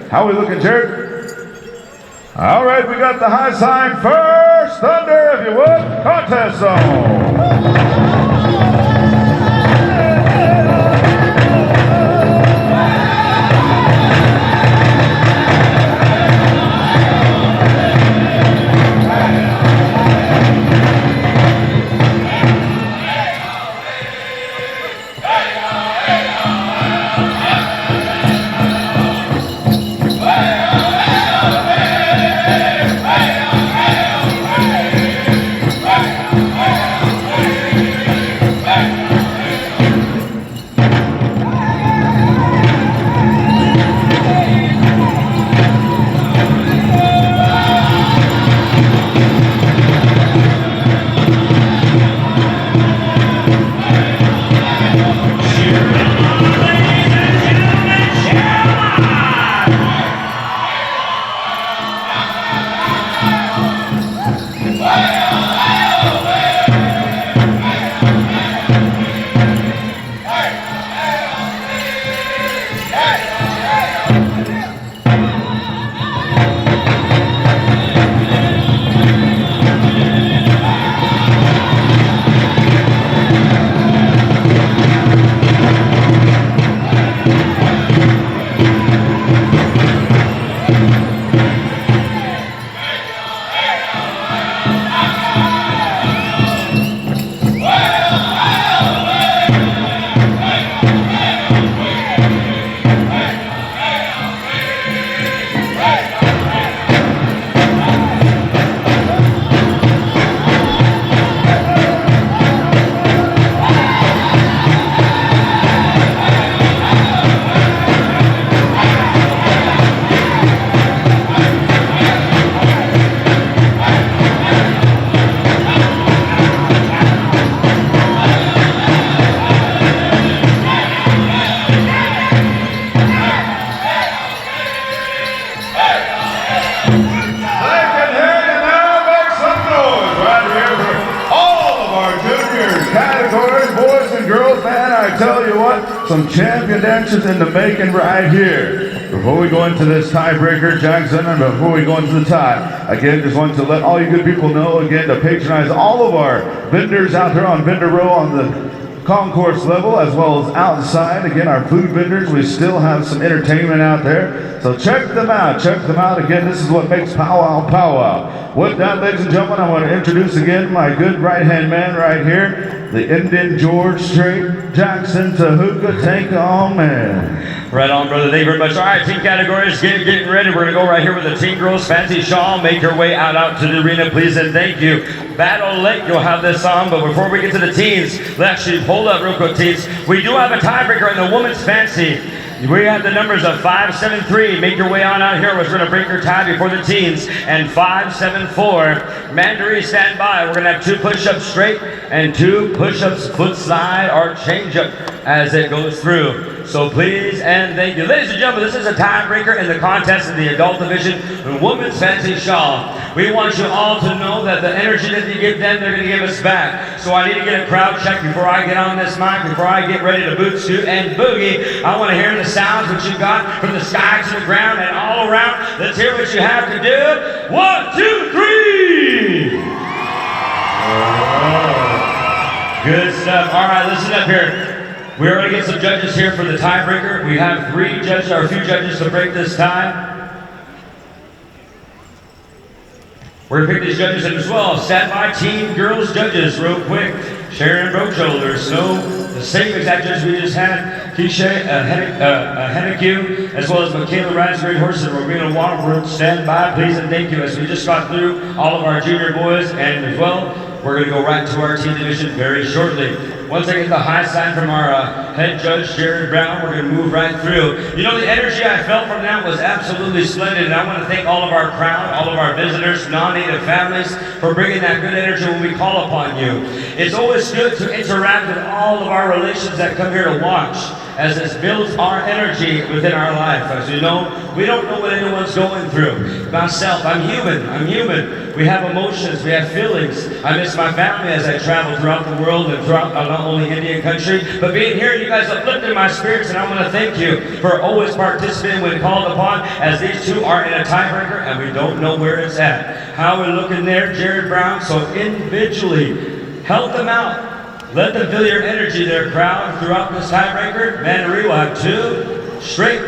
how are we looking, Jared? All right, we got the high sign, First Thunder, if you would, contest zone. Some champion dancers in the making right here. Before we go into this tiebreaker, Jackson, and before we go into the tie, again, just want to let all you good people know, again, to patronize all of our vendors out there on Vendor Row on the concourse level, as well as outside. Again, our food vendors, we still have some entertainment out there. So check them out. Check them out. Again, this is what makes Pow Wow Pow Wow. With that, ladies and gentlemen, I want to introduce again my good right-hand man right here, the Indian George Strait Jackson Tahuka Take On Man. Right on, brother. Thank you very much. All right, team categories, getting ready. We're going to go right here with the Team Girls Fancy Shawl. Make your way out to the arena, please, and thank you. Battle Lake, you'll have this on, but before we get to the teams, let's actually hold up real quick, teams. We do have a tiebreaker in the women's fancy. We have the numbers of 573. Make your way on out here. We're going to break your tie before the teams. And 574. Mandarin, stand by. We're going to have 2 push-ups straight and 2 push-ups foot slide or change-up as it goes through. So please and thank you. Ladies and gentlemen, this is a tiebreaker in the contest in the adult division, the women's fancy shawl. We want you all to know that the energy that you give them, they're going to give us back. So I need to get a crowd check before I get on this mic, before I get ready to boot, scoot, and boogie. I want to hear the sounds that you got from the sky to the ground and all around. Let's hear what you have to do. 1, 2, 3. Good stuff. All right, listen up here. We're going to get some judges here for the tiebreaker. We have 3 judges, or a few judges to break this tie. We're going to pick these judges in as well. Stand by, Team Girls judges, real quick. Sharon Brochholder, Snow, the same exact judge we just had. Keisha Henneque, as well as Michaela Raspberry Horse and Rowena Waterford. Stand by, please, and thank you. As we just got through all of our junior boys, and as well, we're going to go right to our team division very shortly. Once I get the high sign from our head judge, Jared Brown, we're going to move right through. You know, the energy I felt from that was absolutely splendid, and I want to thank all of our crowd, all of our visitors, non-native families, for bringing that good energy when we call upon you. It's always good to interact with all of our relations that come here to watch, as this builds our energy within our life. As you know, we don't know what anyone's going through. Myself, I'm human. We have emotions, we have feelings. I miss my family as I travel throughout the world and throughout not only Indian country, but being here, you guys uplifted my spirits, and I want to thank you for always participating when called upon, as these two are in a tiebreaker and we don't know where it's at. How we're looking there, Jared Brown, so individually, help them out. Let them feel your energy there, crowd, throughout this tiebreaker. Mandaree will have 2 straight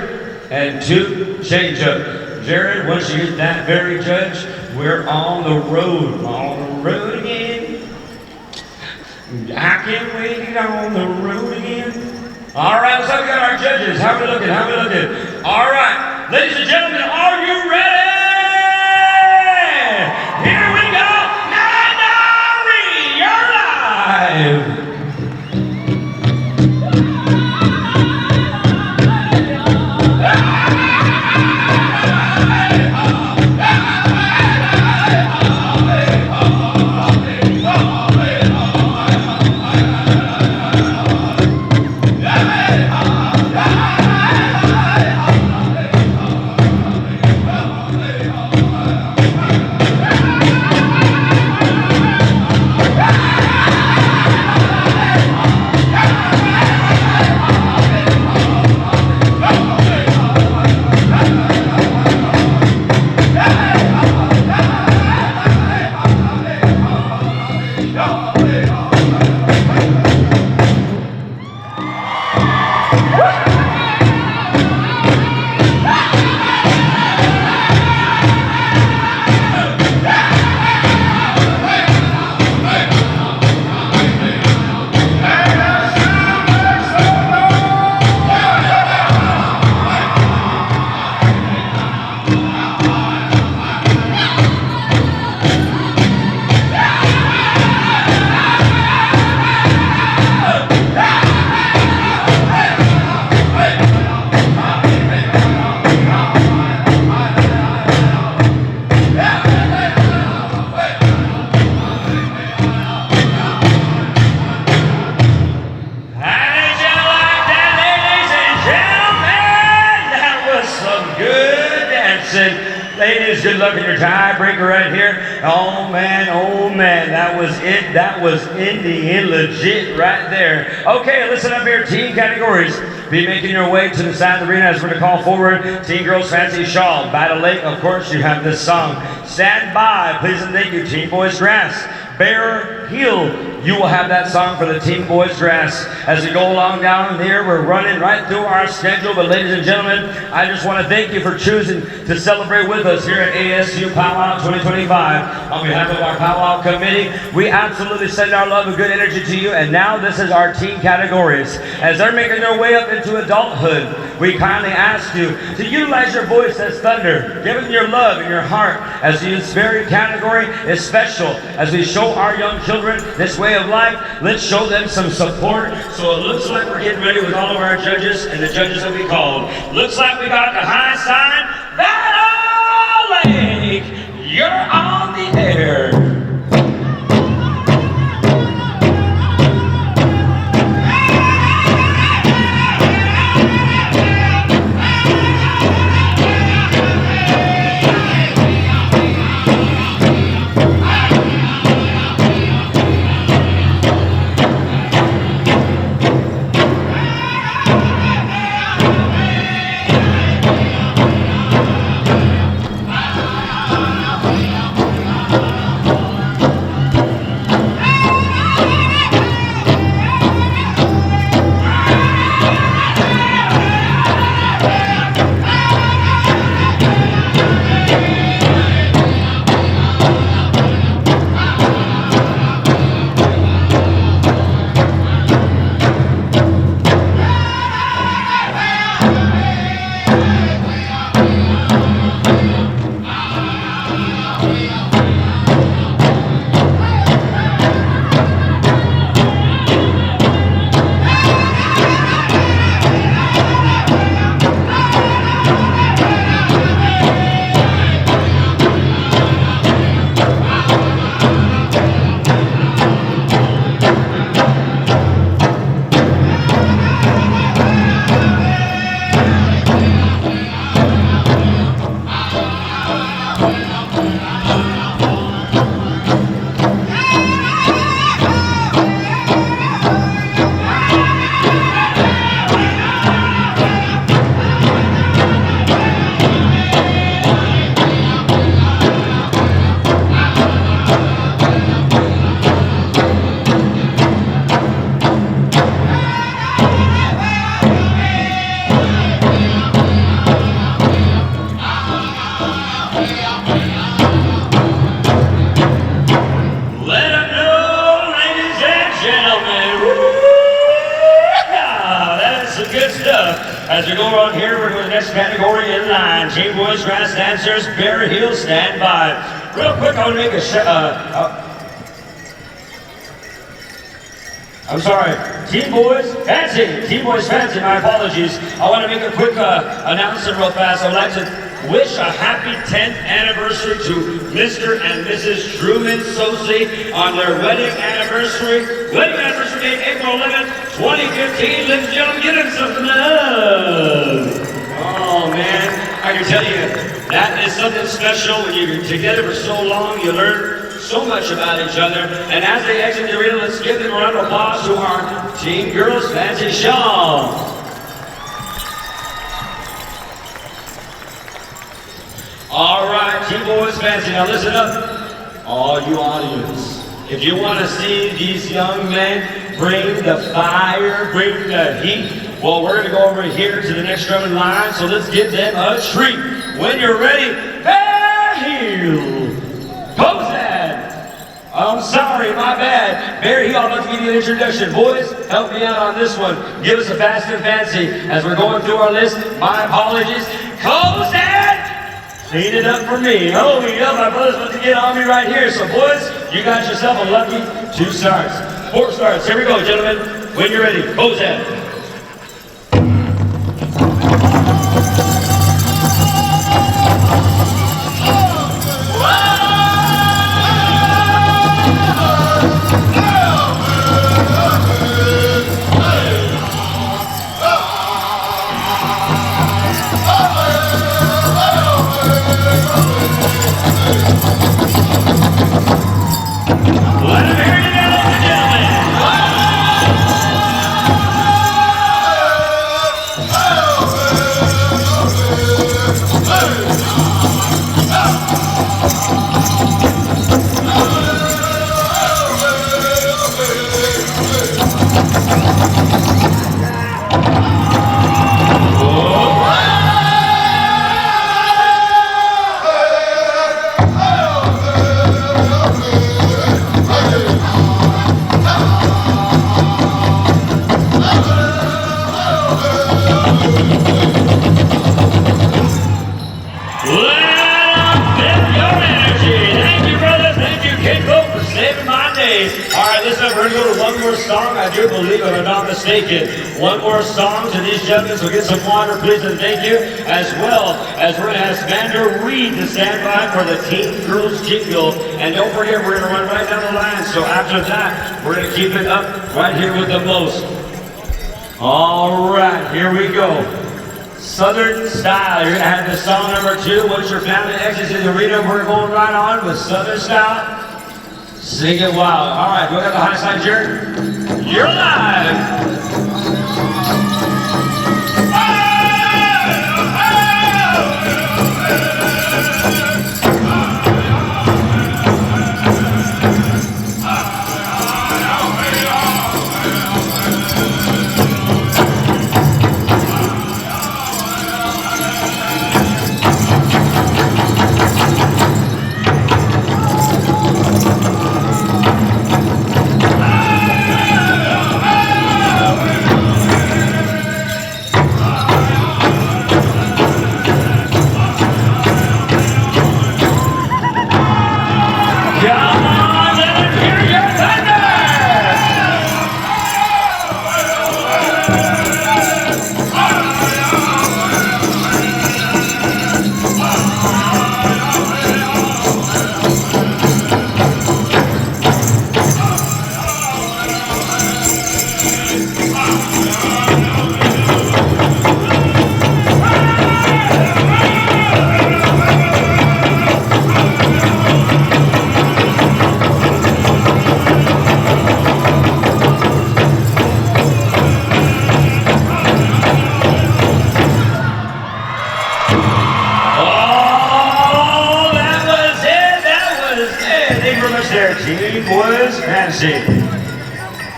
and 2 change up. Jared, once you get that very judge, we're on the road. On the road again. I can't wait to get on the road again. All right, so we got our judges. How we looking? All right, ladies and gentlemen, are you ready? Here we go. Mandaree, you're live. Ladies, good luck in your tiebreaker right here. Oh man, that was it. That was Indian legit right there. Okay, listen up here, team categories. Be making your way to the side of the arena as we're going to call forward Teen Girls Fancy Shawl. Battle Lake, of course, you have this song. Stand by, please and thank you, Teen Boys Grass. Bear Hill, you will have that song for the Teen Boys Grass. As we go along down here, we're running right through our schedule, but ladies and gentlemen, I just want to thank you for choosing to celebrate with us here at ASU Pow Wow 2025. On behalf of our Pow Wow committee, we absolutely send our love and good energy to you, and now this is our teen categories. As they're making their way up into adulthood, we kindly ask you to utilize your voice as thunder. Give them your love and your heart, as this very category is special. As we show our young children this way of life, let's show them some support. So it looks like we're getting ready with all of our judges and the judges that we called. Looks like we got the high sign. Battle Lake, you're on the air. good stuff. As we go on here, we're doing the next category in line. Team boys, grass dancers, Bear Hill, stand by. Real quick, I want to make a I'm sorry, Team Boys Fancy. Team Boys Fancy, my apologies. I want to make a quick announcement real fast. I would like to wish a happy 10th anniversary to Mr. and Mrs. Kayn Cozad on their wedding anniversary. Wedding anniversary date, April 11th, 2015. Ladies and gentlemen, give them some love. Oh man, I can tell you, that is something special. When you're together for so long, you learn so much about each other. And as they exit the arena, let's give them a round of applause to our Team Girls Fancy Show. All right, Team Boys Fancy, now listen up. All you audience, if you want to see these young men bring the fire, bring the heat, well, we're going to go over here to the next drum in line, so let's give them a treat. When you're ready, Bear Hill, Cozad. I'm sorry, my bad. Bear Hill, I'm about to give you an introduction. Boys, help me out on this one. Give us a fast and fancy. As we're going through our list, my apologies. Cozad, clean it up for me. Oh, yeah, my brother's about to get on me right here. So, boys, you got yourself a lucky 2 stars. 4 stars. Here we go, gentlemen. When you're ready, Cozad. I do believe, if I'm not mistaken, one more song to these gentlemen, so get some water, please, and thank you. As well as we're going to ask Vander Reed to stand by for the Teen Girls Jingle. And don't forget, we're going to run right down the line. So after that, we're going to keep it up right here with the most. All right, here we go. Southern Style. You're going to have the song number 2. Once your family exits the arena, we're going right on with Southern Style. Sing it wild. All right, do I got the high side, Jared? You're live.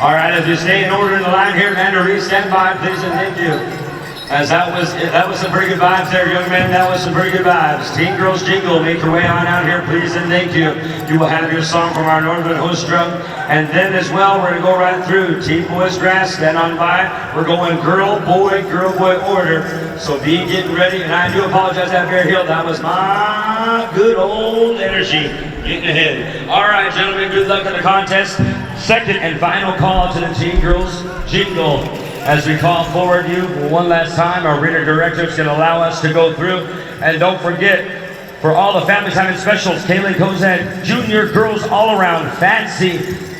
All right, as you stay in order in the line here, Vander Reed, stand by, please, and thank you. As that was some pretty good vibes there, young man. That was some pretty good vibes. Teen Girls Jingle, make your way on out here, please and thank you. You will have your song from our Northern host drum. And then as well, we're gonna go right through. Teen Boys Grass, stand on by. We're going girl, boy order. So be getting ready. And I do apologize at Bear Hill. That was my good old energy getting ahead. All right, gentlemen, good luck in the contest. Second and final call to the Teen Girls Jingle. As we call forward you one last time, our reader director is going to allow us to go through. And don't forget, for all the family time and specials, Kayn Cozad, Junior Girls All Around, Fancy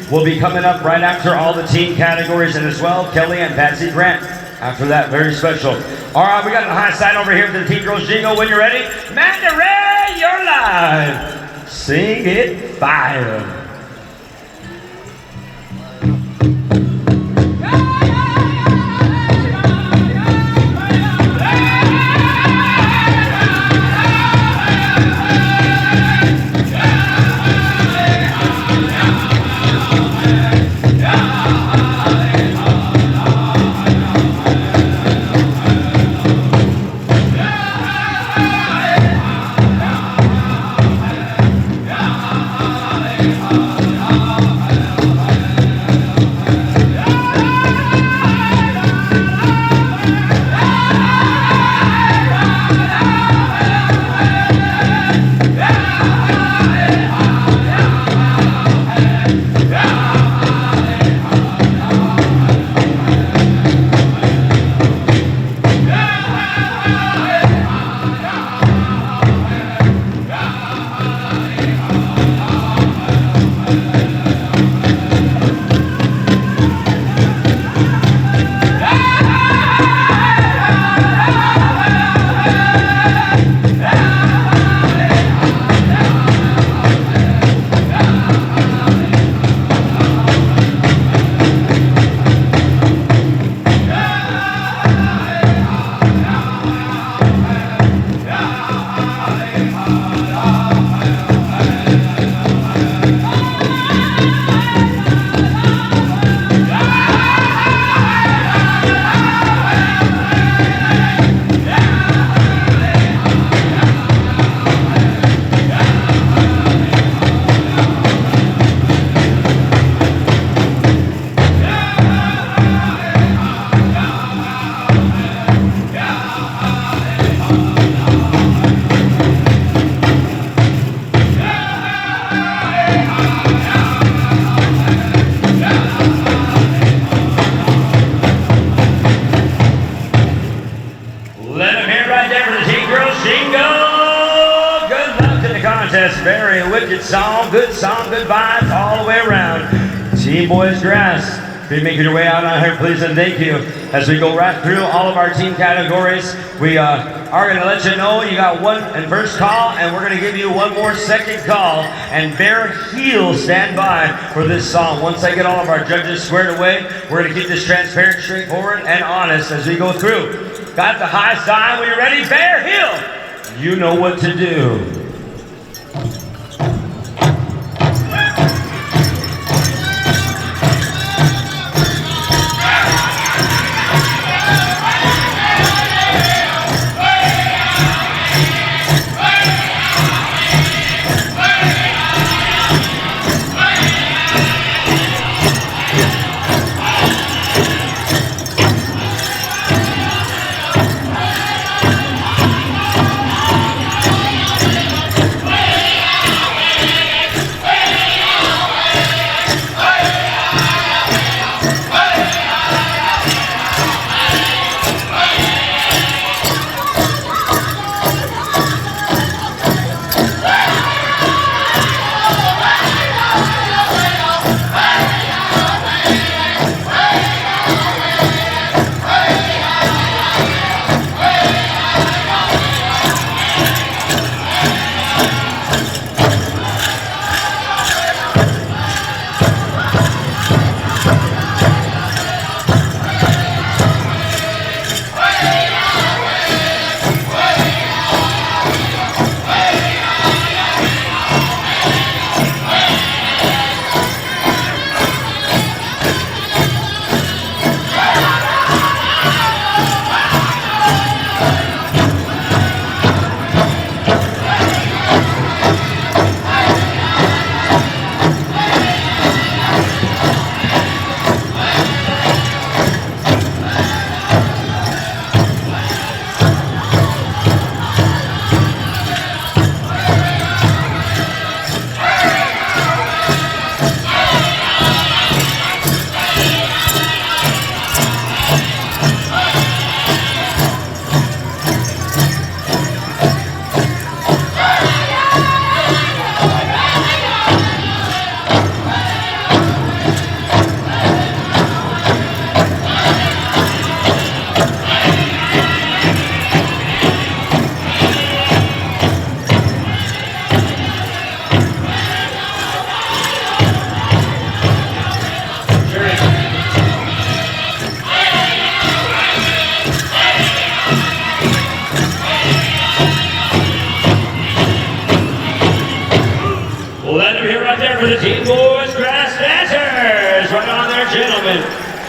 will be coming up right after all the teen categories, and as well, Kelly and Patsy Grant. After that, very special. All right, we got the high side over here to the Teen Girls Jingle. When you're ready, Manda Ray, you're live. Sing it fire. Very wicked song, good vibes all the way around. Teen Boys Grass, be making your way out on here, please and thank you. As we go right through all of our team categories, we are going to let you know you got one and first call, and we're going to give you one more second call. And Bear Hill, stand by for this song. Once I get all of our judges squared away, we're going to keep this transparent, straightforward, and honest as we go through. Got the high sign. When you're ready, Bear Hill, you know what to do. gentlemen.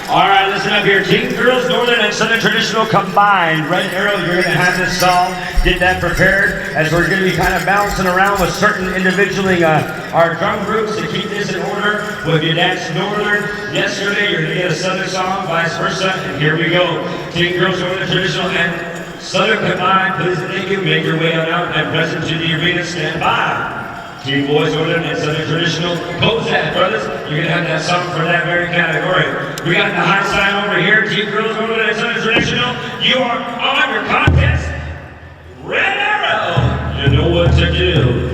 All right, listen up here. Teen Girls, Northern and Southern Traditional combined. Red Arrow, you're going to have this song. Get that prepared as we're going to be kind of bouncing around with certain individually our drum groups to keep this in order. Well, if you danced Northern yesterday, you're going to get a Southern song, vice versa. And here we go. Teen Girls, Northern Traditional and Southern combined. Please and thank you. Make your way on out and present to the arena. Stand by. Teen Boys, Northern and Southern Traditional. Cozad, brothers, you're going to have that song for that very category. We got the high sign over here. Teen Girls, Northern and Southern Traditional. You are on your contest. Red Arrow. You know what to do.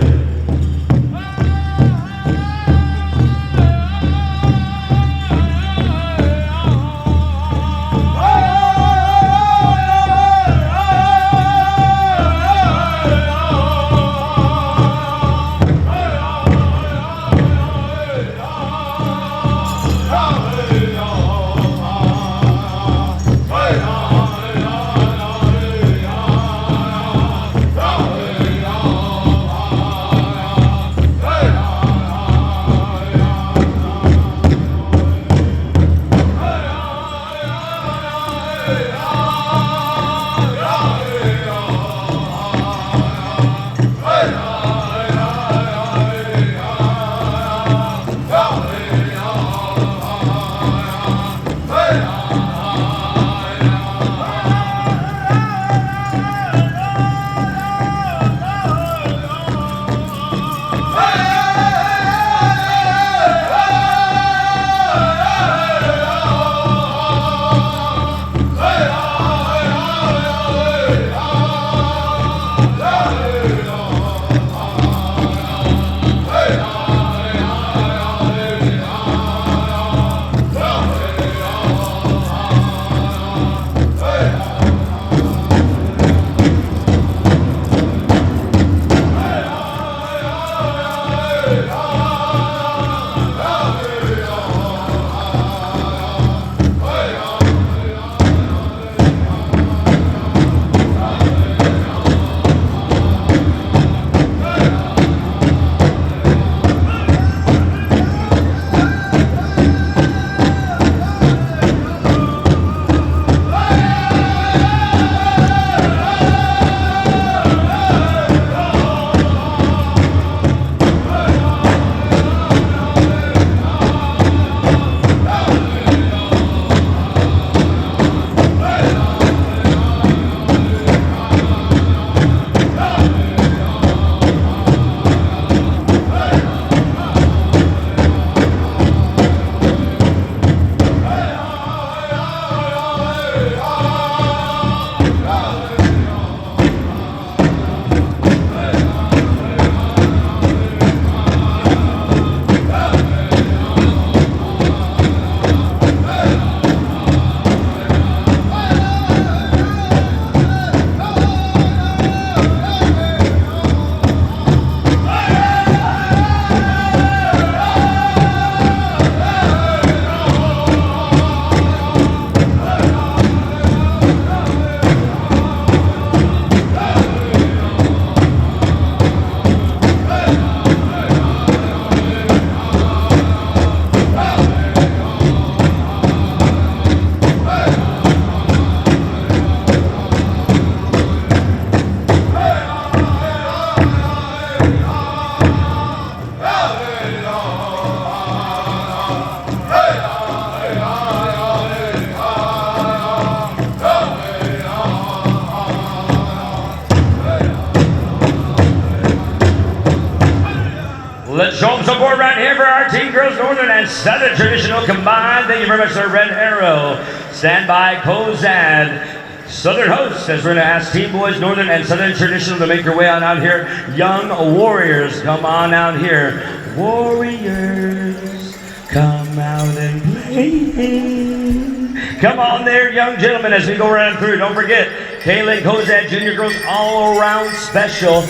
Let's show them some more right here for our Teen Girls Northern and Southern Traditional combined. Thank you very much, sir. Red Arrow. Stand by, Cozad. Southern hosts, as we're going to ask Teen Boys Northern and Southern Traditional to make your way on out here. Young Warriors, come on out here. Warriors, come out and play. Come on there, young gentlemen, as we go around through. Don't forget, Kayn Cozad Junior Girls All-Around Special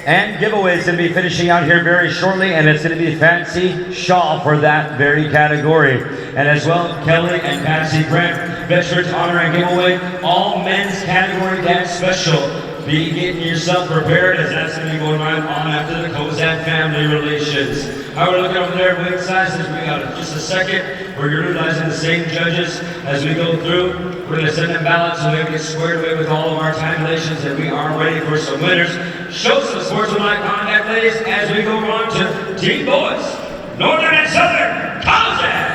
and giveaways going to be finishing out here very shortly, and it's going to be Fancy Shaw for that very category. And as well, Kelly and Patsy Brent, Veterans Honor and Giveaway, all men's category dance special. be getting yourself prepared as that's going to be going on after the Cozad family relations. How we're looking over there, wing sizes, we got just a second. We're utilizing the same judges as we go through. We're going to send them ballots so they can get squared away with all of our tabulations, and we are ready for some winners. Show some sportsmanlike conduct, ladies, as we go on to Team Boys, Northern and Southern Cozad.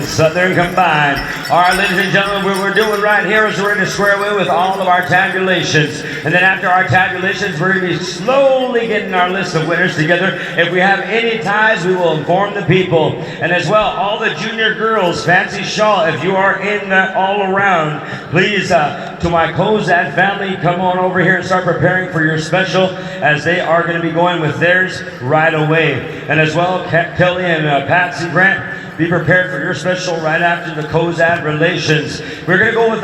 Southern combined. All right, ladies and gentlemen, what we're doing right here is we're going to square away with all of our tabulations. And then after our tabulations, we're going to be slowly getting our list of winners together. If we have any ties, we will inform the people. And as well, all the junior girls, Fancy Shaw, if you are in all around, please, to my Cozad family, come on over here and start preparing for your special, as they are going to be going with theirs right away. And as well, Kelly and Patsy Grant, be prepared for your special right after the Cozad relations. We're going to go with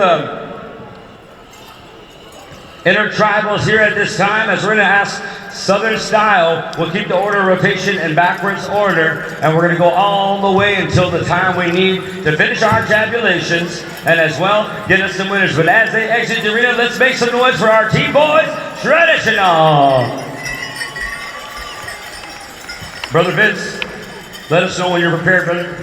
Intertribals here at this time, as we're going to ask Southern style. We'll keep the order of rotation in backwards order, and we're going to go all the way until the time we need to finish our tabulations and as well get us some winners. But as they exit the arena, let's make some noise for our Team Boys Traditional. Brother Vince, let us know when you're prepared, brother.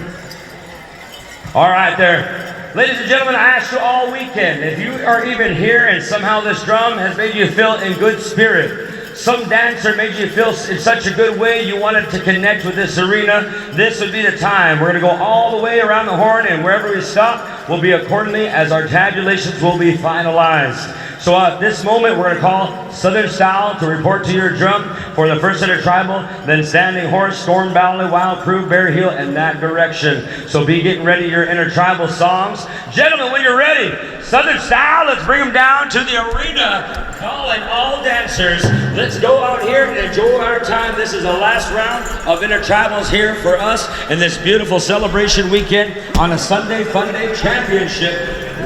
All right there. Ladies and gentlemen, I asked you all weekend, if you are even here and somehow this drum has made you feel in good spirit, some dancer made you feel in such a good way you wanted to connect with this arena, this would be the time. We're going to go all the way around the horn, and wherever we stop will be accordingly as our tabulations will be finalized. So at this moment, we're going to call Southern Style to report to your drum for the first Intertribal, then Standing Horse, Storm Valley, Wild Crew, Bear Heel, in that direction. So be getting ready your Intertribal songs. Gentlemen, when you're ready, Southern Style, let's bring them down to the arena. Calling all dancers. Let's go out here and enjoy our time. This is the last round of Intertribals here for us in this beautiful celebration weekend on a Sunday Fun Day Championship.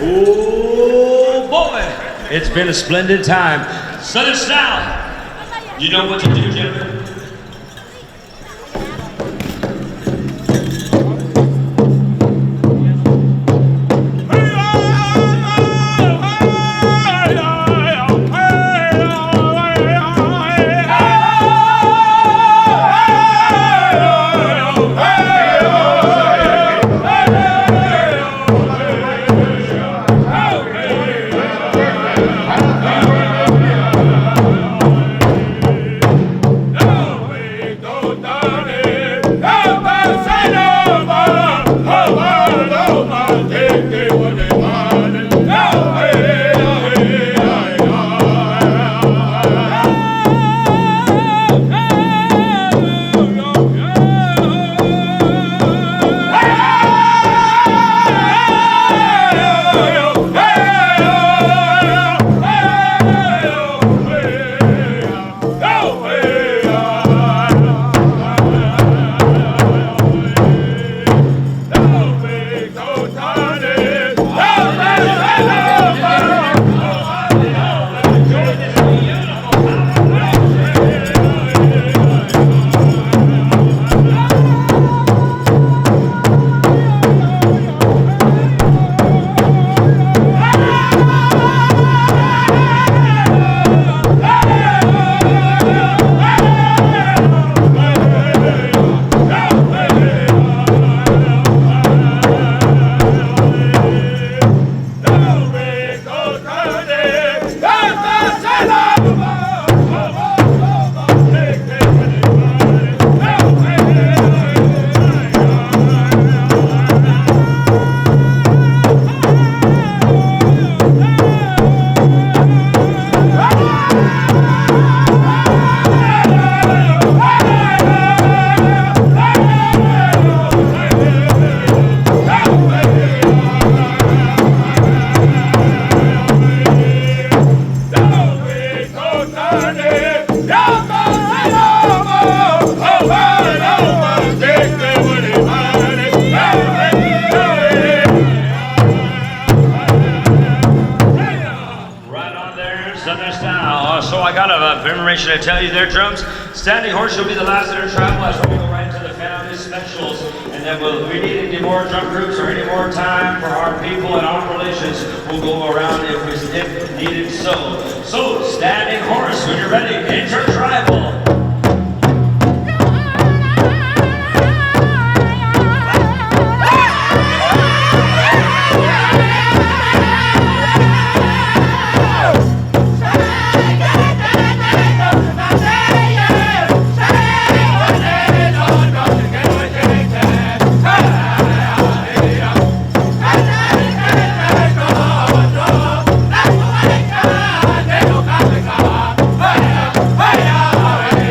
Oh boy! It's been a splendid time. Southern Style, you know what to do, gentlemen. To tell you their drums. Standing horse will be the last Intertribal as we go right into the family specials, and then we need any more drum groups or any more time for our people and our relations. We'll go around if needed. So standing horse, when you're ready, Intertribal. Hey!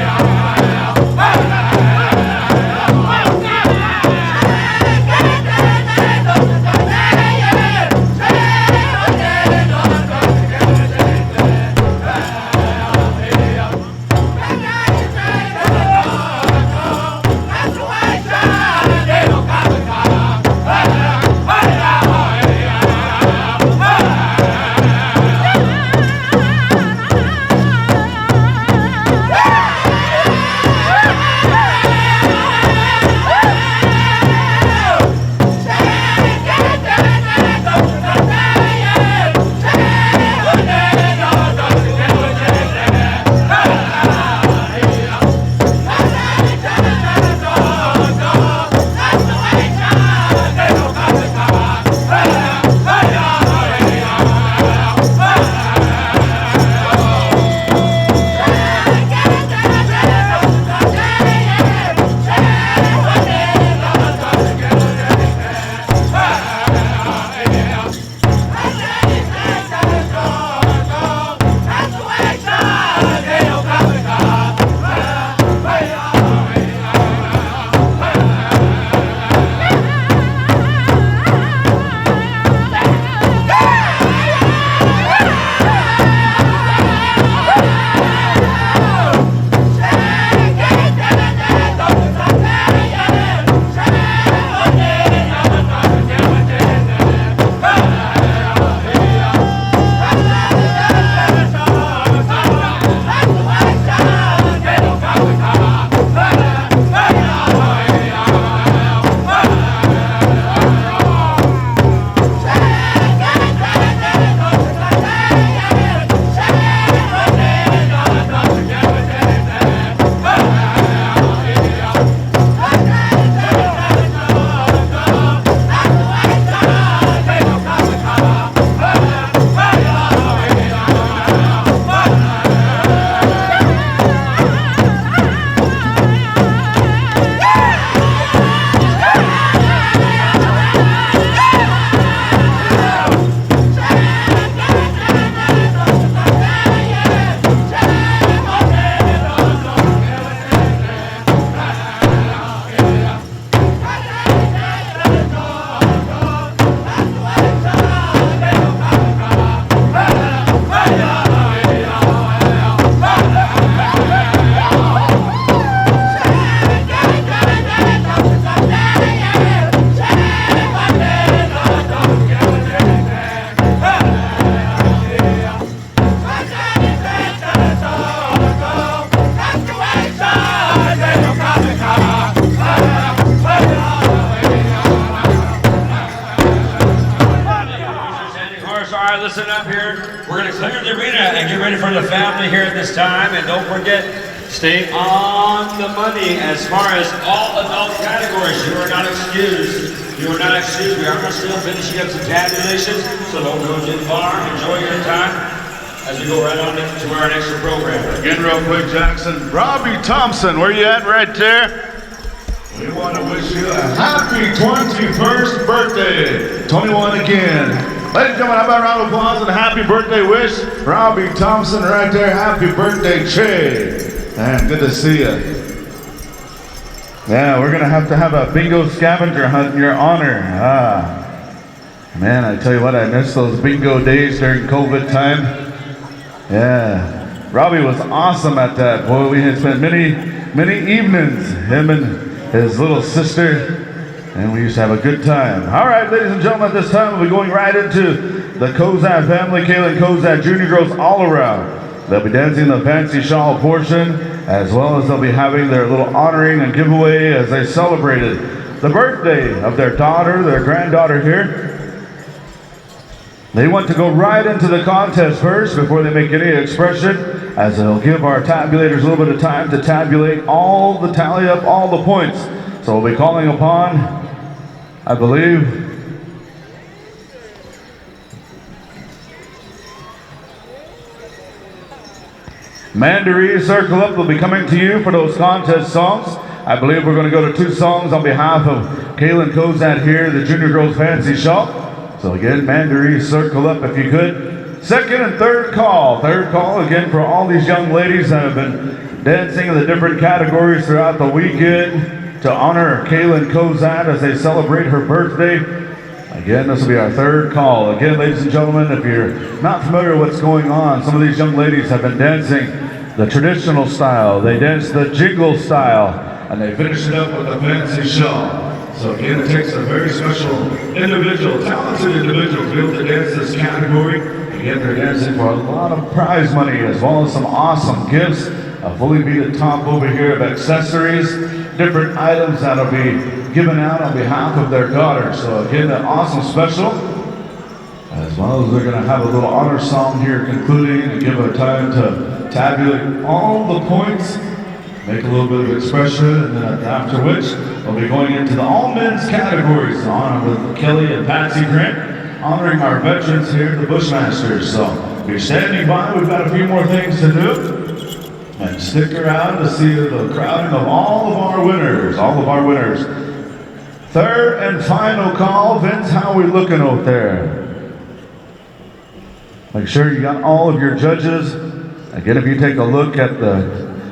right, listen up here. We're gonna clear the arena and get ready for the family here at this time. And don't forget, stay on the money as far as all adult categories. You are not excused. You are not excused. We are still finishing up some tabulations, so don't go too far. Enjoy your time as we go right on to our next program. Again, real quick, Jackson. Robbie Thompson, where you at right there? We want to wish you a happy 21st birthday. 21 again. Ladies and gentlemen, how about a round of applause and a happy birthday wish? Robbie Thompson right there. Happy birthday, Che. Man, good to see you. Yeah, we're going to have a bingo scavenger hunt in your honor. Man, I tell you what, I miss those bingo days during COVID time. Yeah, Robbie was awesome at that. Boy, we had spent many evenings, him and his little sister, and we used to have a good time. All right, ladies and gentlemen, at this time we'll be going right into the Cozad family, Kayn Cozad Junior Girls all around. They'll be dancing the fancy shawl portion, as well as they'll be having their little honoring and giveaway as they celebrated the birthday of their daughter, their granddaughter here. They want to go right into the contest first before they make any expression, as they'll give our tabulators a little bit of time to tabulate tally up all the points. So we'll be calling upon, I believe, Mandaree Circle Up will be coming to you for those contest songs. I believe we're going to go to 2 songs on behalf of Kayn Cozad here, the Junior Girls Fancy Shop. So again, Mandaree, circle up if you could. Second and third call. Third call again for all these young ladies that have been dancing in the different categories throughout the weekend to honor Kayn Cozad as they celebrate her birthday. Again, this will be our third call. Again, ladies and gentlemen, if you're not familiar with what's going on, some of these young ladies have been dancing the traditional style. They dance the jiggle style, and they finish it up with the fancy shawl. So again, it takes a very special individual, talented individual to be able to dance this category. Again, they're dancing for a lot of prize money as well as some awesome gifts. A fully beaded top over here of accessories, different items that'll be given out on behalf of their daughter. So again, an awesome special. As well as they're going to have a little honor song here concluding and give a time to tabulate all the points. Make a little bit of expression, and then after which we'll be going into the all men's categories on with Kelly and Patsy Grant, honoring our veterans here at the Bushmasters. So if you're standing by, we've got a few more things to do. And stick around to see the crowding of all of our winners, Third and final call. Vince, how are we looking out there? Make sure you got all of your judges. Again, if you take a look at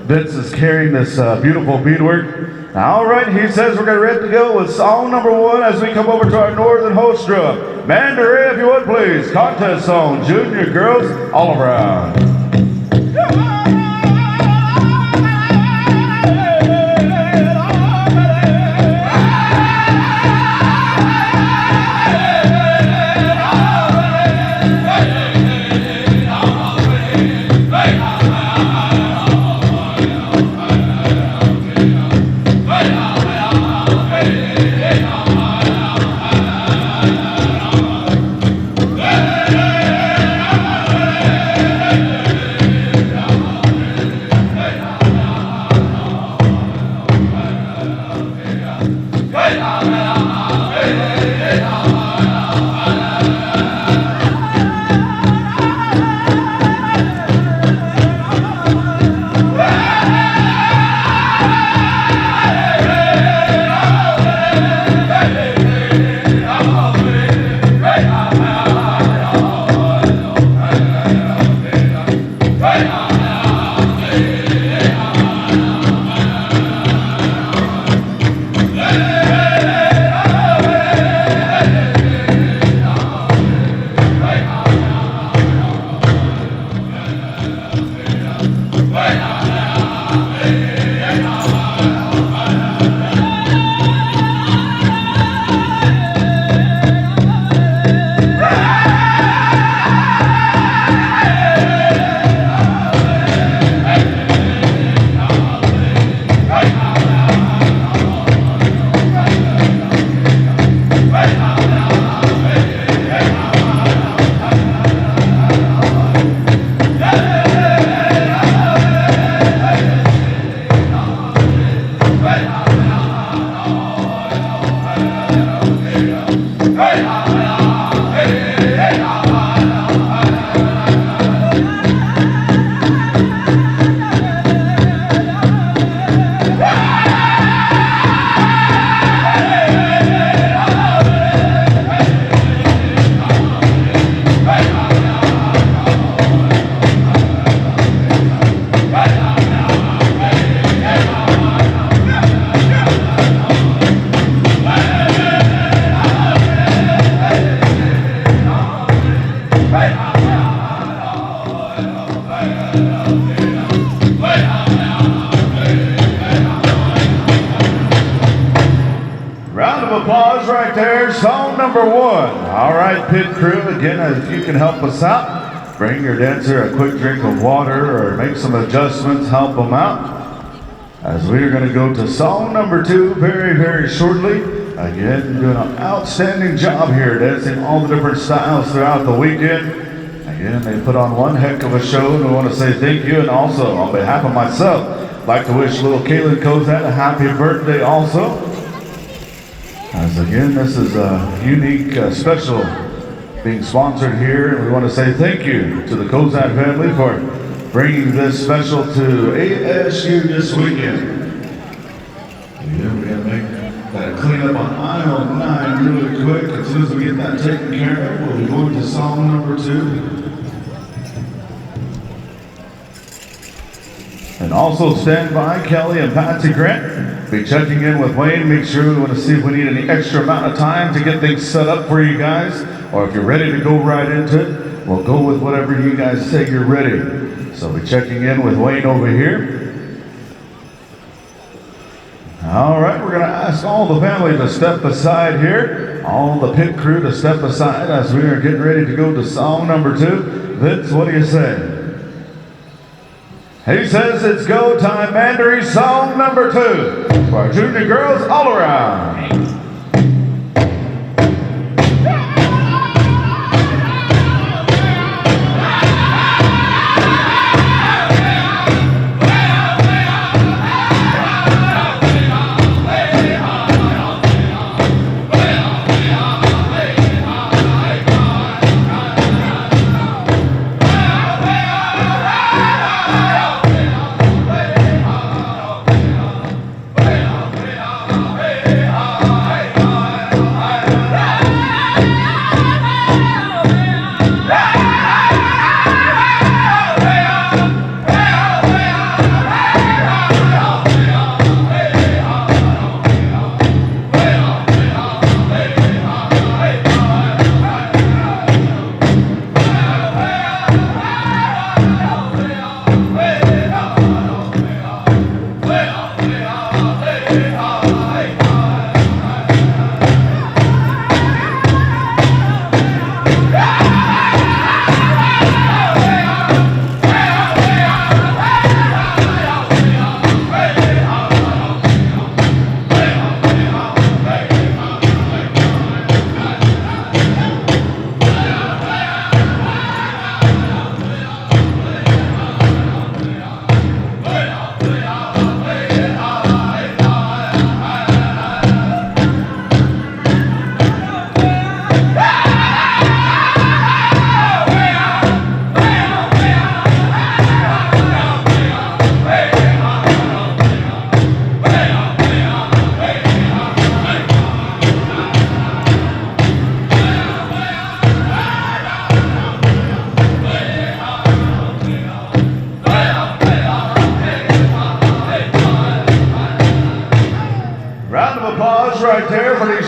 Vince is carrying this beautiful beadwork. All right, he says we're ready to go with song number 1 as we come over to our northern host drum. Mandaree, if you would please. Contest song, Junior Girls all around. number 1. All right, pit crew, again, if you can help us out, bring your dancer a quick drink of water or make some adjustments, help them out. As we are going to go to song number 2 very, very shortly. Again, doing an outstanding job here, dancing all the different styles throughout the weekend. Again, they put on one heck of a show, and we want to say thank you. And also, on behalf of myself, I'd like to wish little Kayn Cozad a happy birthday also. As again, this is a unique special being sponsored here, and we want to say thank you to the Cozad family for bringing this special to ASU this weekend. Again, we're going to make that cleanup on aisle 9 really quick. As soon as we get that taken care of, we'll be going to song number 2. And also stand by, Kelly and Patsy Grant. Be checking in with Wayne. Make sure we want to see if we need any extra amount of time to get things set up for you guys. Or if you're ready to go right into it, we'll go with whatever you guys say you're ready. So be checking in with Wayne over here. All right, we're going to ask all the family to step aside here. All the pit crew to step aside as we are getting ready to go to song number 2. Vince, what do you say? He says it's go time, Mandarin, song number 2 for our junior girls all around.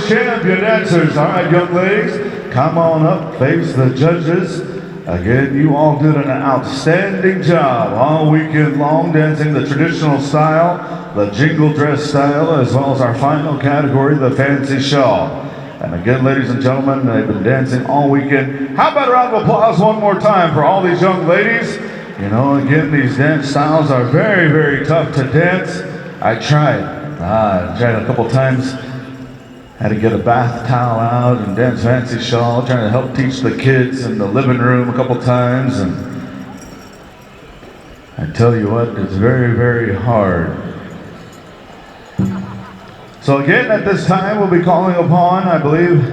Champion dancers. All right, young ladies, come on up, face the judges. Again, you all did an outstanding job all weekend long, dancing the traditional style, the jingle dress style, as well as our final category, the fancy shawl. And again, ladies and gentlemen, they've been dancing all weekend. How about a round of applause one more time for all these young ladies? You know, again, these dance styles are very, very tough to dance. I tried a couple times. Had to get a bath towel out and dance fancy shawl, trying to help teach the kids in the living room a couple times. And I tell you what, it's very, very hard. So again, at this time, we'll be calling upon, I believe,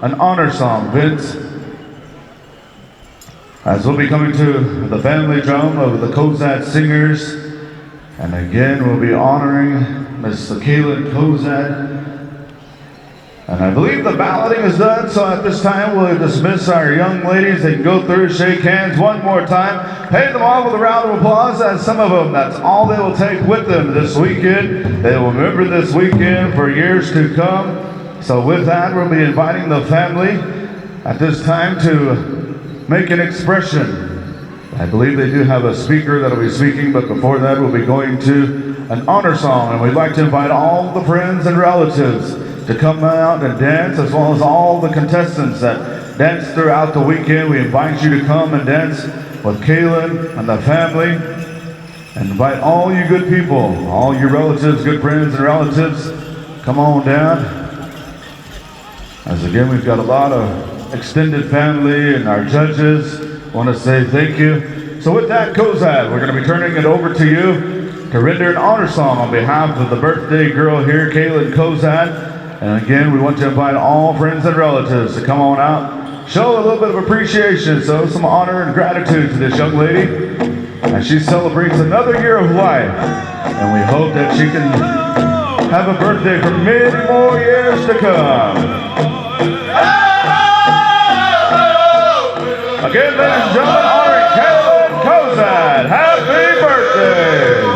an honor song, Vince. As we'll be coming to the family drum of the Cozad singers. And again, we'll be honoring Miss Kayn Cozad. And I believe the balloting is done, so at this time we'll dismiss our young ladies. They can go through, shake hands one more time, pay them off with a round of applause, as some of them, that's all they will take with them this weekend. They will remember this weekend for years to come. So with that, we'll be inviting the family at this time to make an expression. I believe they do have a speaker that'll be speaking, but before that we'll be going to an honor song, and we'd like to invite all the friends and relatives to come out and dance, as well as all the contestants that dance throughout the weekend. We invite you to come and dance with Kaylin and the family. And invite all you good people, all your relatives, good friends and relatives, come on down. As again, we've got a lot of extended family and our judges want to say thank you. So with that, Cozad, we're going to be turning it over to you to render an honor song on behalf of the birthday girl here, Kayn Cozad. And again, we want to invite all friends and relatives to come on out, show a little bit of appreciation, so some honor and gratitude to this young lady as she celebrates another year of life. And we hope that she can have a birthday for many more years to come. Again, ladies and gentlemen, honoring Kayn Cozad. Happy birthday!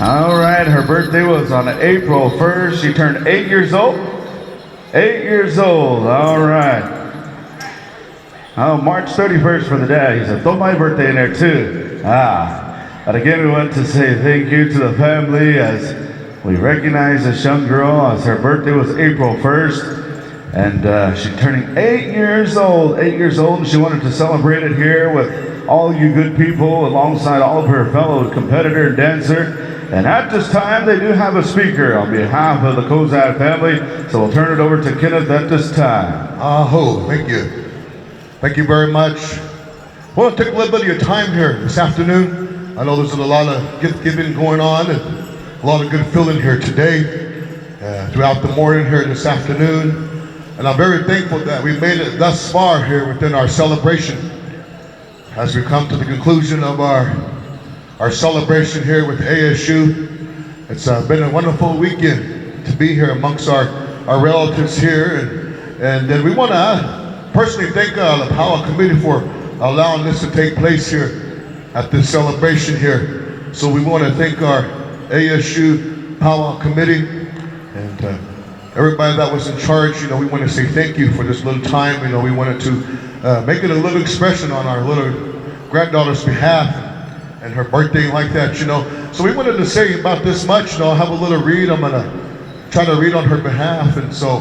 All right. right, her birthday was on April 1st. She turned 8 years old. 8 years old, all right. Oh, March 31st for the dad. He said, throw my birthday in there too. But again, we want to say thank you to the family as we recognize this young girl as her birthday was April 1st. And she's turning 8 years old, 8 years old, and she wanted to celebrate it here with all you good people alongside all of her fellow competitor and dancer. And at this time, they do have a speaker on behalf of the Cozad family, so we'll turn it over to Kenneth at this time. Aho, thank you. Thank you very much. I want to take a little bit of your time here this afternoon. I know there's a lot of gift giving going on and a lot of good feeling here today, throughout the morning here this afternoon. And I'm very thankful that we made it thus far here within our celebration as we come to the conclusion of our celebration here with ASU. It's been a wonderful weekend to be here amongst our relatives here. And then we want to personally thank the Pow Wow Committee for allowing this to take place here at this celebration here. So we want to thank our ASU Pow Wow Committee and everybody that was in charge. You know, we want to say thank you for this little time. You know, we wanted to make it a little expression on our little granddaughter's behalf and her birthday like that, you know. So we wanted to say about this much. You know, I'll have a little read. I'm going to try to read on her behalf. And so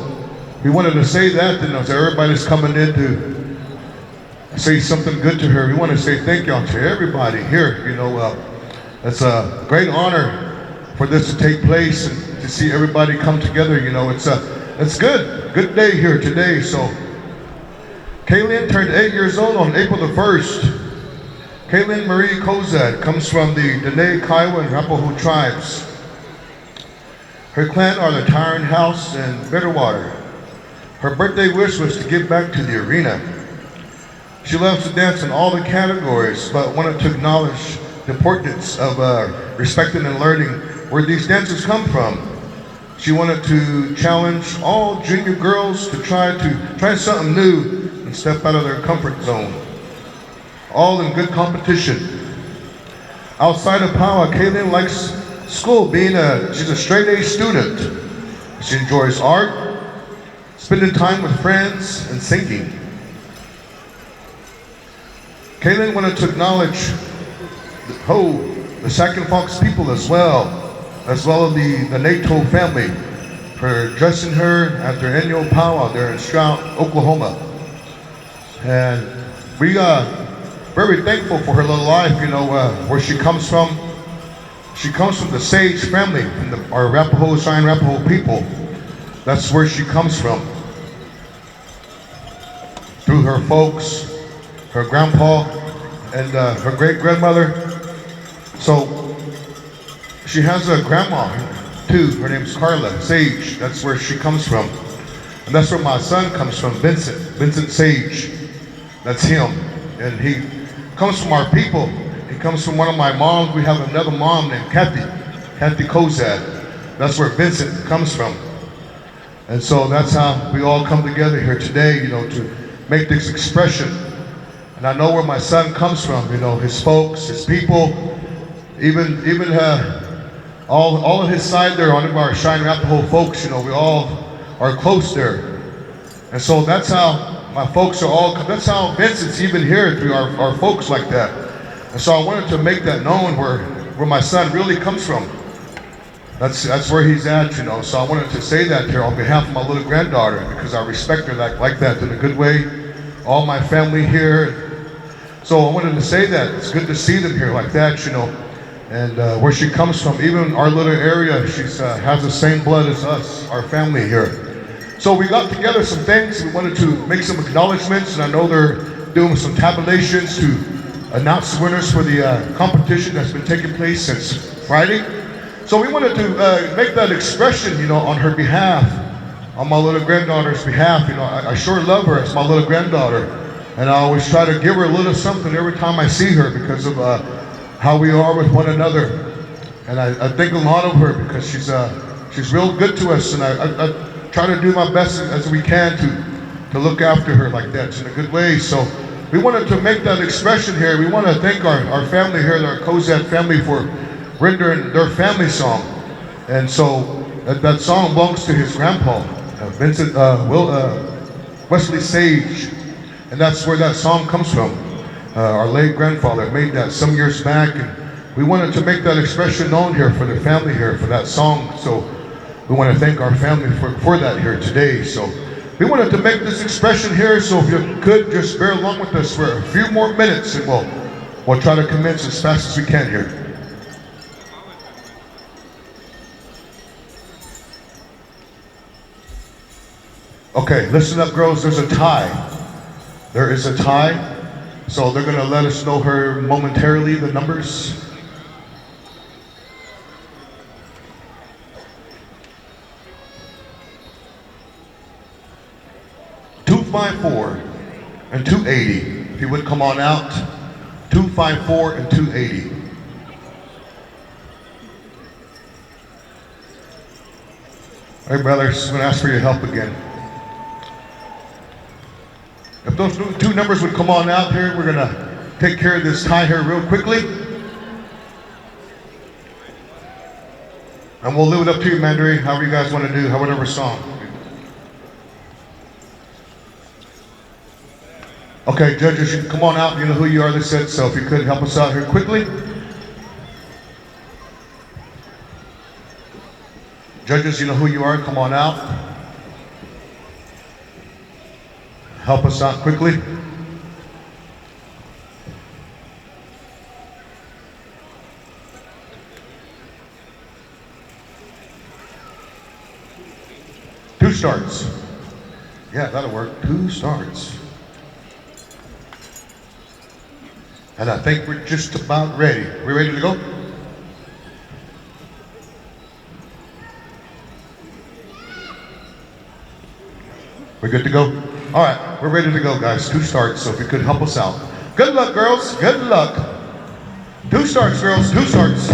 we wanted to say that, you know, so everybody's coming in to say something good to her. We want to say thank you to everybody here. You know, it's a great honor for this to take place and to see everybody come together. You know, it's good day here today. So Kayn turned 8 years old on April the 1st. Kayn Marie Cozad comes from the Dene, Kiowa, and Arapaho tribes. Her clan are the Tyron House and Bitterwater. Her birthday wish was to give back to the arena. She loves to dance in all the categories, but wanted to acknowledge the importance of respecting and learning where these dances come from. She wanted to challenge all junior girls to try something new and step out of their comfort zone. All in good competition. Outside of Pow Wow, Kayn likes school, she's a straight A student. She enjoys art, spending time with friends, and singing. Kayn wanted to acknowledge the Sac and Fox people as well as the NATO family for dressing her at their annual powwow there in Strout, Oklahoma. And we very thankful for her little life, you know, where she comes from. She comes from the Sage family, from our Arapaho, Cheyenne Arapaho people. That's where she comes from. Through her folks, her grandpa, and her great-grandmother. So she has a grandma too. Her name's Carla Sage. That's where she comes from. And that's where my son comes from, Vincent Sage. That's him. And he comes from our people. He comes from one of my moms. We have another mom named Kayn Cozad. That's where Vincent comes from. And so that's how we all come together here today, you know, to make this expression. And I know where my son comes from, you know, his folks, his people, even all of his side there, on our Cheyenne Arapaho folks, you know, we all are close there. And so that's how my folks are that's how Vincent's even here through our folks like that. And so I wanted to make that known where my son really comes from. That's where he's at, you know. So I wanted to say that here on behalf of my little granddaughter, because I respect her like that in a good way. All my family here. So I wanted to say that. It's good to see them here like that, you know. And where she comes from, even our little area, she has the same blood as us, our family here. So we got together some things. We wanted to make some acknowledgments, and I know they're doing some tabulations to announce the winners for the competition that's been taking place since Friday. So we wanted to make that expression, you know, on her behalf, on my little granddaughter's behalf. You know, I sure love her as my little granddaughter, and I always try to give her a little something every time I see her because of how we are with one another. And I think a lot of her because she's real good to us, and I try to do my best as we can to look after her like that in a good way. So we wanted to make that expression here. We want to thank our family here, our Cozad family, for rendering their family song. And so that song belongs to his grandpa, Wesley Sage. And that's where that song comes from. Our late grandfather made that some years back, and we wanted to make that expression known here for the family here for that song. So we want to thank our family for that here today. So we wanted to make this expression here, so if you could just bear along with us for a few more minutes, and we'll try to commence as fast as we can here. Okay, listen up, girls. There's a tie. There is a tie. So they're going to let us know her momentarily, the numbers. $254 and $280. If you would come on out. $254 and $280. Hey, brothers, I'm going to ask for your help again. If those two numbers would come on out here, we're going to take care of this tie here real quickly. And we'll leave it up to you, Mandarin, however you guys want to do, whatever song. Okay, judges, you can come on out. You know who you are, they said, so if you could help us out here quickly. Judges, you know who you are, come on out. Help us out quickly. Two starts. Yeah, that'll work. Two starts. And I think we're just about ready. We ready to go? We're good to go? All right, we're ready to go, guys. Two starts, so if you could help us out. Good luck, girls. Good luck. Two starts, girls. Two starts.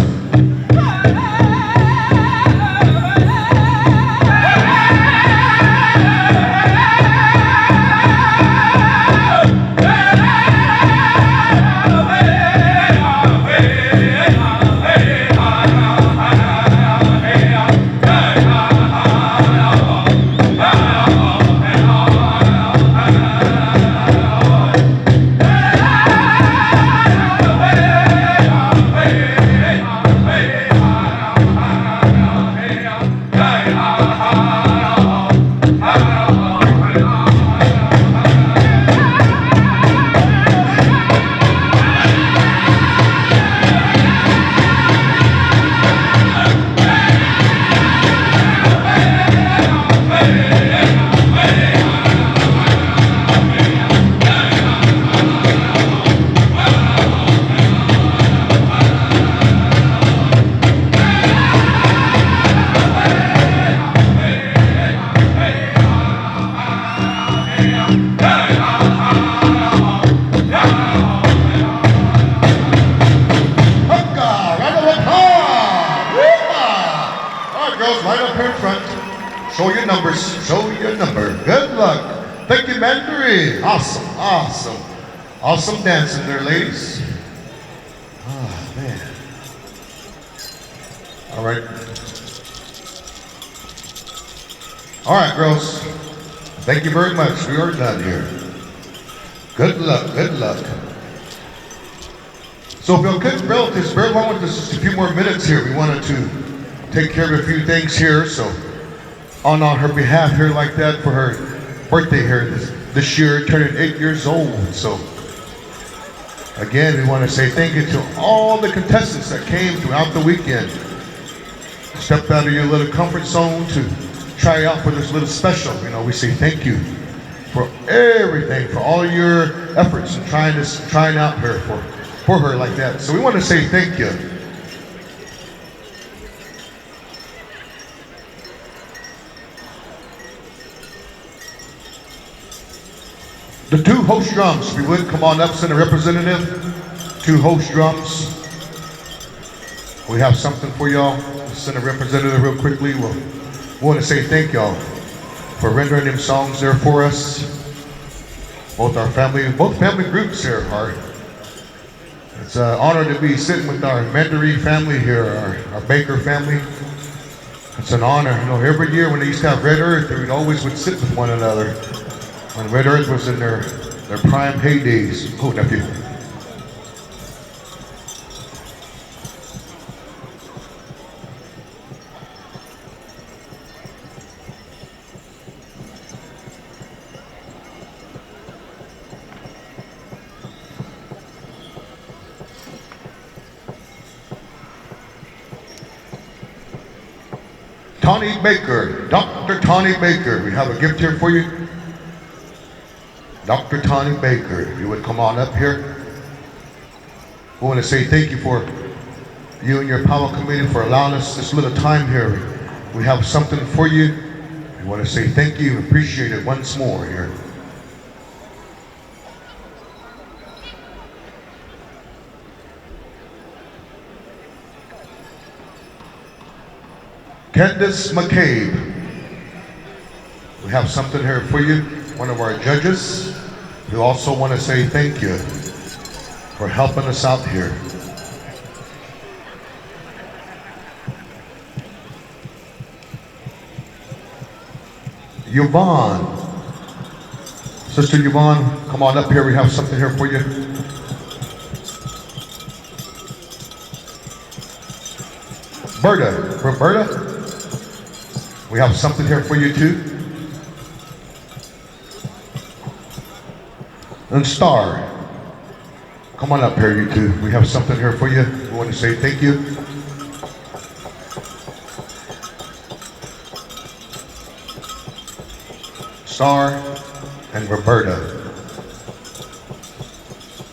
Show your numbers. Show your number. Good luck. Thank you, Mandarin. Awesome. Awesome. Awesome dancing there, ladies. Oh, man. All right. All right, girls. Thank you very much. We are done here. Good luck. Good luck. So if you'll could, relatives, bear along with us just a few more minutes here. We wanted to take care of a few things here. So on her behalf here like that for her birthday here this year, turning 8 years old. So again, we want to say thank you to all the contestants that came throughout the weekend. Stepped out of your little comfort zone to try out for this little special. You know, we say thank you for everything, for all your efforts in trying out her for her like that. So we want to say thank you. The two host drums, if you would, come on up, send a representative. Two host drums. We have something for y'all. Send a representative real quickly. We want to say thank y'all for rendering them songs there for us. Both family groups here are. It's an honor to be sitting with our Mandarin family here, our Baker family. It's an honor. You know, every year when they used to have Red Earth, they always would sit with one another. When Red Earth was in their prime heydays. Oh, nephew. Tawny Baker, Dr. Tawny Baker, we have a gift here for you. Dr. Tawny Baker, if you would come on up here. We want to say thank you for you and your Pow Wow committee for allowing us this little time here. We have something for you. We want to say thank you, appreciate it once more here. Candace McCabe, we have something here for you, one of our judges. We also want to say thank you for helping us out here. Yvonne, Sister Yvonne, come on up here, we have something here for you. Roberta, we have something here for you too. And Star, come on up here you two. We have something here for you. We want to say thank you. Star and Roberta.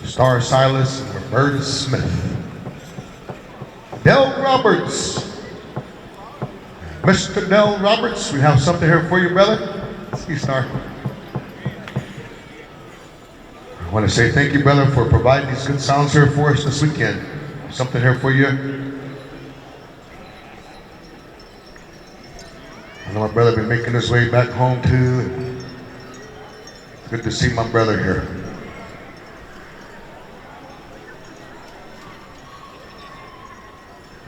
Star Silas and Roberta Smith. Del Roberts. Mr. Del Roberts, we have something here for you, brother. See you, Star. I want to say thank you, brother, for providing these good sounds here for us this weekend. Something here for you. I know my brother been making his way back home too. It's good to see my brother here.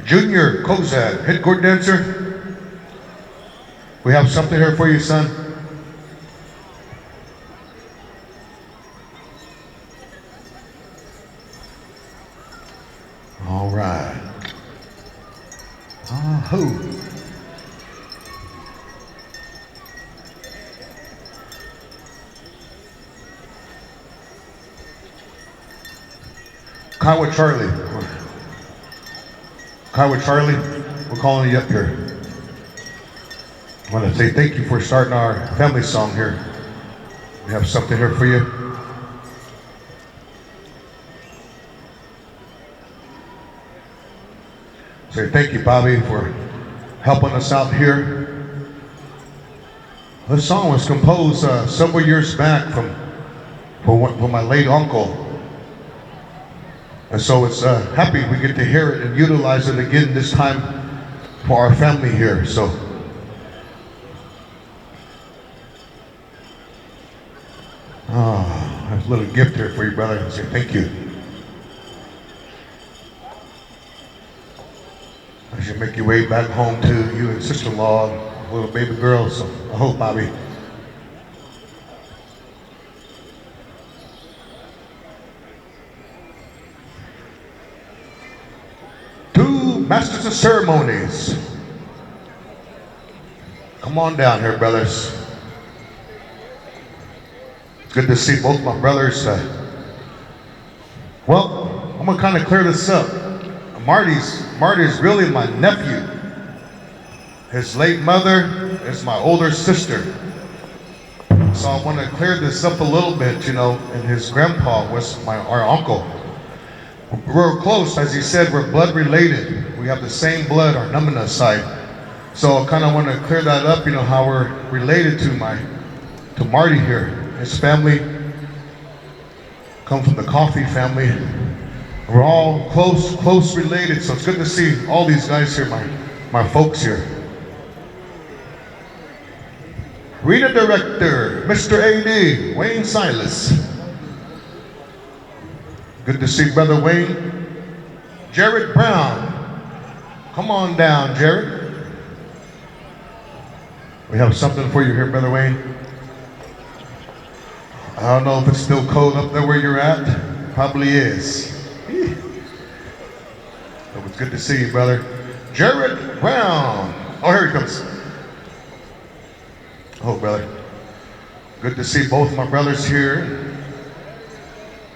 Junior Cozad, head court dancer. We have something here for you, son. All right. Ahoo. Kyle Charlie. Kyle Charlie, we're calling you up here. I want to say thank you for starting our family song here. We have something here for you. Say thank you, Bobby, for helping us out here. This song was composed several years back for my late uncle. And so it's happy we get to hear it and utilize it again this time for our family here. So. I have a little gift here for you, brother. I say thank you. As you make your way back home to you and sister-in-law and little baby girl, so I hope, Bobby. Two Masters of Ceremonies. Come on down here, brothers. Good to see both my brothers. Well, I'm gonna kind of clear this up. Marty's really my nephew. His late mother is my older sister. So I want to clear this up a little bit, you know, and his grandpa was our uncle. We're close, as he said, we're blood related. We have the same blood, our Numina side. So I kind of want to clear that up, you know, how we're related to Marty here. His family come from the Coffee family. We're all close related, so it's good to see all these guys here, my folks here. Reader Director, Mr. A.D., Wayne Silas. Good to see Brother Wayne. Jared Brown. Come on down, Jared. We have something for you here, Brother Wayne. I don't know if it's still cold up there where you're at. Probably is. It was good to see you, brother. Jared Brown. Oh, here he comes. Oh, brother. Good to see both my brothers here.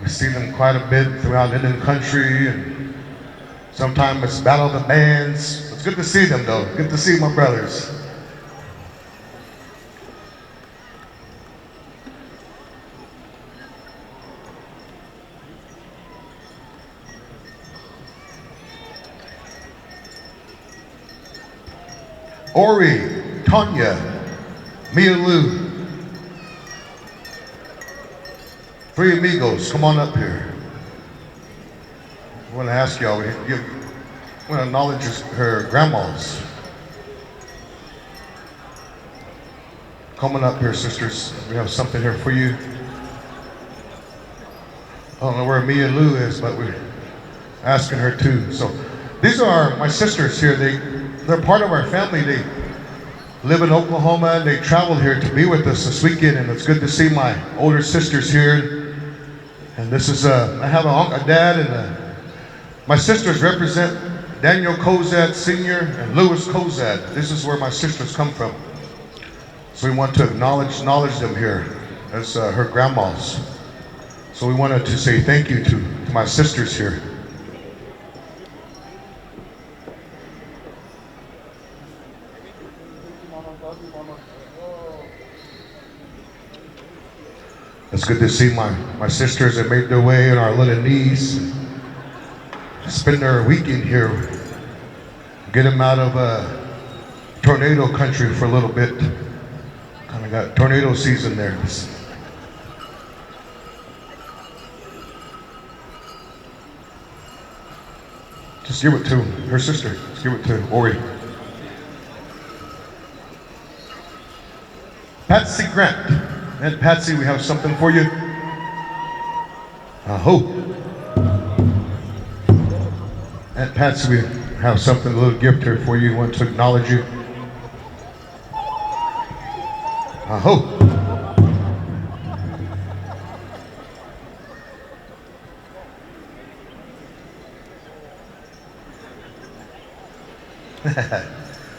We see them quite a bit throughout Indian country, and sometimes it's Battle of the Bands. It's good to see them, though. Good to see my brothers. Ori, Tanya, Mia Lou. Three amigos, come on up here. I want to ask y'all, I want to acknowledge her grandmas. Coming up here, sisters. We have something here for you. I don't know where Mia Lou is, but we're asking her too. So these are my sisters here. They're part of our family. They live in Oklahoma and they traveled here to be with us this weekend, and it's good to see my older sisters here. And this is, I have a dad, and my sisters represent Daniel Cozad Sr. and Louis Cozad. This is where my sisters come from. So we want to acknowledge them here as her grandmas. So we wanted to say thank you to my sisters here. It's good to see my sisters that made their way on our little knees. Spend their weekend here. Get them out of tornado country for a little bit. Kind of got tornado season there. Just give it to her sister. Just give it to Ori. Patsy Grant. And Patsy, we have something for you. Aho. And Patsy, we have something, a little gift here for you. We want to acknowledge you. Aho.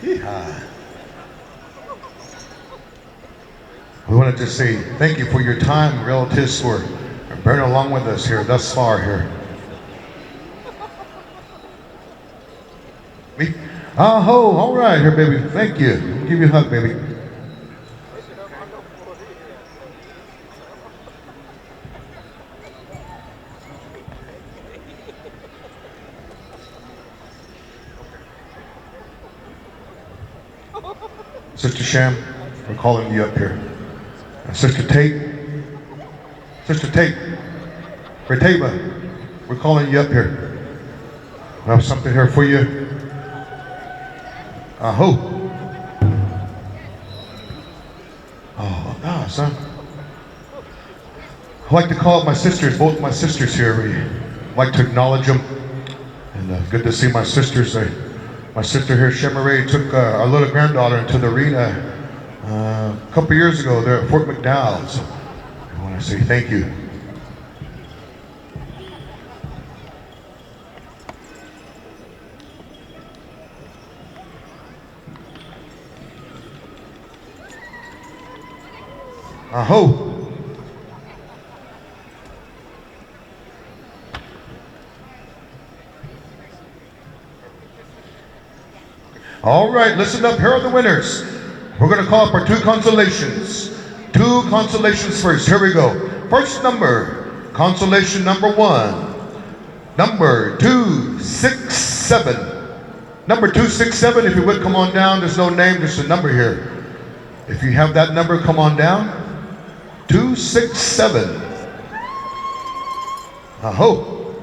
Yeehaw. We want to just say thank you for your time, relatives, for bearing along with us here thus far here. Me? Oh, all right here, baby. Thank you. I'll give you a hug, baby. Sister Sham, we're calling you up here. Sister Tate, Retaba, we're calling you up here. We have something here for you. Aho. Oh, God, son. I'd like to call up my sisters, both my sisters here. We'd like to acknowledge them. And good to see my sisters. My sister here, Shemaray, took our little granddaughter into the arena a couple years ago there at Fort McDowell. So I want to say thank you. Aho. All right, listen up. Here are the winners. We're going to call up our two consolations. Two consolations first. Here we go. First number, consolation number 1. Number 267. Number 267, if you would come on down. There's no name, there's a number here. If you have that number, come on down. 267. Aho.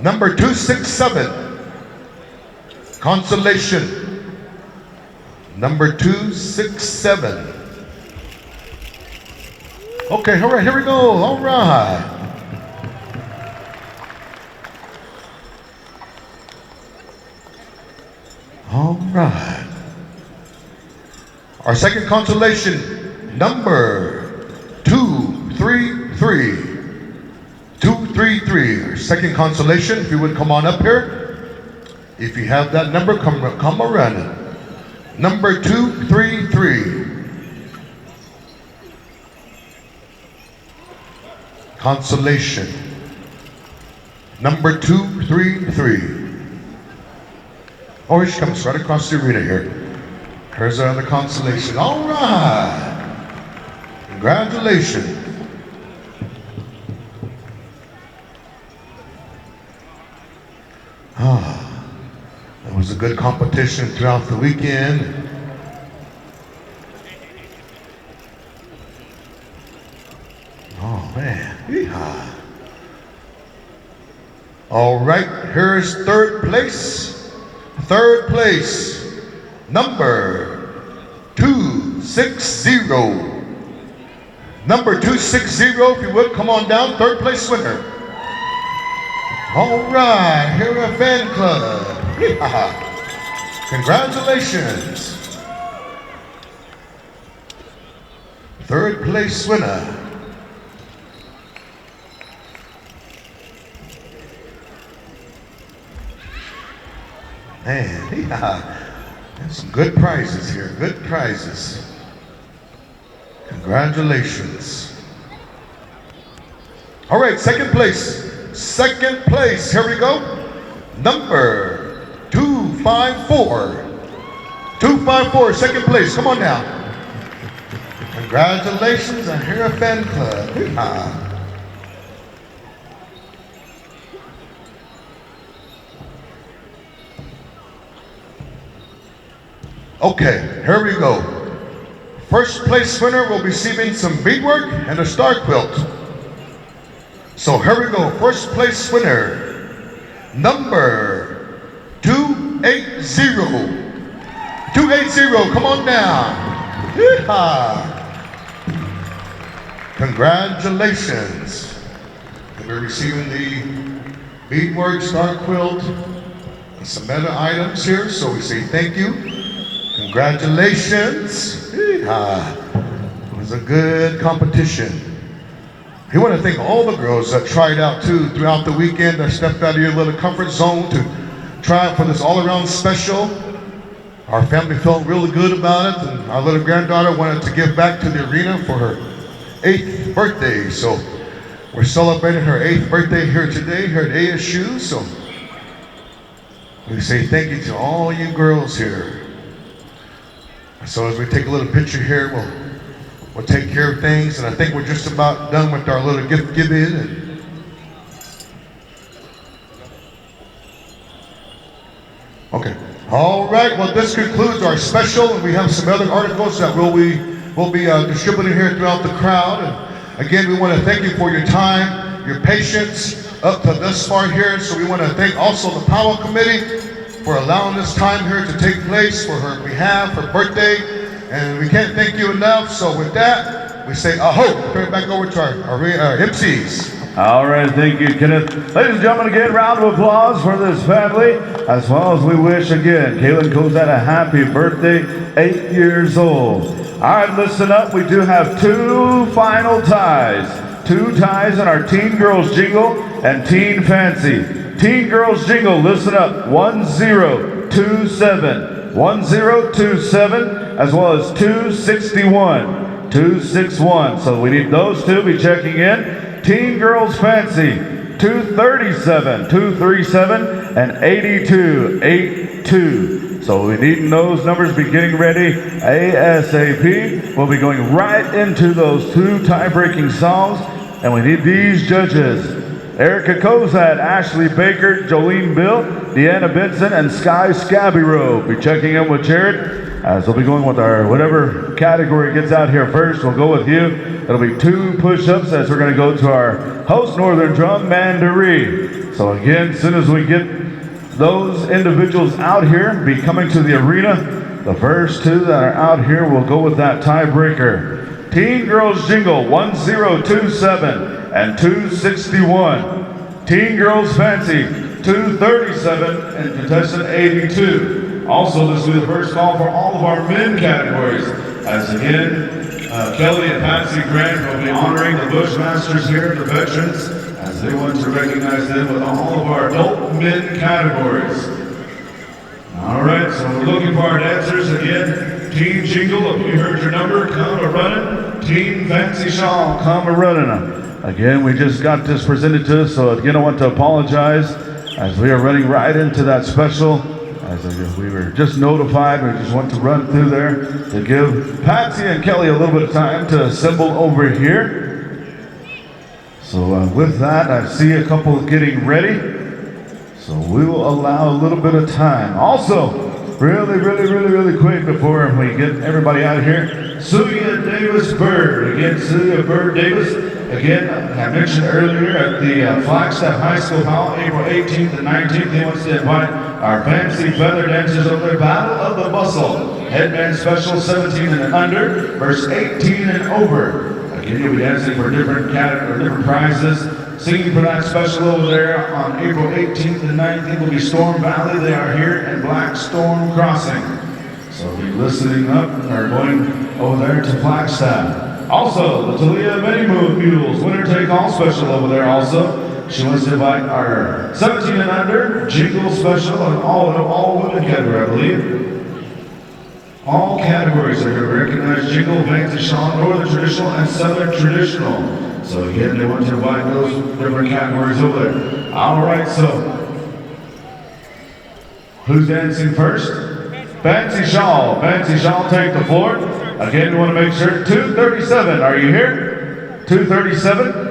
Number 267. Consolation. Number 267. Okay, all right, here we go. All right. All right. Our second consolation, number 233. 233. Our second consolation, if you would come on up here. If you have that number, come around. Number 233. Consolation. Number 233. Oh, here she comes right across the arena here. Here's our other consolation. All right. Congratulations. It was a good competition throughout the weekend. Oh man, yeehaw. All right, here's third place. Third place, number 260. Number 260, if you would, come on down, third place winner. All right, here at Fan Club. Yeehaw. Congratulations. Third place winner. Man, there's some good prizes here, good prizes. Congratulations. All right, second place. Second place, here we go. Number 254. 254, second place, come on now. Congratulations on here at Fan Club. Okay, here we go. First place winner will be receiving some beadwork and a star quilt. So here we go, first place winner, number 280. 280, come on down. Yeehaw. Congratulations. And we're receiving the beadwork, star quilt, and some other items here, so we say thank you. Congratulations. It was a good competition. We want to thank all the girls that tried out too throughout the weekend, that stepped out of your little comfort zone to try out for this all-around special. Our family felt really good about it, and our little granddaughter wanted to give back to the arena for her 8th birthday. So we're celebrating her 8th birthday here today, here at ASU. So we say thank you to all you girls here. So as we take a little picture here, we'll take care of things, and I think we're just about done with our little gift giving. And okay. All right. Well, this concludes our special, and we have some other articles that we'll be distributing here throughout the crowd. And again, we want to thank you for your time, your patience up to this far here. So we want to thank also the Pow Wow Committee for allowing this time here to take place for her behalf, her birthday, and we can't thank you enough. So with that, we say aho. Turn it back over to our MCs. All right, thank you, Kenneth. Ladies and gentlemen, again, round of applause for this family, as well as we wish again Kayn Cozad a happy birthday, 8 years old. All right, listen up. We do have two final ties. Two ties in our Teen Girls Jingle and Teen Fancy. Teen Girls Jingle, listen up, 1027, 1027, as well as 261, 261. So we need those two, be checking in. Teen Girls Fancy, 237, 237, and 82, 82. So we need those numbers, be getting ready ASAP. We'll be going right into those two tie-breaking songs, and we need these judges. Erica Cozad, Ashley Baker, Jolene Bill, Deanna Benson, and Sky Scabbyrow. Be checking in with Jared, as we'll be going with our whatever category gets out here first. We'll go with you. It'll be 2 push-ups as we're going to go to our host Northern Drum, Mandaree. So again, as soon as we get those individuals out here, be coming to the arena. The first two that are out here will go with that tiebreaker. Teen Girls Jingle, 1027. And 261. Teen Girls Fancy, 237, and contestant 82. Also, this will be the first call for all of our men categories, as again, Kelly and Patsy Grant will be honoring the Bushmasters here, the veterans, as they want to recognize them with all of our adult men categories. All right, so we're looking for our dancers again. Team Jingle, if you heard your number, come a-running. Team Fancy Shawl, come a-running. Again, we just got this presented to us, so again, I want to apologize as we are running right into that special. As we were just notified, we just want to run through there to give Patsy and Kelly a little bit of time to assemble over here. So with that, I see a couple getting ready. So we will allow a little bit of time. Also, really quick before we get everybody out of here, Suya Davis Bird. Again, Suya Bird Davis. Again, I mentioned earlier at the Flagstaff High School Hall, April 18th and 19th, he wants to invite our fancy feather dancers over there, Battle of the Bustle. Headband special, 17 and under, verse 18 and over. Again, you'll be dancing for different categories, different prizes. Singing for that special over there on April 18th and 19th will be Storm Valley. They are here in Black Storm Crossing. So be listening up or going over there to Flagstaff. Also, the Talia Many Mules winner take all special over there also. She wants to invite our 17 and under Jingle special and all women category, I believe. All categories are here. Recognize Jingle, Fancy Shawl, Northern Traditional, and Southern Traditional. So again, they want to invite those different categories over there. All right, so who's dancing first? Fancy Shawl. Fancy Shawl, take the floor. Again, we want to make sure. 237, are you here? 237?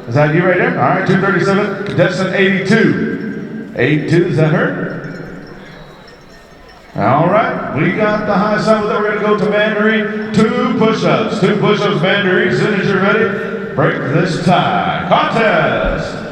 Is that you right there? All right, 237. Contestant 82. 82, is that her? All right, we got the high side with that. We're going to go to Mandarin. 2 push-ups. 2 push-ups, Mandarin. As soon as you're ready, break this tie. Contest!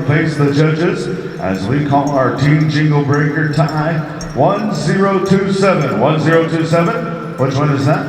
Face the judges as we call our Team Jingle Breaker tie 1027. 1027. Which one is that?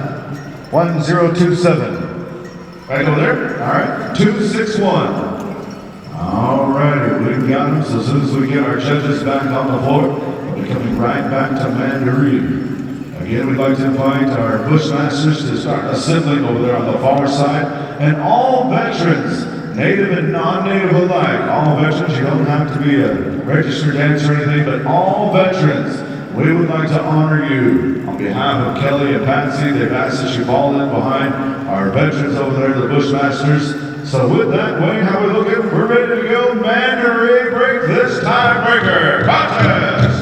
1027. Right over there? All right. 261. All righty. We've got them. So as soon as we get our judges back on the floor, we'll be coming right back to Mandarin. Again, we'd like to invite our Bushmasters to start assembling over there on the far side. And all veterans, native and non-native alike, all veterans, you don't have to be a registered dancer or anything, but all veterans, we would like to honor you. On behalf of Kelly and Patsy, they've asked that you fall in behind our veterans over there, the Bushmasters. So with that, Wayne, how we looking? We're ready to go. Mandarin, break this tiebreaker contest.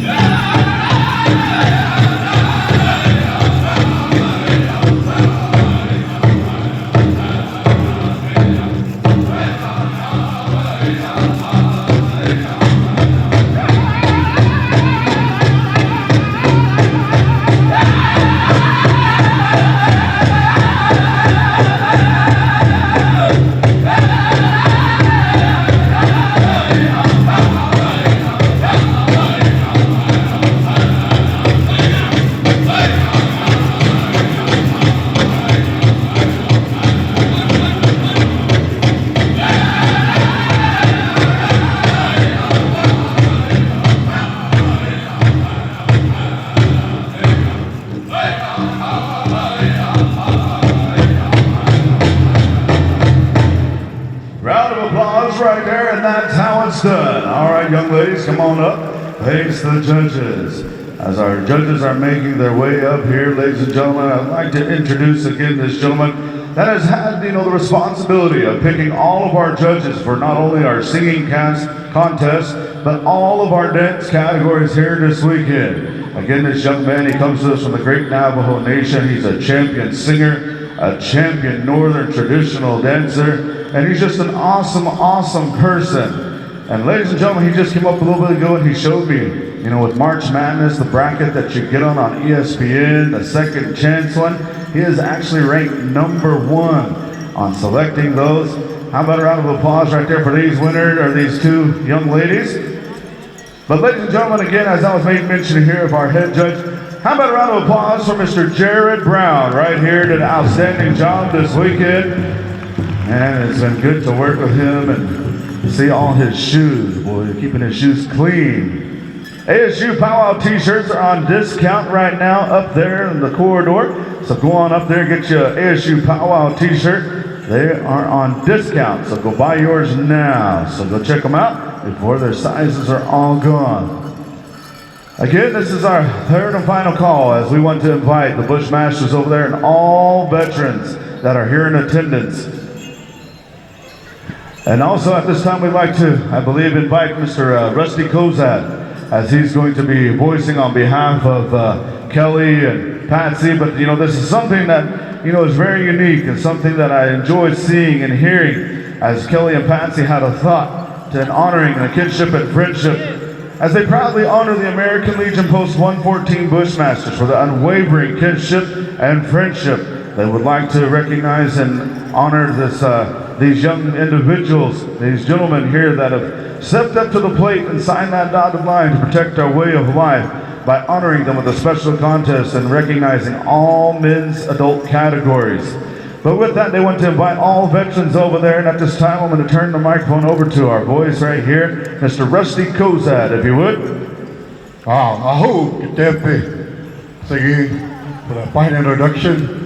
Yeah! applause right there, and that's how it's done. All right, young ladies, come on up. Face the judges. As our judges are making their way up here, ladies and gentlemen, I'd like to introduce again this gentleman that has had, the responsibility of picking all of our judges for not only our singing contest, but all of our dance categories here this weekend. Again, this young man, he comes to us from the great Navajo Nation. He's a champion singer, a champion northern traditional dancer, and he's just an awesome, awesome person. And ladies and gentlemen, he just came up a little bit ago and he showed me, with March Madness, the bracket that you get on ESPN, the second chance one, he is actually ranked #1 on selecting those. How about a round of applause right there for these winners, or these two young ladies? But ladies and gentlemen, again, as I was making mention here of our head judge, how about a round of applause for Mr. Jared Brown right here, did an outstanding job this weekend. And it's been good to work with him and see all his shoes. Boy, keeping his shoes clean. ASU Pow Wow t-shirts are on discount right now up there in the corridor. So go on up there, get you an ASU Pow Wow t-shirt. They are on discount, so go buy yours now. So go check them out before their sizes are all gone. Again, this is our third and final call as we want to invite the Bushmasters over there and all veterans that are here in attendance. And also at this time we'd like to, I believe, invite Mr. Rusty Cozad, as he's going to be voicing on behalf of Kelly and Patsy. But this is something that is very unique and something that I enjoy seeing and hearing, as Kelly and Patsy had a thought to honoring the kinship and friendship, as they proudly honor the American Legion Post 114 Bushmasters for the unwavering kinship and friendship. They would like to recognize and honor these young individuals, these gentlemen here that have stepped up to the plate and signed that dotted line to protect our way of life, by honoring them with a special contest and recognizing all men's adult categories. But with that, they want to invite all veterans over there, and at this time I'm going to turn the microphone over to our voice right here, Mr. Rusty Cozad, if you would. Aho, Tempe. Thank you for that fine introduction.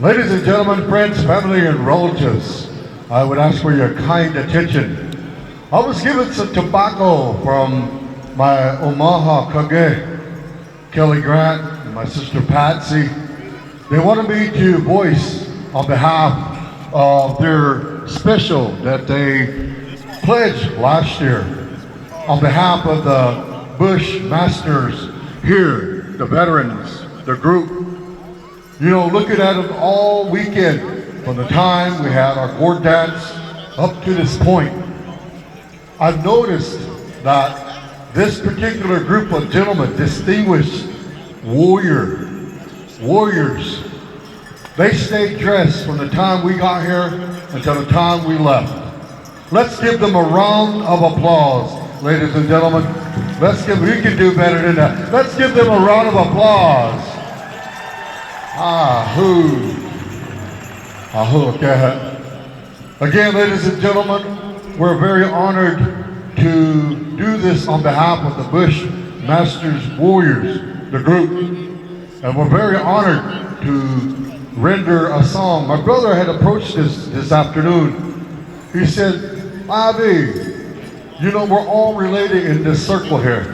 Ladies and gentlemen, friends, family, and relatives, I would ask for your kind attention. I was given some tobacco from my Omaha Kage, Kelly Grant, and my sister Patsy. They wanted me to voice on behalf of their special that they pledged last year, on behalf of the Bushmasters here, the veterans, the group. Looking at them all weekend, from the time we had our board dance up to this point, I've noticed that this particular group of gentlemen, distinguished warriors, they stayed dressed from the time we got here until the time we left. Let's give them a round of applause, ladies and gentlemen. We can do better than that. Let's give them a round of applause. Again, ladies and gentlemen, we're very honored to do this on behalf of the Bushmasters Warriors, the group. And we're very honored to render a song. My brother had approached us this afternoon. He said, Bobby, we're all related in this circle here.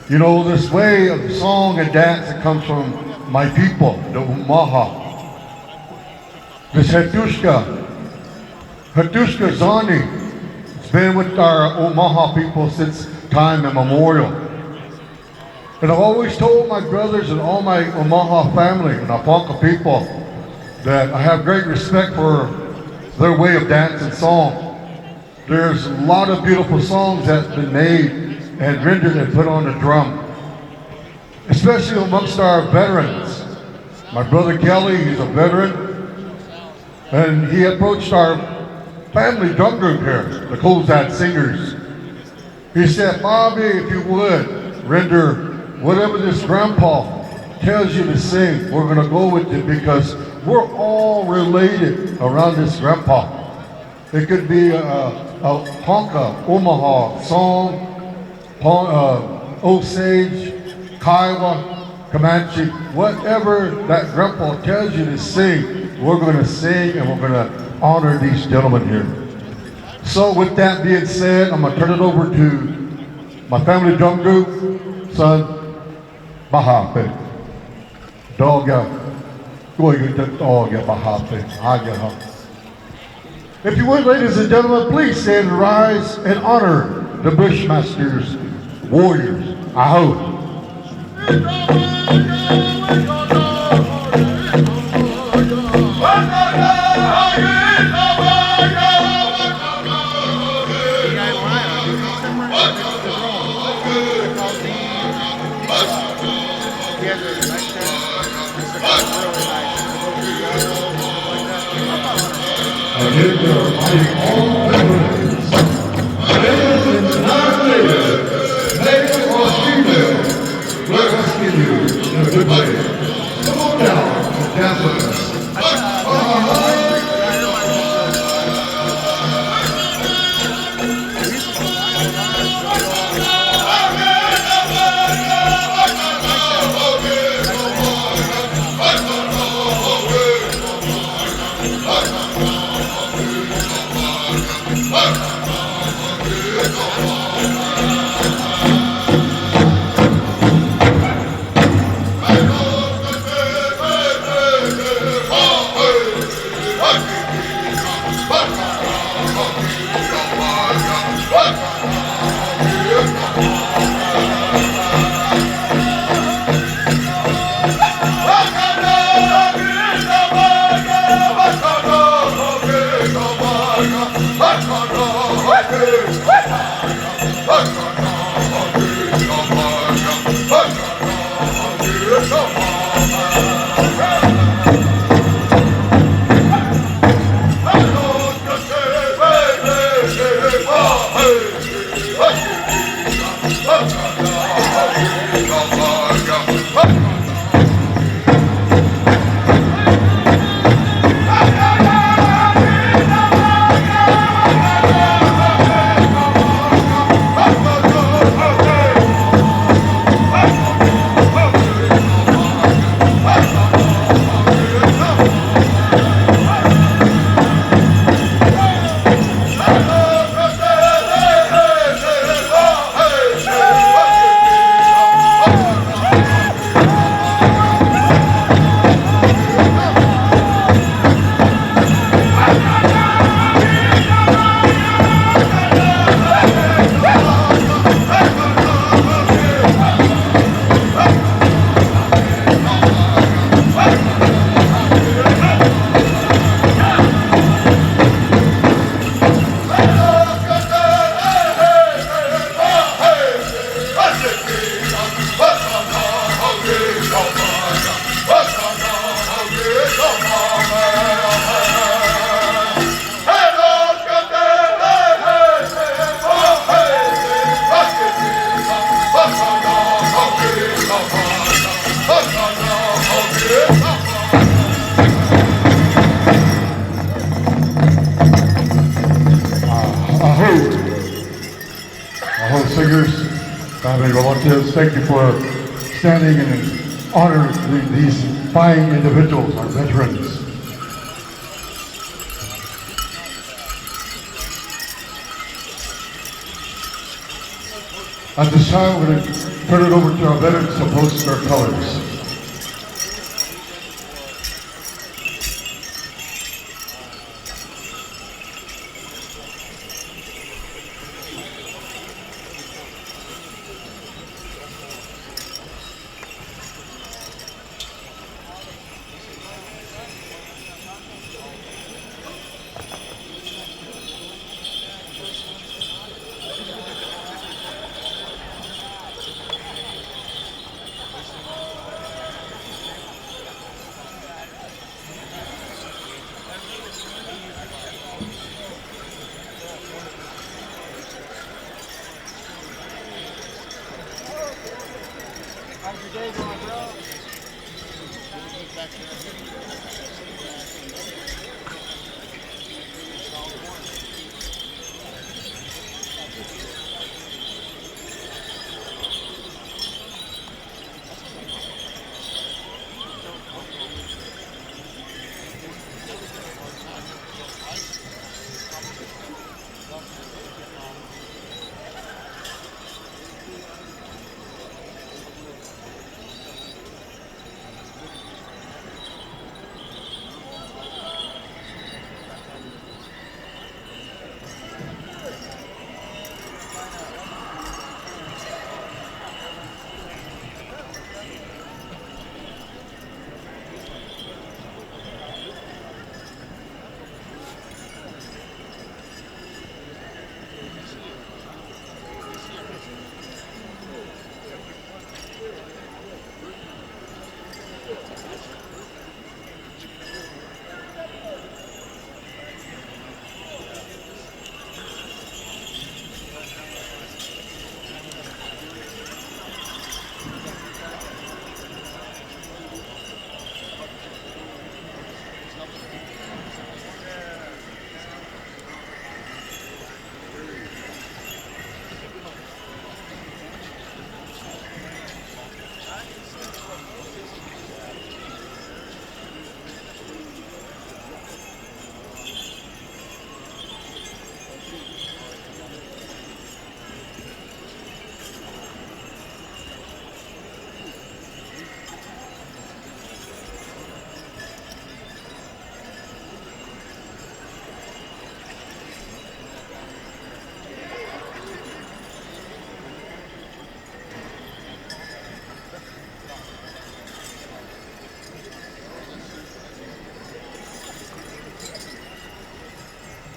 This way of song and dance that comes from my people, the Omaha. This Hatushka Zani, it's been with our Omaha people since time immemorial. And I've always told my brothers and all my Omaha family and Aponka people that I have great respect for their way of dance and song. There's a lot of beautiful songs that have been made and rendered and put on the drum, especially amongst our veterans. My brother Kelly, he's a veteran, and he approached our family drum group here, the Cozad Singers. He said, Bobby, if you would, render whatever this grandpa tells you to sing, we're going to go with it, because we're all related around this grandpa. It could be a Ponca, Omaha song, Osage, Kiowa, Comanche, whatever that grandpa tells you to sing, we're going to sing, and we're going to honor these gentlemen here. So with that being said, I'm gonna turn it over to my family drum group, son, Bahape. Doga, Doga Bahape, Agaha. If you would, ladies and gentlemen, please stand and rise and honor the Bushmasters, warriors. Aho. Again, we are fighting all veterans, male and non-native, male or female. We're asking you in a good way. Come on down and dance with us. Thank you for standing and honoring these fine individuals, our veterans. At this time, we're going to turn it over to our veterans to post their colors.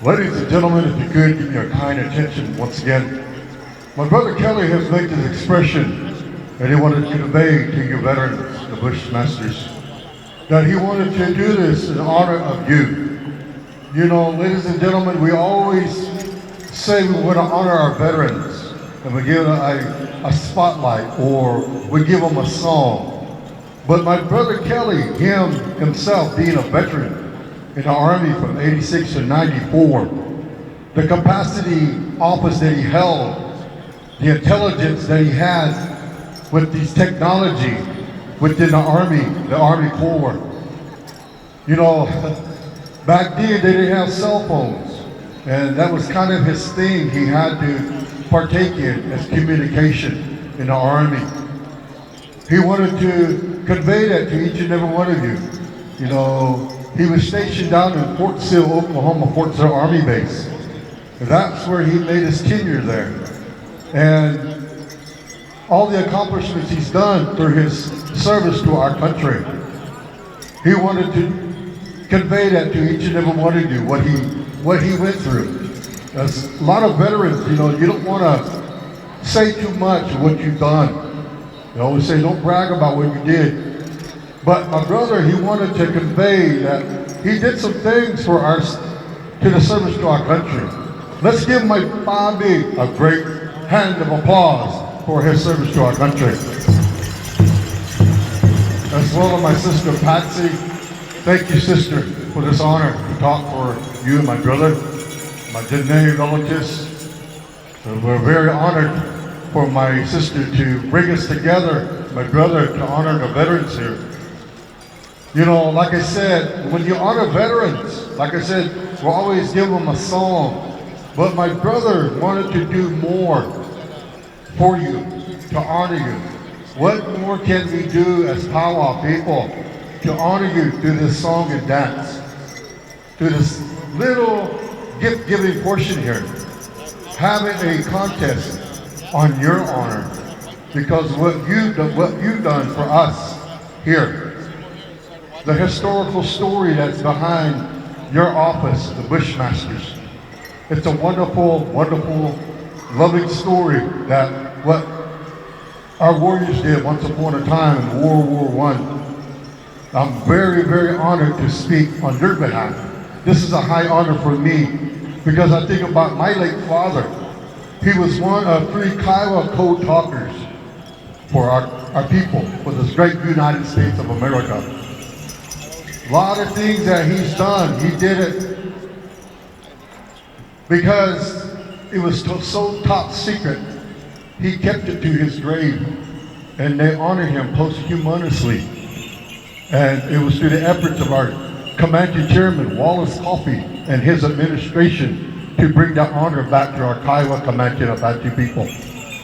Ladies and gentlemen, if you could give me your kind attention once again. My brother Kelly has made this expression that he wanted to convey to you veterans, the Bushmasters, that he wanted to do this in honor of you. You know, ladies and gentlemen, we always say we want to honor our veterans, and we give a spotlight or we give them a song. But my brother Kelly, himself being a veteran in the Army from 86 to 94, the capacity office that he held, the intelligence that he had with these technology within the Army Corps. You know, back then they didn't have cell phones, and that was kind of his thing he had to partake in as communication in the Army. He wanted to convey that to each and every one of you. You know, he was stationed down in Fort Sill, Oklahoma, Fort Sill Army Base. And that's where he made his tenure there. And all the accomplishments he's done through his service to our country. He wanted to convey that to each and every one of you, what he went through. There's a lot of veterans, you know, you don't want to say too much of what you've done. They always say, don't brag about what you did. But my brother, he wanted to convey that he did some things for to the service to our country. Let's give my Bobby a great hand of applause for his service to our country. As well as my sister Patsy. Thank you, sister, for this honor to talk for you and my brother, my Janae relatives. And we're very honored for my sister to bring us together, my brother, to honor the veterans here. You know, like I said, when you honor veterans, like I said, we'll always give them a song. But my brother wanted to do more for you, to honor you. What more can we do as Pow Wow people to honor you through this song and dance? Through this little gift-giving portion here. Having a contest on your honor. Because what you've done for us here. The historical story that's behind your office, the Bushmasters. It's a wonderful, wonderful, loving story that what our warriors did once upon a time in World War I. I'm very, very honored to speak on your behalf. This is a high honor for me because I think about my late father. He was one of 3 Kiowa code talkers for our people, for this great United States of America. A lot of things that he's done, he did it because it was so top secret. He kept it to his grave, and they honored him posthumously. And it was through the efforts of our Comanche chairman, Wallace Coffey, and his administration to bring that honor back to our Kiowa, Comanche, and Apache people.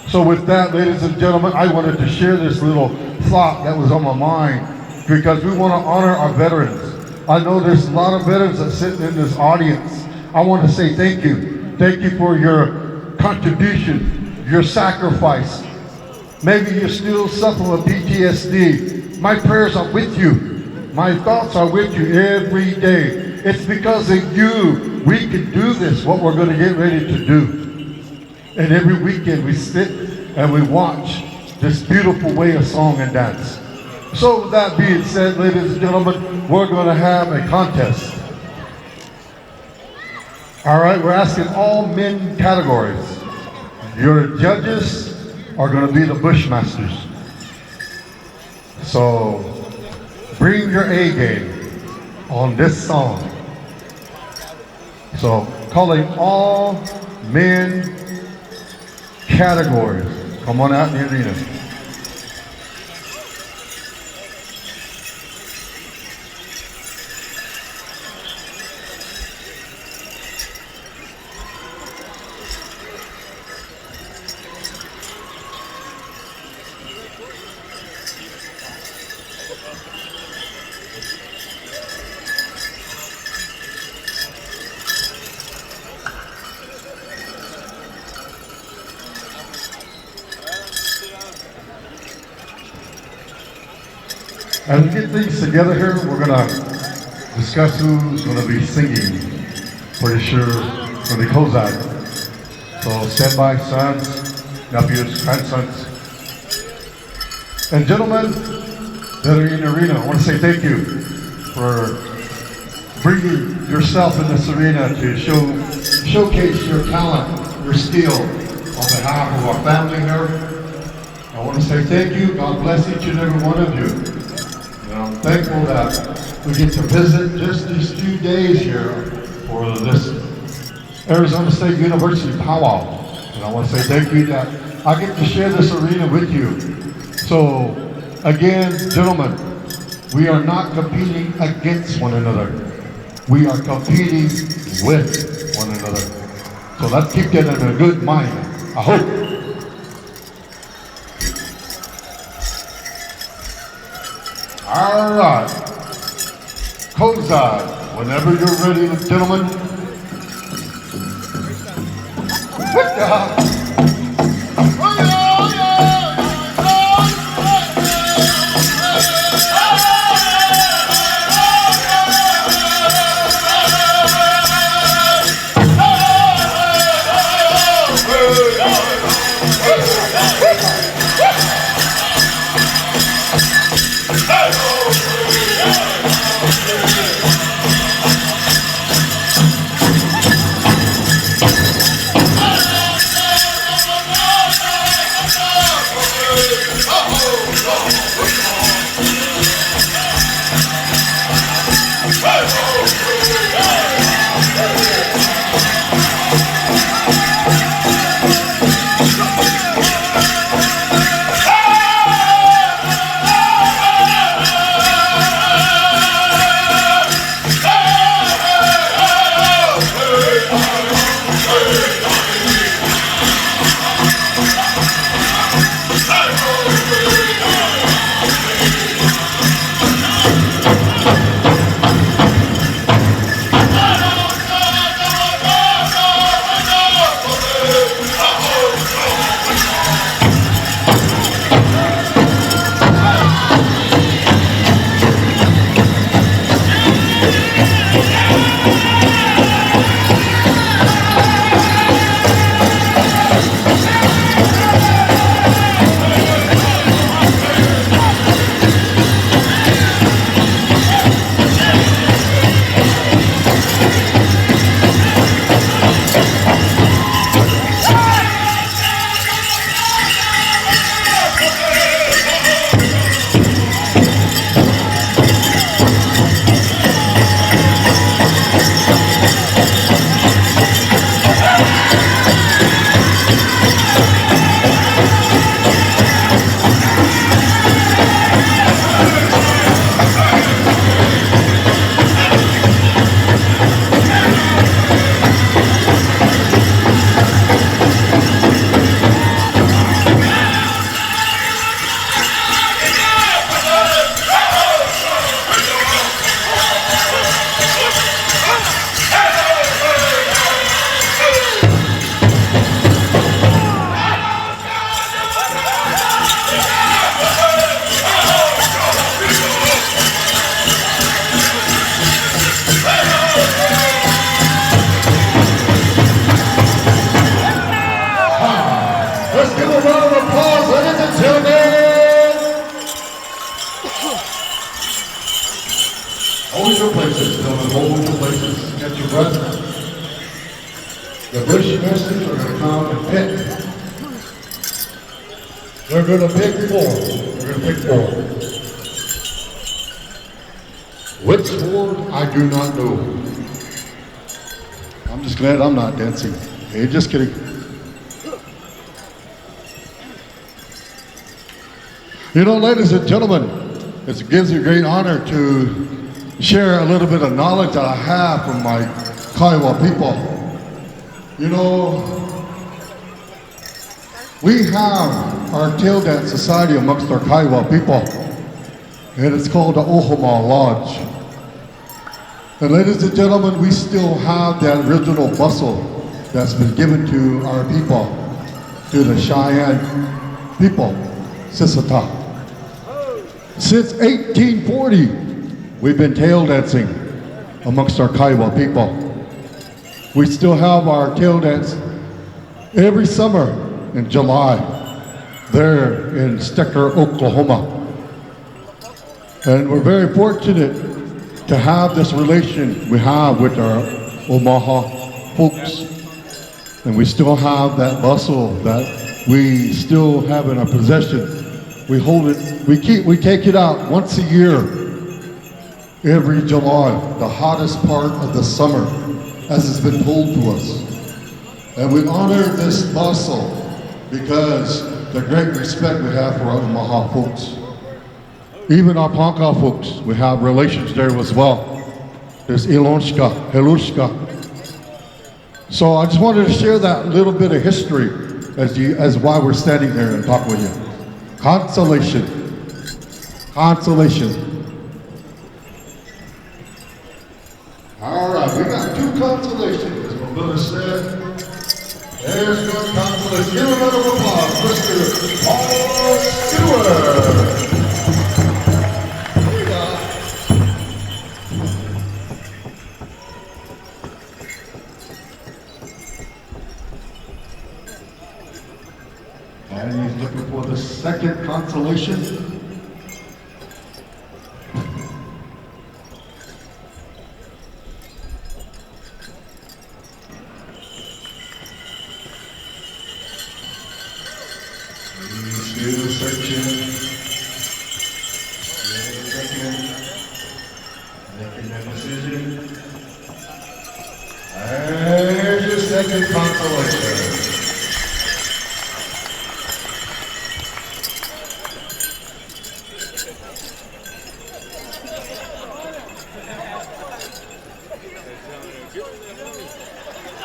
So with that, ladies and gentlemen, I wanted to share this little thought that was on my mind because we want to honor our veterans. I know there's a lot of veterans that sit in this audience. I want to say thank you. Thank you for your contribution, your sacrifice. Maybe you're still suffering with PTSD. My prayers are with you. My thoughts are with you every day. It's because of you we can do this, what we're going to get ready to do. And every weekend we sit and we watch this beautiful way of song and dance. So with that being said, ladies and gentlemen, we're going to have a contest. All right, we're asking all men categories. Your judges are going to be the Bushmasters. So bring your A game on this song. So calling all men categories. Come on out in the arena. As we get things together here, we're going to discuss who's going to be singing pretty sure for the Cozad. So stand by, sons, nephews, grandsons. And gentlemen that are in the arena, I want to say thank you for bringing yourself in this arena to showcase your talent, your skill on behalf of our family here. I want to say thank you. God bless each and every one of you. And I'm thankful that we get to visit just these few days here for this Arizona State University Pow Wow. And I want to say thank you that I get to share this arena with you. So again, gentlemen, we are not competing against one another. We are competing with one another. So let's keep that in a good mind. I hope. All right. Cozad, whenever you're ready, gentlemen. Good job. Hold your places, gentlemen, hold your places. Get your breath. The Bushmasters are going to come and pick. They're going to pick four. They're going to pick four. Which four, I do not know. I'm just glad I'm not dancing. Hey, just kidding. You know, ladies and gentlemen, it gives me great honor to share a little bit of knowledge that I have from my Kiowa people. You know, we have our tail dance society amongst our Kiowa people, and it's called the Ohoma Lodge. And ladies and gentlemen, we still have that original bustle that's been given to our people, to the Cheyenne people, Sisseton. Since 1840, we've been tail dancing amongst our Kiowa people. We still have our tail dance every summer in July there in Stecker, Oklahoma. And we're very fortunate to have this relation we have with our Omaha folks. And we still have that bustle that we still have in our possession. We hold it, we take it out once a year, every July, the hottest part of the summer, as has been told to us. And we honor this bustle because the great respect we have for our Omaha folks. Even our Ponca folks, we have relations there as well. There's Ilonshka, Helushka. So I just wanted to share that little bit of history as why we're standing here and talking with you. Consolation. Consolation. All right, we got 2 consolations, as my brother said. There's one consolation. Give a round of applause, Mr. Paul Stewart. Here you go. And he's looking for the second consolation. Still searching. Making that decision. There's your second consolation.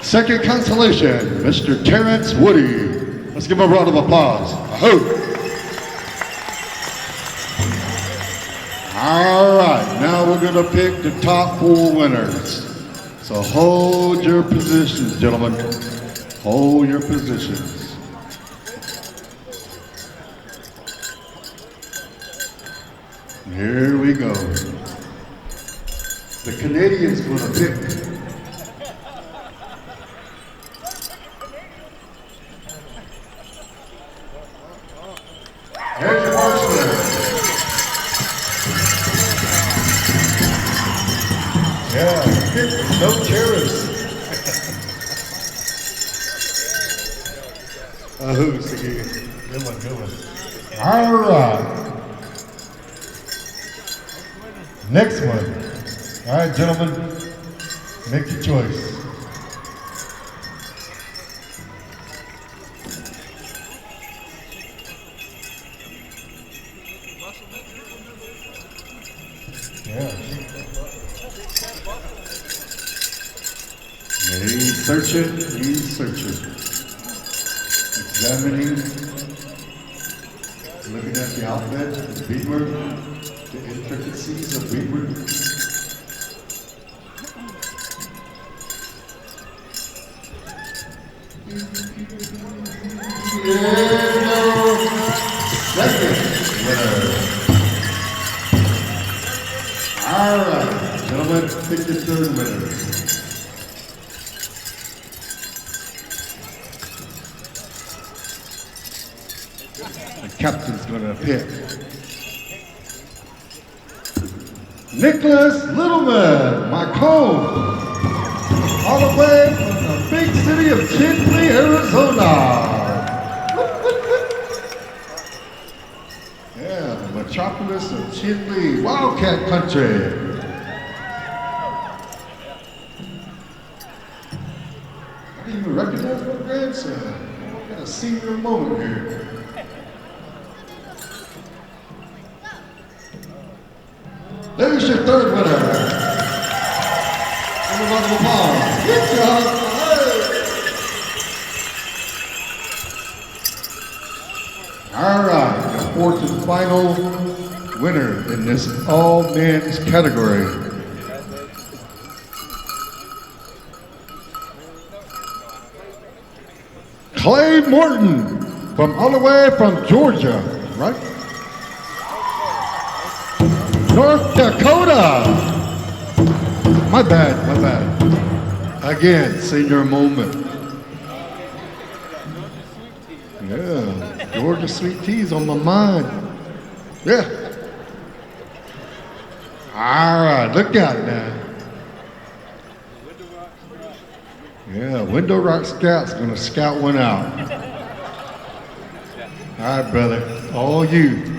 Second consolation, Mr. Terrence Woody. Let's give him a round of applause. Ahoo. All right, now we're gonna pick the top 4 winners. So hold your positions, gentlemen. Hold your positions. Here we go. The Canadians gonna pick. There's your first winner. Yeah, no chairs. Who's the key? Good one, good one. All right. Next one. All right, gentlemen, make your choice. Yeah. He's searching. Examining, looking at the outfit, the beadwork, the intricacies of beadwork. Second winner. All right, gentlemen, pick your third winner. The captain's gonna pick Nicholas Littleman, my cone, all the way from the big city of Tempe, Arizona. Yeah, the metropolis of Chinle, Wildcat Country. I didn't even recognize my grandson. I got a senior moment here. There's your third winner. Give a round of applause. Good job. All right, the fourth and final winner in this all men's category. Clay Morton, from all the way from Georgia, right? North Dakota. My bad. Again, senior moment. Yeah, Georgia sweet tea's on my mind. Yeah. All right, look at it now. Yeah, Window Rock Scout's gonna scout one out. All right, brother, all you.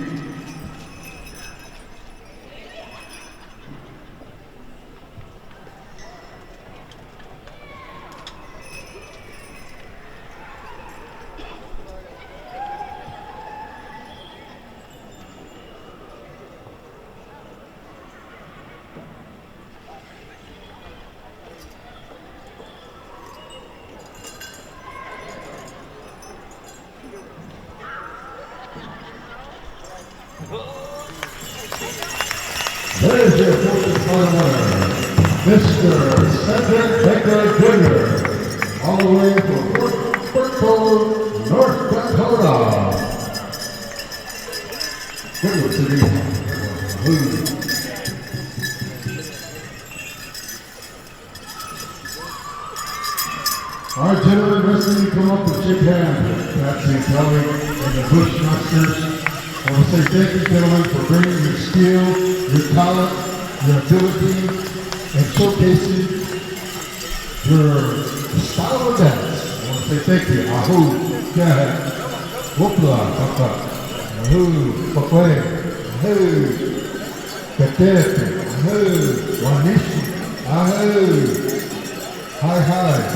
There's your fourth winner, Mr. Cedric Baker Jr., all the way from Fort Berthold, North Dakota. Good city. All right, gentlemen, rest of you come up and shake hands with Patsy and Kelly and the Bushmasters. I want to say thank you, gentlemen, for bringing your skill, your talent, your ability, and showcasing your style of dance. I want to say thank you. Ahoo, yeah, whoopla, papa, ahoo, papai, ahoo, katete, ahoo, wanishi, ahoo, hi,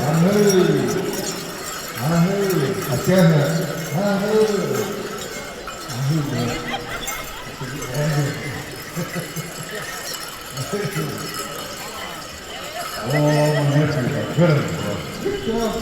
ahoo, ahoo, akaha, ahoo. Oh, my nephews are good. Good job.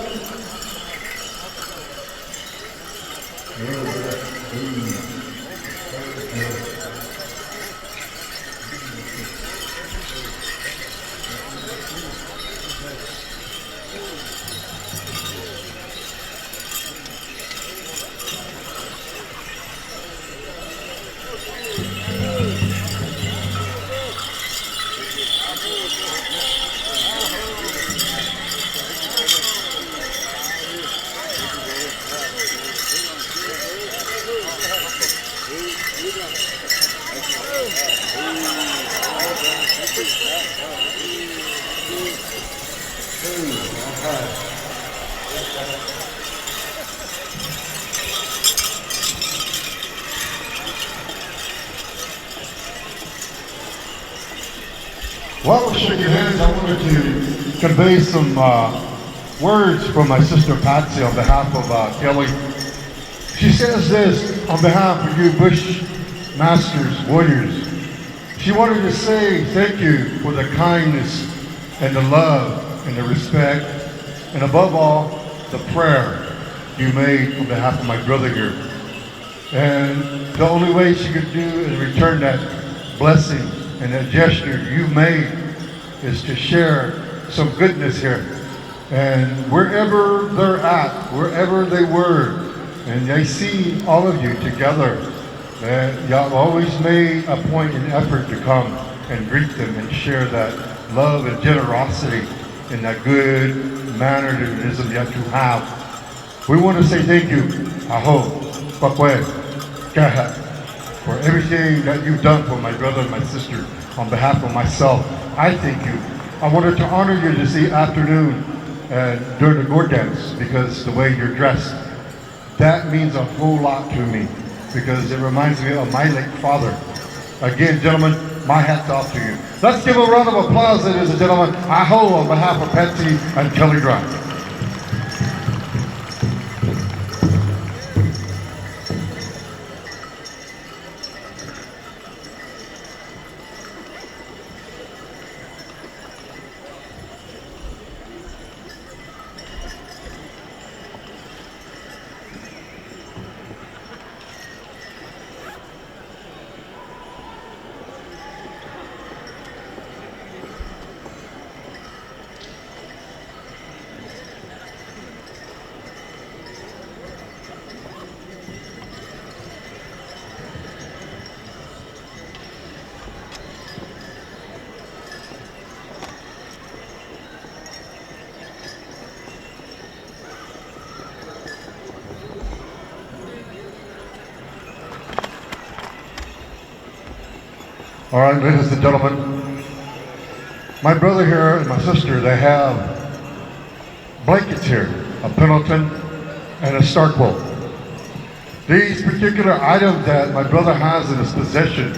While we shake your hands, I wanted to convey some words from my sister Patsy on behalf of Kelly. She says this on behalf of you Bushmasters, warriors. She wanted to say thank you for the kindness and the love and the respect, and above all, the prayer you made on behalf of my brother here. And the only way she could do is return that blessing and that gesture you made is to share some goodness here. And wherever they're at, wherever they were, and they see all of you together, y'all always made a point and effort to come and greet them and share that love and generosity in that good mannerism that you have. We want to say thank you, aho, pakwe, kaha, for everything that you've done for my brother and my sister. On behalf of myself, I thank you. I wanted to honor you this afternoon during the Gore dance because the way you're dressed, that means a whole lot to me because it reminds me of my late father. Again, gentlemen, my hat's off to you. Let's give a round of applause, ladies and gentlemen. Aho on behalf of Patsy and Kelly Drive. All right, ladies and gentlemen, my brother here and my sister, they have blankets here, a Pendleton and a star quilt. These particular items that my brother has in his possession,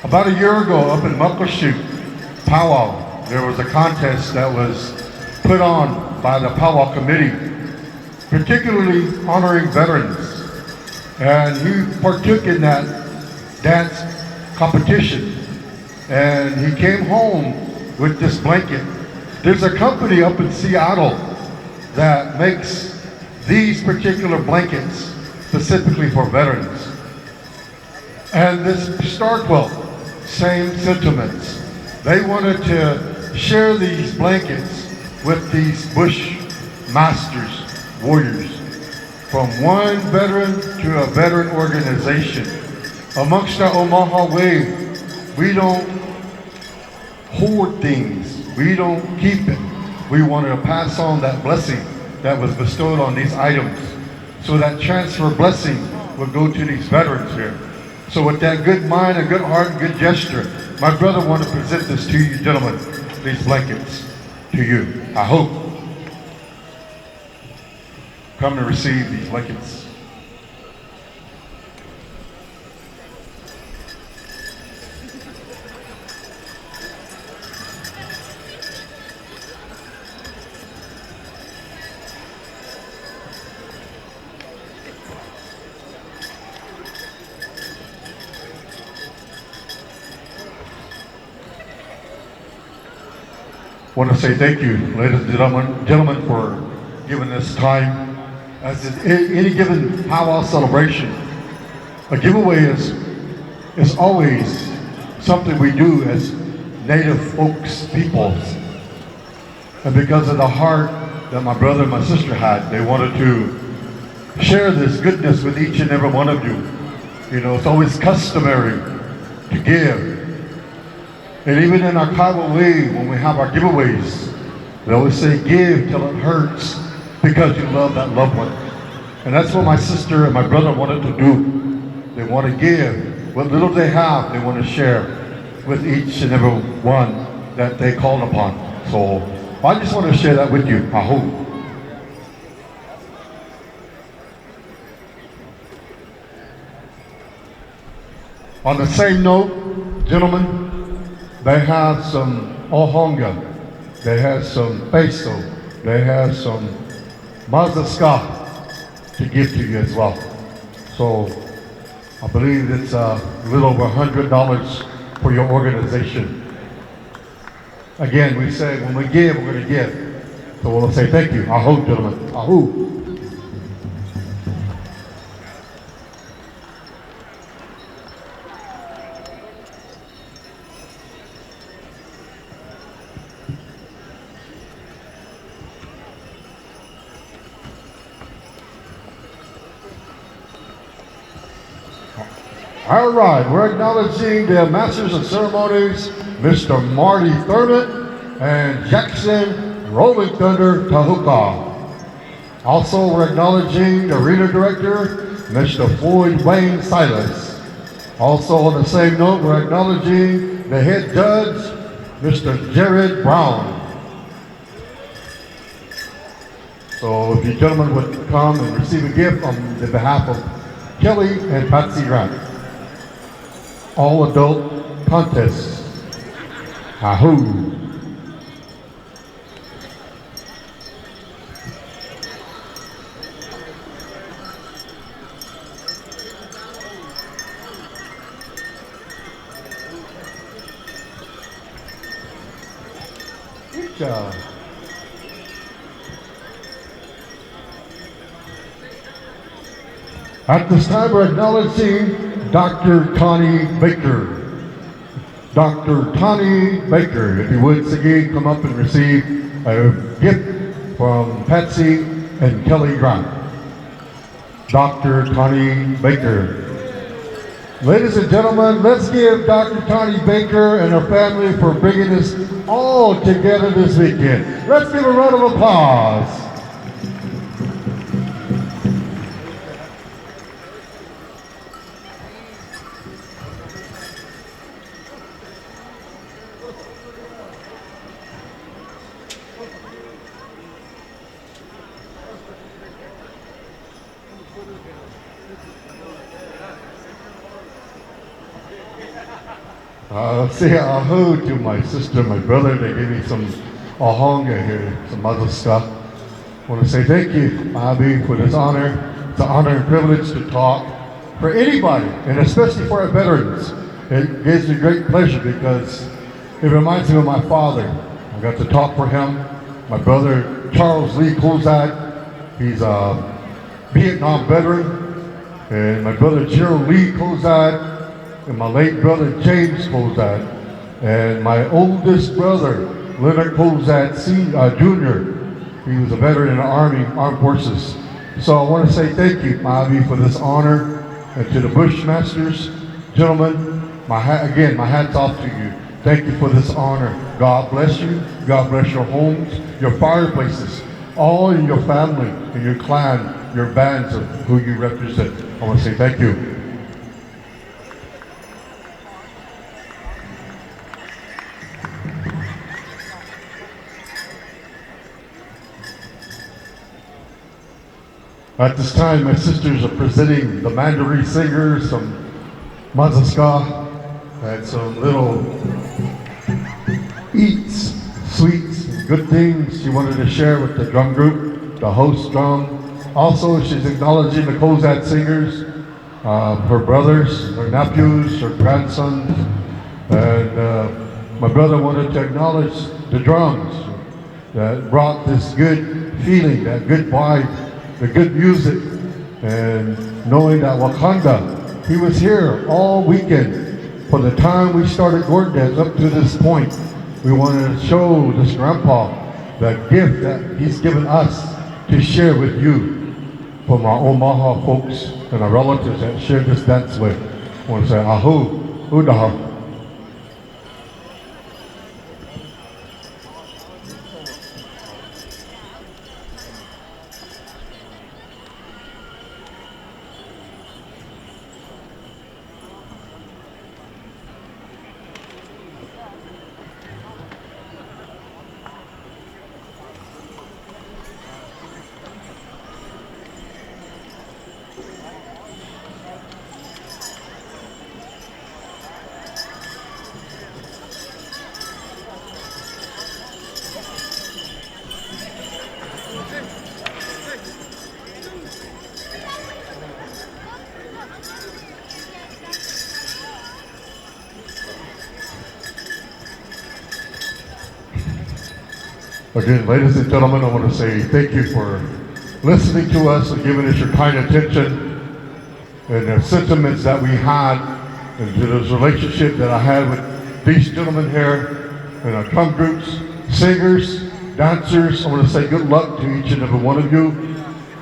about a year ago up in Muckleshoot, Pow Wow, there was a contest that was put on by the Pow Wow committee, particularly honoring veterans. And he partook in that dance competition. And he came home with this blanket. There's a company up in Seattle that makes these particular blankets specifically for veterans. And this star quilt, same sentiments. They wanted to share these blankets with these Bushmasters, warriors, from one veteran to a veteran organization. Amongst our Omaha way, we don't hoard things. We don't keep it. We wanted to pass on that blessing that was bestowed on these items. So that transfer blessing would go to these veterans here. So with that good mind and good heart and good gesture, my brother wanted to present this to you gentlemen, these blankets to you. I hope. Come to receive these blankets. I want to say thank you, ladies and gentlemen, for giving us time. As in any given Pow Wow celebration, a giveaway is always something we do as Native folks, peoples. And because of the heart that my brother and my sister had, they wanted to share this goodness with each and every one of you. You know, it's always customary to give. And even in our Kiowa way, when we have our giveaways, we always say give till it hurts because you love that loved one. And that's what my sister and my brother wanted to do. They want to give. What little they have, they want to share with each and every one that they called upon. So I just want to share that with you, I hope. On the same note, gentlemen, they have some ohonga, they have some peso, they have some mazaska to give to you as well. So I believe it's a little over $100 for your organization. Again, we say when we give, we're going to give. So we'll say thank you. Aho, gentlemen. Aho. All right, we're acknowledging the Masters of Ceremonies, Mr. Marty Thurman and Jackson Rolling Thunder Tahuka. Also, we're acknowledging the Arena Director, Mr. Floyd Wayne Silas. Also, on the same note, we're acknowledging the Head Judge, Mr. Jared Brown. So if you gentlemen would come and receive a gift on the behalf of Kelly and Patsy Grant. All adult contest. Ahoo. Good job. At this time, we're acknowledging Dr. Connie Baker. Dr. Connie Baker, if you would, Sige, come up and receive a gift from Patsy and Kelly Grant. Dr. Connie Baker. Ladies and gentlemen, let's give Dr. Connie Baker and her family for bringing us all together this weekend. Let's give a round of applause. Say aho to my sister, my brother. They gave me some ahonga here, some other stuff. I want to say thank you, Abby, for this honor. It's an honor and privilege to talk for anybody, and especially for our veterans. It gives me great pleasure because it reminds me of my father. I got to talk for him. My brother, Charles Lee Cozad, he's a Vietnam veteran. And my brother, Gerald Lee Cozad, and my late brother, James Cozad. And my oldest brother, Leonard Cozad Jr., he was a veteran in the Army, Armed Forces. So I want to say thank you, Bobby, for this honor. And to the Bushmasters, gentlemen, my hat's off to you. Thank you for this honor. God bless you. God bless your homes, your fireplaces, all in your family, in your clan, your bands of who you represent. I want to say thank you. At this time, my sisters are presenting the Mandaree singers, some Mazaska, and some little eats, sweets, good things she wanted to share with the drum group, the host drum. Also, she's acknowledging the Cozad singers, her brothers, her nephews, her grandsons, and my brother wanted to acknowledge the drums that brought this good feeling, that good vibe, the good music, and knowing that Wakanda, he was here all weekend. From the time we started Gordon Dance up to this point, we wanted to show this grandpa that gift that he's given us to share with you from our Omaha folks and our relatives that shared this dance with. I want to say, ahu, udaha. Again, ladies and gentlemen, I want to say thank you for listening to us and giving us your kind attention and the sentiments that we had and to this relationship that I had with these gentlemen here and our drum groups, singers, dancers. I want to say good luck to each and every one of you.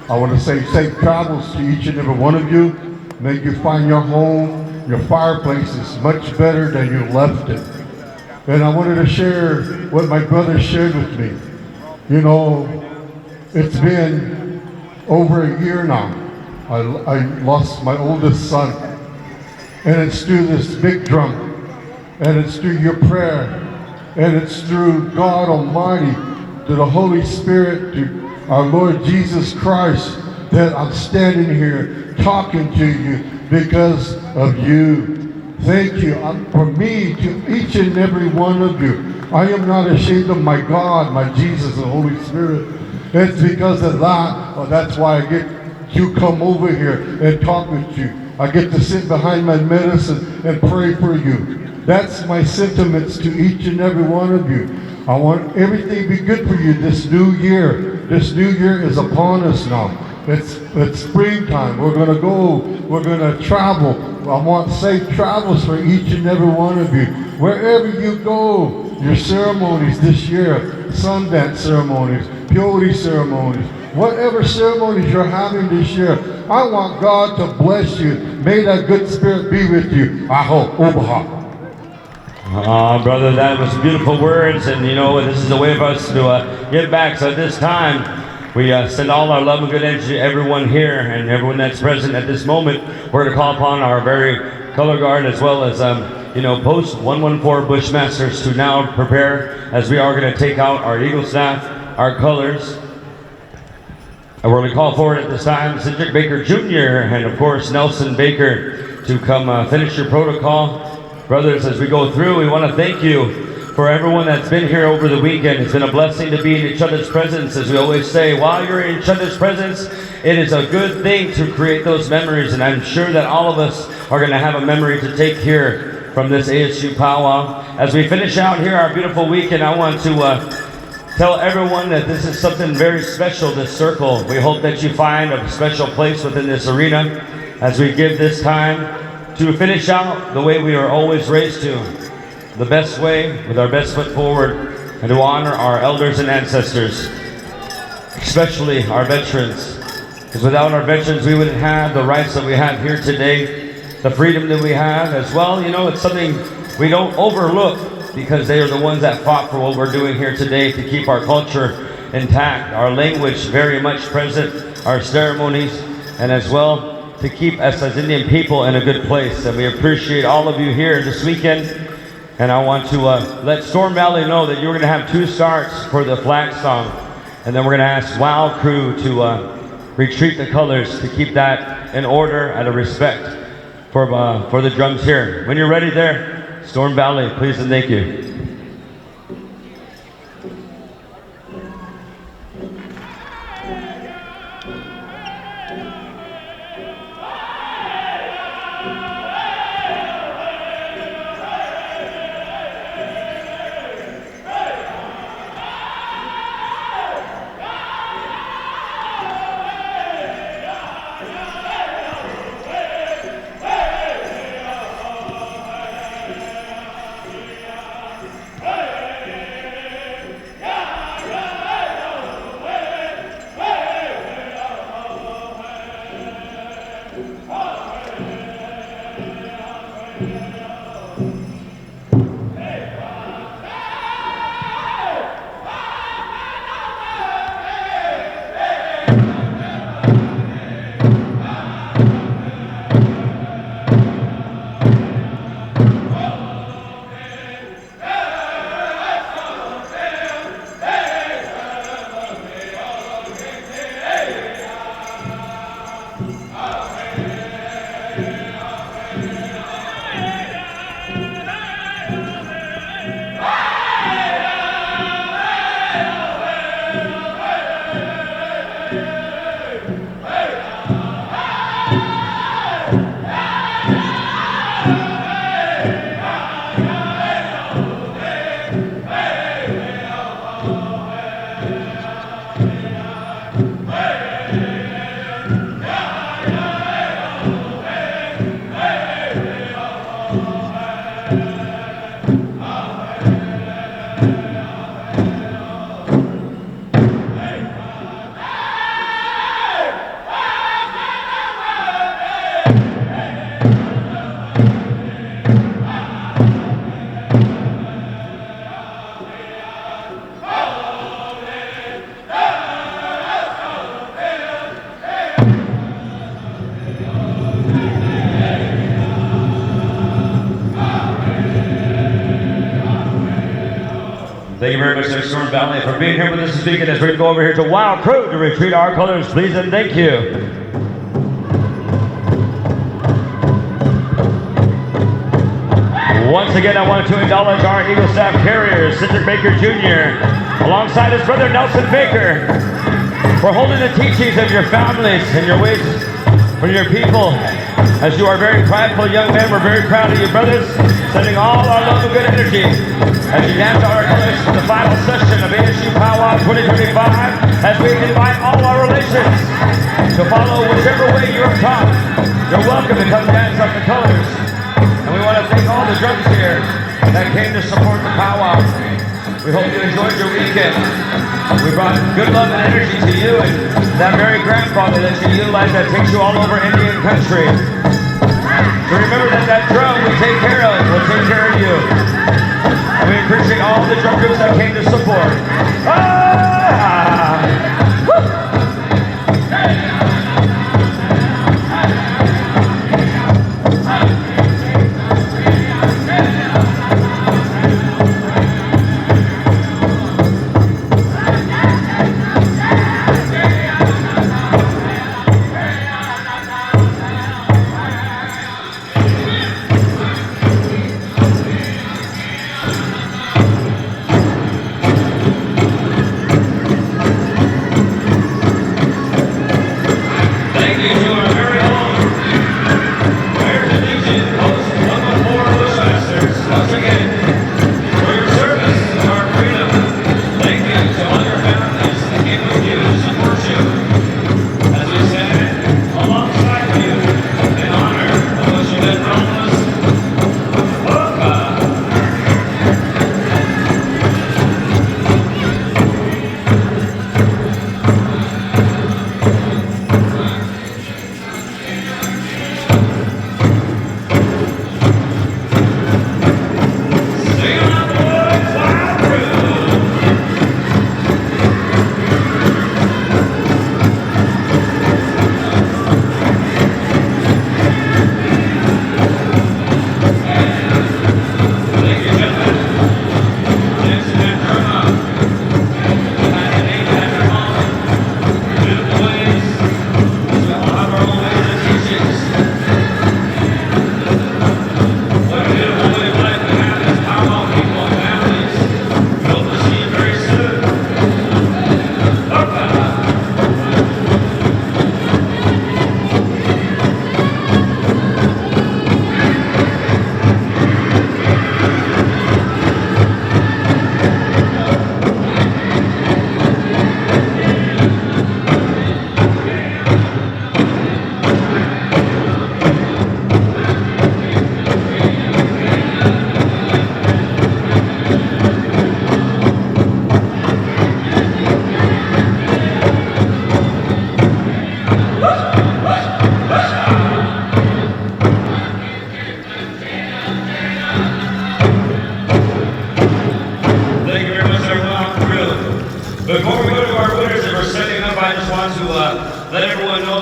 I want to say safe travels to each and every one of you. May you find your home, your fireplaces much better than you left it. And I wanted to share what my brother shared with me. You know, it's been over a year now. I lost my oldest son. And it's through this big drum. And it's through your prayer. And it's through God Almighty, to the Holy Spirit, to our Lord Jesus Christ, that I'm standing here talking to you because of you. Thank you for me, to each and every one of you. I am not ashamed of my God, my Jesus, and Holy Spirit. It's because of that. That's why I get to come over here and talk with you. I get to sit behind my medicine and pray for you. That's my sentiments to each and every one of you. I want everything to be good for you this new year. This new year is upon us now. It's springtime. We're going to go. We're going to travel. I want safe travels for each and every one of you. Wherever you go, your ceremonies this year, Sundance ceremonies, purity ceremonies, whatever ceremonies you're having this year, I want God to bless you. May that good spirit be with you. Aho, obaha. Brother, that was beautiful words, and you know, this is a way of us to give back. So at this time, we send all our love and good energy to everyone here and everyone that's present at this moment. We're going to call upon our very color guard as well as, Post 114 Bushmasters to now prepare as we are going to take out our Eagle staff, our colors. And we're going to call forward at this time Cedric Baker Jr. and of course Nelson Baker to come finish your protocol. Brothers, as we go through, we want to thank you for everyone that's been here over the weekend. It's been a blessing to be in each other's presence. As we always say, while you're in each other's presence, it is a good thing to create those memories, and I'm sure that all of us are going to have a memory to take here from this ASU Pow Wow. As we finish out here our beautiful weekend, I want to tell everyone that this is something very special, this circle. We hope that you find a special place within this arena as we give this time to finish out the way we are always raised to. The best way, with our best foot forward, and to honor our elders and ancestors, especially our veterans. Because without our veterans, we wouldn't have the rights that we have here today, the freedom that we have as well. You know, it's something we don't overlook because they are the ones that fought for what we're doing here today to keep our culture intact, our language very much present, our ceremonies, and as well to keep us as Indian people in a good place. And we appreciate all of you here this weekend. And I want to let Storm Valley know that you're going to have 2 starts for the flag song. And then we're going to ask WOW Crew to retreat the colors to keep that in order out of respect for the drums here. When you're ready there, Storm Valley, please and thank you. Thank you very much, Storm Valley, for being here with us this weekend as we go over here to WOW Crew to retreat our colors, please and thank you. Once again, I want to acknowledge our Eagle Staff carriers, Cedric Baker Jr., alongside his brother Nelson Baker, for holding the teachings of your families and your ways for your people. As you are very prideful young men, we're very proud of you, brothers, sending all our love and good energy as you dance our colors to the final session of ASU Pow Wow 2025, as we invite all our relations to follow whichever way you are taught. You're welcome to come dance up the colors. And we want to thank all the drums here that came to support the Pow Wow. We hope you enjoyed your weekend. We brought good love and energy to you and that very grandfather that you utilize that takes you all over Indian country. So remember that drum we take care of, we'll take care of you. And we appreciate all the drum groups that came to support.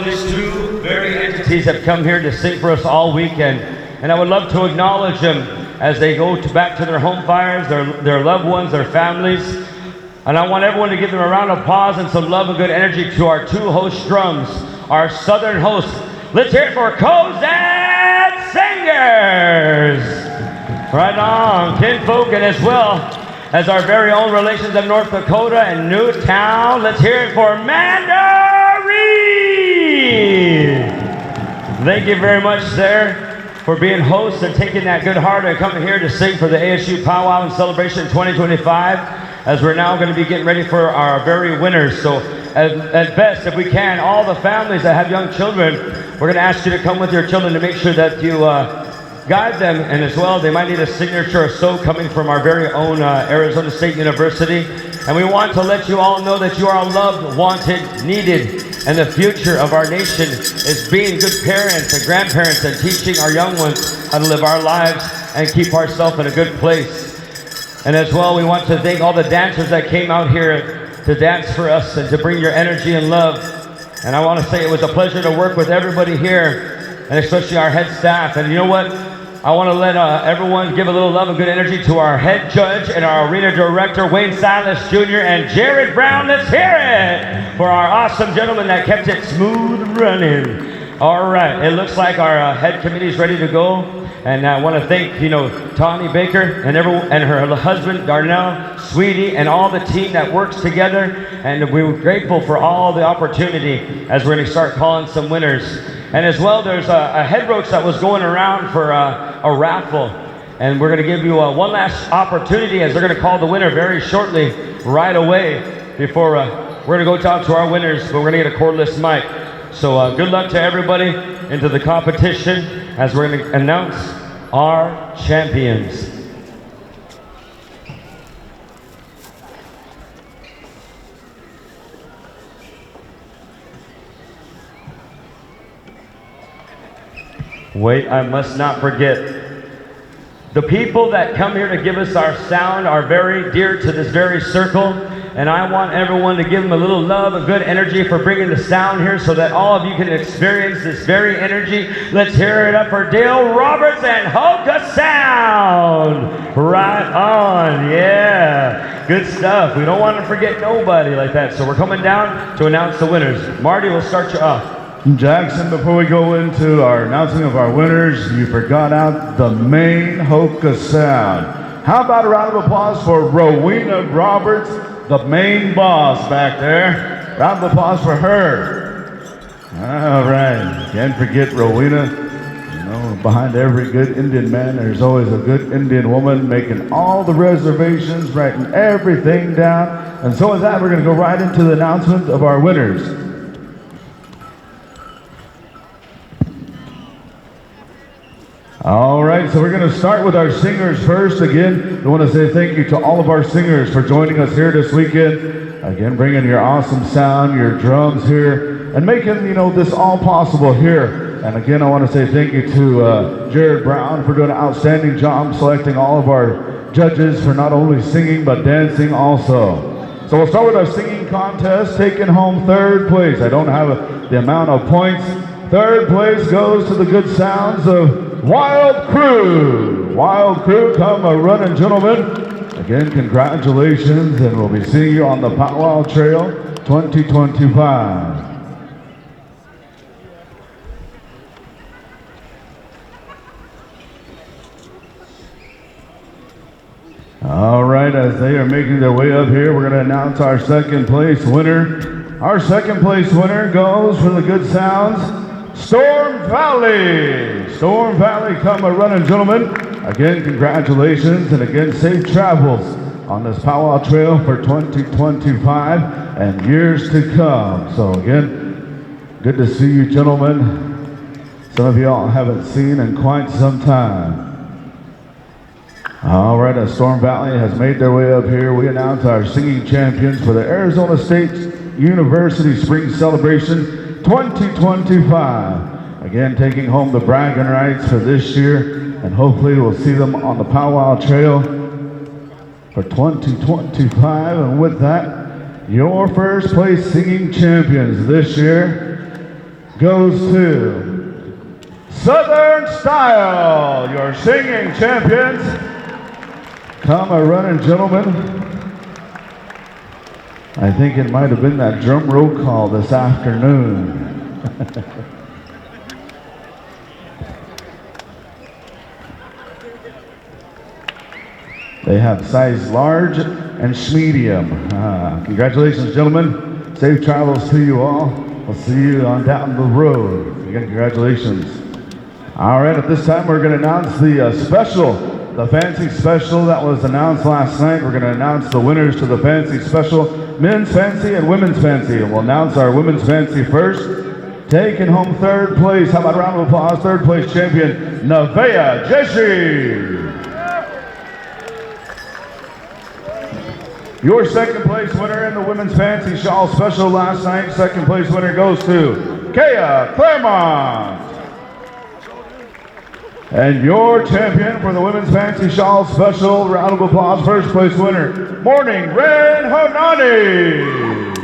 these two very entities have come here to sing for us all weekend. And I would love to acknowledge them as they go back to their home fires, their loved ones, their families. And I want everyone to give them a round of applause and some love and good energy to our two host drums, our southern hosts. Let's hear it for Cozad Singers! Right on, kinfolk, and as well as our very own relations of North Dakota and Newtown. Let's hear it for Mandaree! Thank you very much, sir, for being hosts and taking that good heart and coming here to sing for the ASU Pow Wow in Celebration 2025, as we're now going to be getting ready for our very winners. So at best, if we can, all the families that have young children, we're going to ask you to come with your children to make sure that you guide them, and as well, they might need a signature or so coming from our very own Arizona State University. And we want to let you all know that you are loved, wanted, needed, and the future of our nation is being good parents and grandparents and teaching our young ones how to live our lives and keep ourselves in a good place. And as well, we want to thank all the dancers that came out here to dance for us and to bring your energy and love. And I want to say it was a pleasure to work with everybody here, and especially our head staff. And you know what? I want to let everyone give a little love and good energy to our head judge and our arena director, Wayne Silas Jr. and Jared Brown. Let's hear it for our awesome gentleman that kept it smooth running. All right, it looks like our head committee is ready to go. And I want to thank, Tawny Baker and her husband, Darnell, Sweetie, and all the team that works together. And we're grateful for all the opportunity as we're going to start calling some winners. And as well, there's a head roach that was going around for a raffle. And we're going to give you one last opportunity as they're going to call the winner very shortly, right away, before we're going to go talk to our winners, but we're going to get a cordless mic. So good luck to everybody into the competition as we're going to announce our champions. Wait, I must not forget. The people that come here to give us our sound are very dear to this very circle, and I want everyone to give them a little love and good energy for bringing the sound here so that all of you can experience this very energy. Let's hear it up for Dale Roberts and Hoka Sound. Right on, yeah. Good stuff. We don't want to forget nobody like that, so we're coming down to announce the winners. Marty, we'll start you off. Jackson, before we go into our announcing of our winners, you forgot out the main Hoka Sound. How about a round of applause for Rowena Roberts, the main boss back there. Round of applause for her. All right, can't forget Rowena. Behind every good Indian man, there's always a good Indian woman making all the reservations, writing everything down. And so with that, we're going to go right into the announcement of our winners. All right, so we're going to start with our singers first. Again, we want to say thank you to all of our singers for joining us here this weekend. Again, bringing your awesome sound, your drums here, and making, this all possible here. And again, I want to say thank you to Jared Brown for doing an outstanding job selecting all of our judges for not only singing, but dancing also. So we'll start with our singing contest, taking home third place. I don't have the amount of points. Third place goes to the good sounds of Wild Crew. Wild Crew, come a running, gentlemen. Again, congratulations, and we'll be seeing you on the Pow Wow Trail 2025. All right, as they are making their way up here, we're going to announce our second place winner. Our second place winner goes for the good sounds, Storm Valley. Storm Valley, come a running, gentlemen. Again, congratulations, and again, safe travels on this Pow Wow Trail for 2025 and years to come. So again, good to see you, gentlemen. Some of y'all haven't seen in quite some time. All right, as Storm Valley has made their way up here, we announce our singing champions for the Arizona State University Spring Celebration 2025. Again, taking home the bragging rights for this year, and hopefully we'll see them on the Pow Wow Trail for 2025. And with that, your first place singing champions this year goes to Southern Style, your singing champions. Come a running, gentlemen. I think it might have been that drum roll call this afternoon. They have size large and medium. Congratulations, gentlemen. Safe travels to you all. We'll see you on down the road. Again, congratulations. All right, at this time, we're going to announce the special, the fancy special that was announced last night. We're going to announce the winners to the fancy special, men's fancy and women's fancy. And we'll announce our women's fancy first. Taking home third place. How about a round of applause? Third place champion, Nevaeh Jeshi. Your second place winner in the women's fancy shawl special last night. Second place winner goes to Kaya Claremont. And your champion for the women's fancy shawl special, round of applause, first place winner, Morning Rain Honani.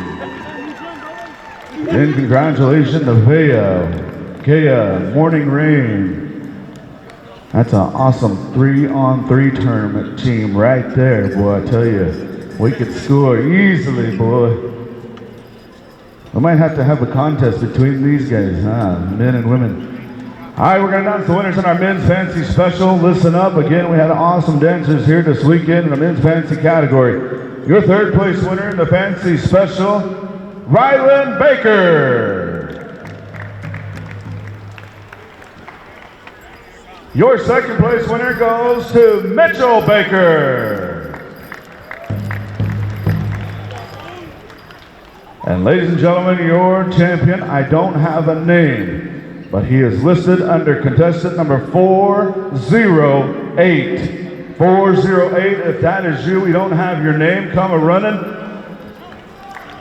And congratulations, Nevaeh, Kaya, Morning Rain. That's an awesome 3-on-3 tournament team right there, boy, I tell you. We could score easily, boy. We might have to have a contest between these guys, men and women. All right, we're going to announce the winners in our men's fancy special. Listen up. Again, we had awesome dancers here this weekend in the men's fancy category. Your third place winner in the fancy special, Rylan Baker. Your second place winner goes to Mitchell Baker. And ladies and gentlemen, your champion, I don't have a name, but he is listed under contestant number 408. 408, if that is you, we don't have your name, come a-running.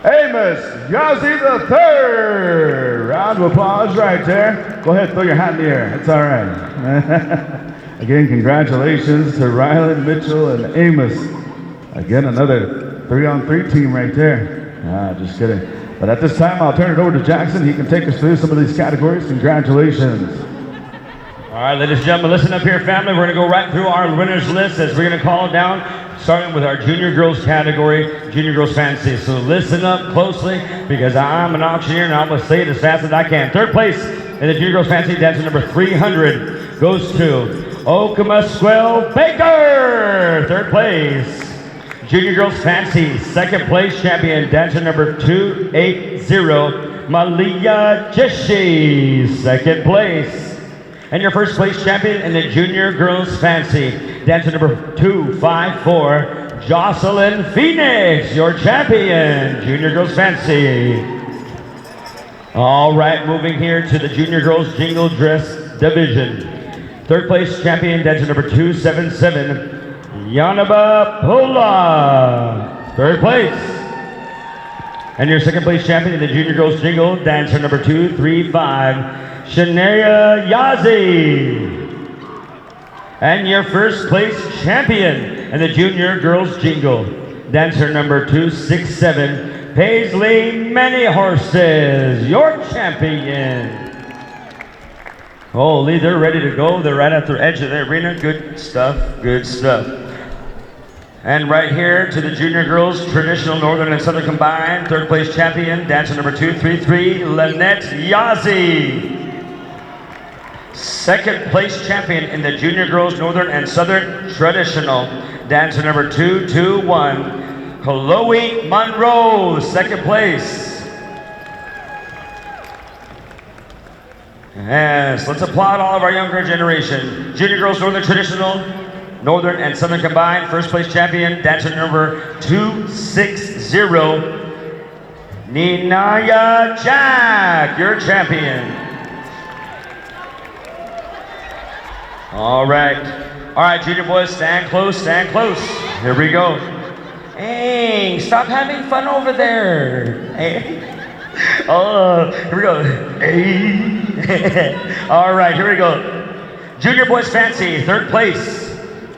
Amos Yazzie III. Round of applause right there. Go ahead, throw your hat in the air. It's all right. Again, congratulations to Rylan, Mitchell, and Amos. Again, another 3-on-3 team right there. Just kidding. But at this time, I'll turn it over to Jackson. He can take us through some of these categories. Congratulations. All right, ladies and gentlemen, listen up here, family. We're going to go right through our winners list as we're going to call it down, starting with our junior girls category, junior girls fancy. So listen up closely because I'm an auctioneer and I'm going to say it as fast as I can. Third place in the junior girls fancy, dancer number 300, goes to Okamasquel Baker. Third place. Junior Girls Fancy, second place champion, dancer number 280, Malia Jeshi, second place. And your first place champion in the Junior Girls Fancy, dancer number 254, Jocelyn Phoenix, your champion, Junior Girls Fancy. All right, moving here to the Junior Girls Jingle Dress Division. Third place champion, dancer number 277, Yanaba Pola, third place. And your second place champion in the Junior Girls Jingle, dancer number 235, Shania Yazzie. And your first place champion in the Junior Girls Jingle, dancer number 267, Paisley Many Horses, your champion. Holy, they're ready to go. They're right at the edge of the arena. Good stuff, good stuff. And right here to the Junior Girls Traditional Northern and Southern Combined, third place champion, dancer number 233, Lynette Yazzie. Second place champion in the Junior Girls Northern and Southern Traditional, dancer number 221, Chloe Monroe, second place. Yes, let's applaud all of our younger generation. Junior Girls Northern Traditional, Northern and Southern Combined, first place champion, dancer number 260, Ninaya Jack, your champion. All right, junior boys, stand close, stand close. Here we go. Hey, stop having fun over there. Hey. Oh, here we go. Hey. All right, here we go. Junior boys fancy, third place.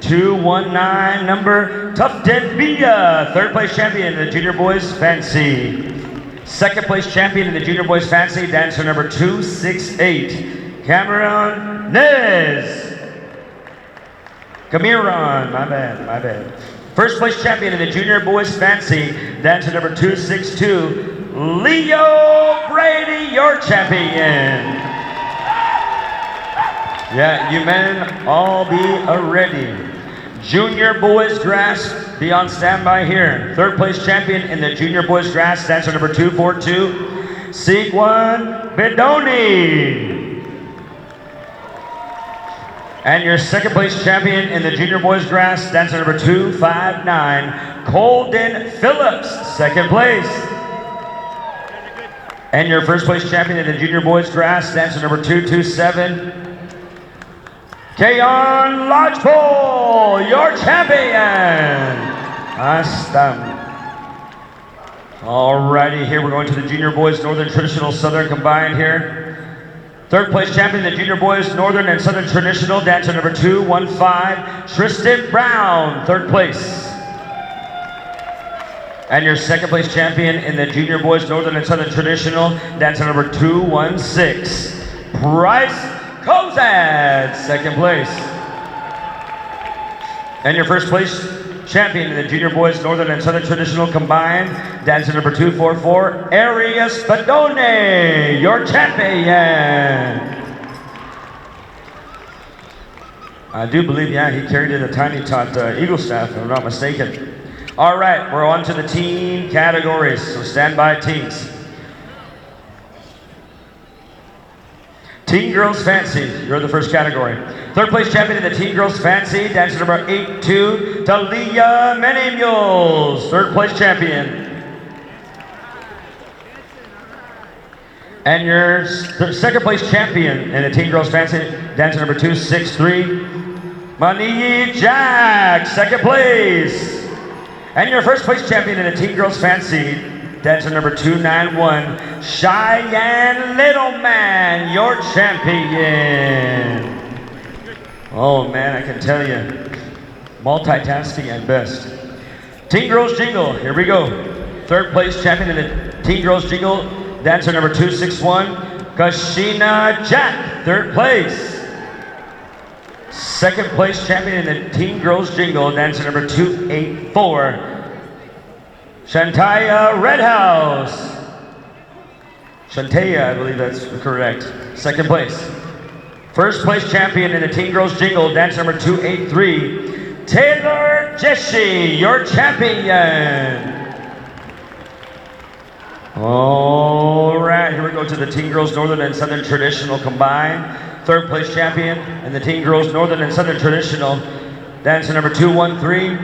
219, number Tufton Villa, third place champion in the Junior Boys Fancy. Second place champion in the Junior Boys Fancy, dancer number 268, Cameron Nez. Cameron, my bad. First place champion in the Junior Boys Fancy, dancer number 262, Leo Brady, your champion. Yeah, you men all be ready. Junior Boys Grass, be on standby here. Third place champion in the Junior Boys Grass, dancer number 242, Sigwan Bedoni. And your second place champion in the Junior Boys Grass, dancer number 259, Colden Phillips, second place. And your first place champion in the Junior Boys Grass, dancer number 227, Kayn Cozad, your champion. Awesome. Alrighty, here we're going to the Junior Boys Northern Traditional Southern Combined here. Third place champion in the Junior Boys Northern and Southern Traditional, dancer number 215, Tristan Brown, third place. And your second place champion in the Junior Boys Northern and Southern Traditional, dancer number 216, Kayn Cozad, second place. And your first place champion in the Junior Boys Northern and Southern Traditional Combined, dancer number 244, Arias Badone, your champion. I do believe, yeah, he carried in a tiny tot eagle staff, if I'm not mistaken. All right, we're on to the team categories, so stand by, teams. Teen Girls Fancy, you're the first category. Third place champion in the Teen Girls Fancy, dancer number 82, Talia Menemules, third place champion. And your second place champion in the Teen Girls Fancy, dancer number 263, Mani Jack, second place. And your first place champion in the Teen Girls Fancy, dancer number 291, Cheyenne Littleman, your champion. Oh man, I can tell you, multitasking at best. Teen Girls Jingle, here we go. Third place champion in the Teen Girls Jingle, dancer number 261, Kashina Jack, third place. Second place champion in the Teen Girls Jingle, dancer number 284, Shantaya Redhouse. Shantaya, I believe that's correct. Second place. First place champion in the Teen Girls Jingle, dancer number 283, Taylor Jessie, your champion. All right, here we go to the Teen Girls Northern and Southern Traditional Combined. Third place champion in the Teen Girls Northern and Southern Traditional, dancer number 213,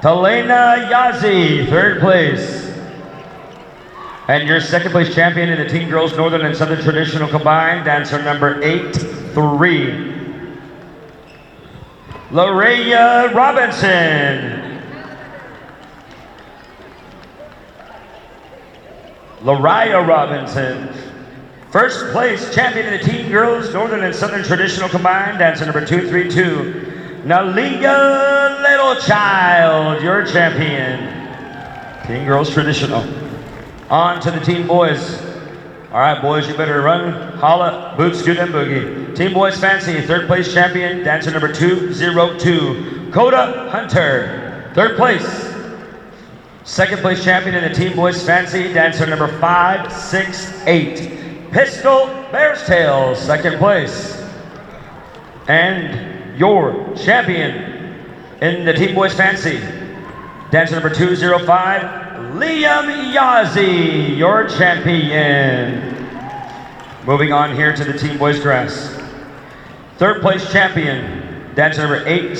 Talena Yazi, third place. And your second place champion in the Teen Girls Northern and Southern Traditional Combined, dancer number 83, Loraya Robinson. Loraya Robinson. First place champion in the Teen Girls Northern and Southern Traditional Combined, dancer number 232, Nalia Littlechild, your champion. Teen Girls Traditional. On to the Teen Boys. All right, boys, you better run, holla, boots, scoot, and boogie. Teen Boys Fancy, third place champion, dancer number 202, Coda Hunter, third place. Second place champion in the Teen Boys Fancy, dancer number 568, Pistol Bear's Tail, second place. And your champion in the Teen Boys Fancy, dancer number 205, Liam Yazi, your champion. Moving on here to the Teen Boys Grass. Third place champion, dancer number 80,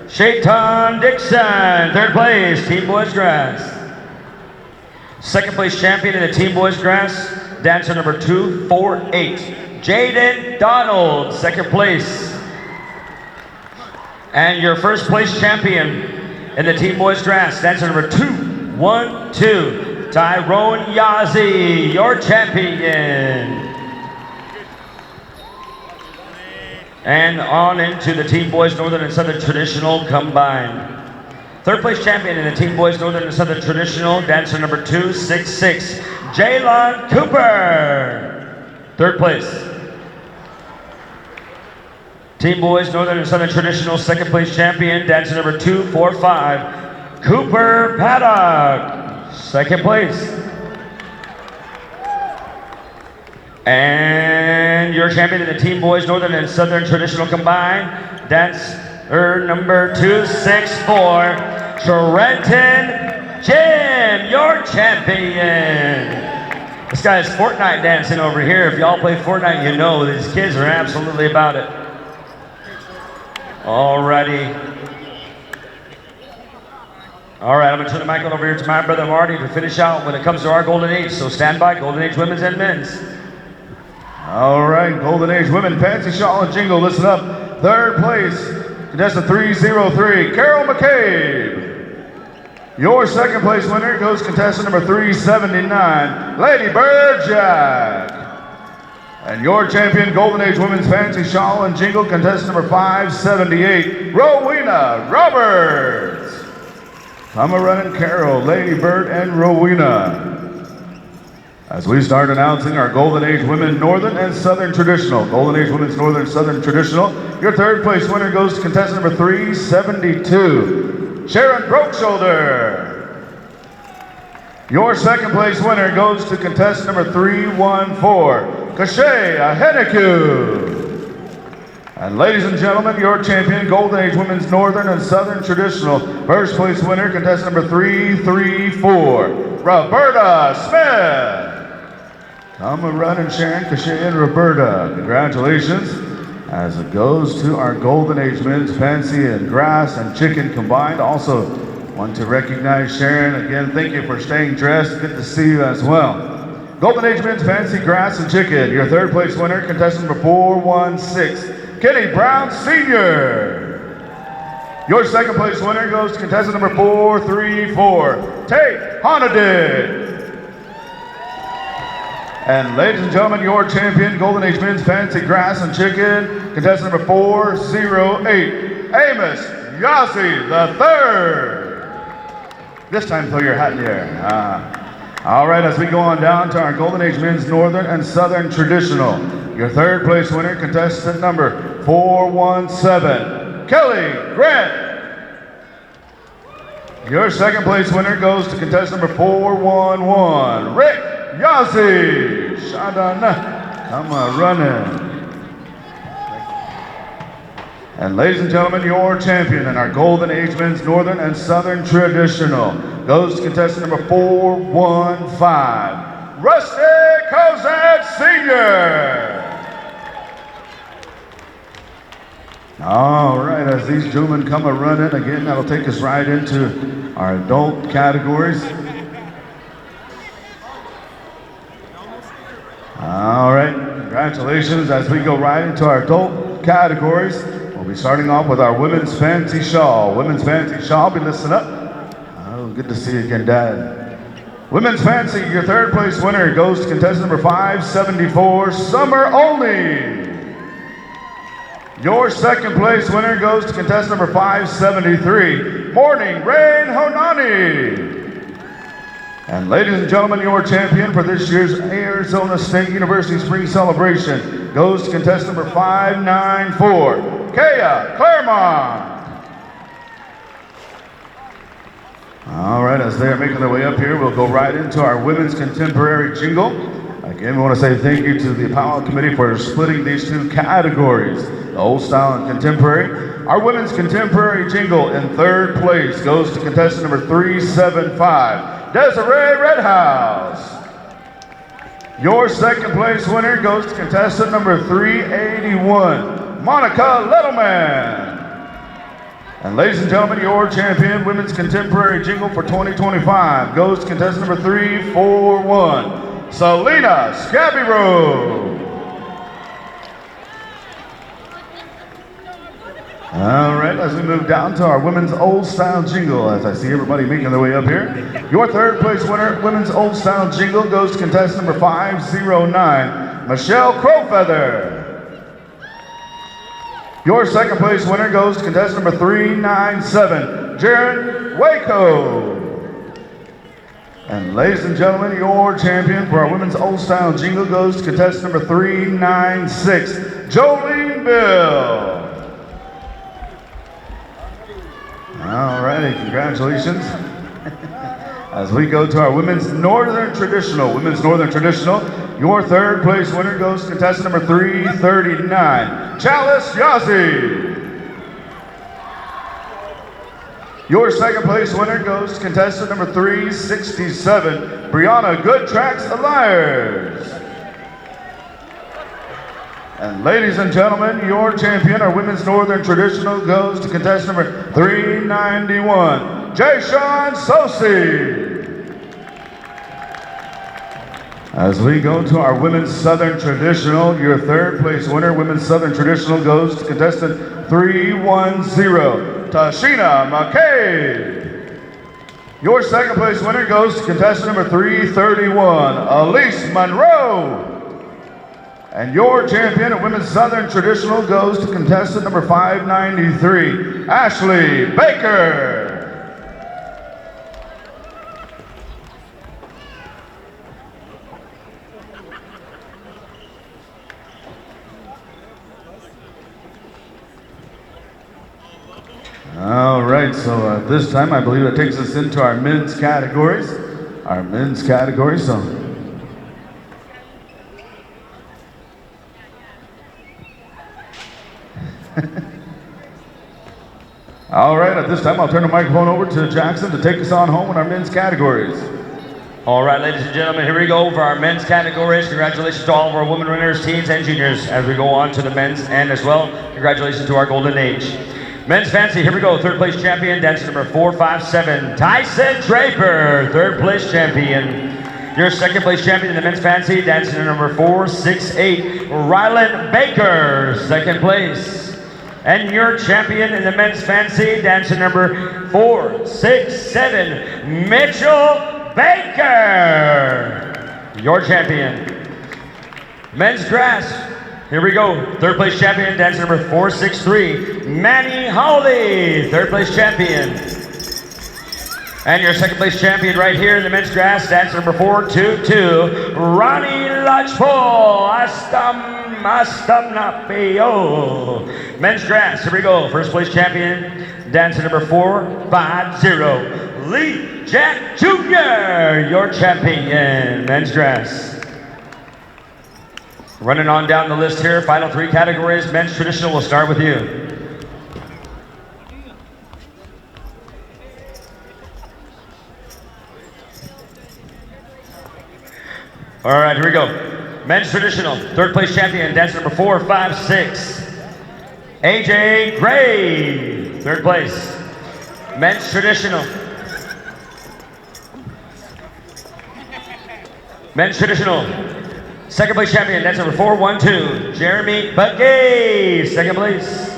Shaitan Dixon, third place, Teen Boys Grass. Second place champion in the Teen Boys Grass, dancer number 248, Jaden Donald, second place. And your first place champion in the Teen Boys Grass, dancer number 212, Tyrone Yazi, your champion. And on into the Teen Boys Northern and Southern Traditional Combined. Third place champion in the Team Boys Northern and Southern Traditional, dancer number 266, Jaylon Cooper. Third place. Team Boys Northern and Southern Traditional, second place champion, dancer number 245, Cooper Paddock. Second place. And your champion in the Team Boys Northern and Southern Traditional combined, dancer number 264, Trenton Jim, your champion. This guy's Fortnite dancing over here. If y'all play Fortnite, you know these kids are absolutely about it. Alrighty. Alright, I'm gonna turn the mic on over here to my brother Marty to finish out when it comes to our Golden Age. So stand by, Golden Age women's and men's. All right, Golden Age women, Fancy Shawl and Jingle, listen up. Third place, contestant 303, Carol McCabe. Your second place winner goes contestant number 379, Lady Bird Jack. And your champion, Golden Age women's Fancy Shawl and Jingle, contestant number 578, Rowena Roberts. Come a running Carol, Lady Bird, and Rowena. As we start announcing our Golden Age Women Northern and Southern Traditional. Golden Age Women's Northern and Southern Traditional. Your third place winner goes to contestant number 372, Sharon Brookshoulder. Your second place winner goes to contestant number 314, Kashay Aheneku. And ladies and gentlemen, your champion, Golden Age Women's Northern and Southern Traditional. First place winner, contestant number 334, Roberta Smith. Come a running Sharon, Kashay, and Roberta. Congratulations. As it goes to our Golden Age Men's Fancy and Grass and Chicken combined. Also want to recognize Sharon. Again, thank you for staying dressed. Good to see you as well. Golden Age Men's Fancy Grass and Chicken. Your third place winner, contestant number 416, Kenny Brown Sr. Your second place winner goes to contestant number 434, Tate Honodick. And ladies and gentlemen, your champion, Golden Age Men's Fancy Grass and Chicken, contestant number 408, Amos Yossi III. This time throw your hat in the air. All right, as we go on down to our Golden Age Men's Northern and Southern Traditional. Your third place winner, contestant number 417, Kelly Grant. Your second place winner goes to contestant number 411, Rick Yossi. Shadana, come on running. And ladies and gentlemen, your champion in our Golden Age Men's Northern and Southern Traditional goes to contestant number 415, Rusty Cozad Sr. All right, as these gentlemen come a running, again, that'll take us right into our adult categories. All right, congratulations. As we go right into our adult categories, we'll be starting off with our Women's Fancy Shawl. Women's Fancy Shawl, be listening up. Oh, good to see you again, Dad. Women's Fancy, your third place winner goes to contestant number 574, Summer Only. Your second place winner goes to contestant number 573, Morning Rain Honani. And ladies and gentlemen, your champion for this year's Arizona State University Spring Celebration goes to contestant number 594, Kaya Claremont. All right, as they're making their way up here, we'll go right into our Women's Contemporary Jingle. Again, we want to say thank you to the Pow Wow Committee for splitting these two categories, the Old Style and Contemporary. Our Women's Contemporary Jingle in third place goes to contestant number 375, Desiree Redhouse. Your second place winner goes to contestant number 381, Monica Littleman. And ladies and gentlemen, your champion, Women's Contemporary Jingle for 2025 goes to contestant number 341, Selena Scabbyrow. All right, as we move down to our Women's Old Style Jingle, as I see everybody making their way up here. Your third place winner, Women's Old Style Jingle, goes to contestant number 509, Michelle Crowfeather. Your second place winner goes to contestant number 397, Jared Waco. And ladies and gentlemen, your champion for our women's old style jingle goes to contestant number 396, Jolene Bill. All righty, congratulations. As we go to our women's northern traditional, your third place winner goes to contestant number 339, Chalice Yazzie. Your second place winner goes to contestant number 367, Brianna Good Tracks Elias. And ladies and gentlemen, your champion, our women's northern traditional, goes to contestant number 391, Kayn Cozad. As we go to our women's southern traditional, your third place winner, women's southern traditional, goes to contestant 310, Tashina McCabe. Your second place winner goes to contestant number 331, Elise Monroe. And your champion of women's southern traditional goes to contestant number 593, Ashley Baker. All right, so this time I believe it takes us into our men's categories. So all right, at this time I'll turn the microphone over to Jackson to take us on home in our men's categories. All right, ladies and gentlemen, here we go for our men's categories. Congratulations to all of our women winners, teens and juniors. As we go on to the men's end as well, congratulations to our golden age. Men's fancy, here we go. Third place champion, dancer number 457, Tyson Draper, third place champion. Your second place champion in the men's fancy, dancer number 468, Rylan Baker, second place. And your champion in the men's fancy, dancer number 467, Mitchell Baker, your champion. Men's grass, here we go. Third place champion, dancer number 463, Manny Howley, third place champion. And your second place champion right here in the men's grass, dancer number 422, Ronnie Lodgepole, Astam Napio. Men's grass, here we go. First place champion, dancer number 450, Lee Jack Jr., your champion, men's grass. Running on down the list here, final three categories. Men's traditional, we'll start with you. All right, here we go. Men's traditional, third place champion, dancer number 456, AJ Gray, third place. Men's traditional. Men's traditional. Second place champion, that's number 412, Jeremy Buckey, second place.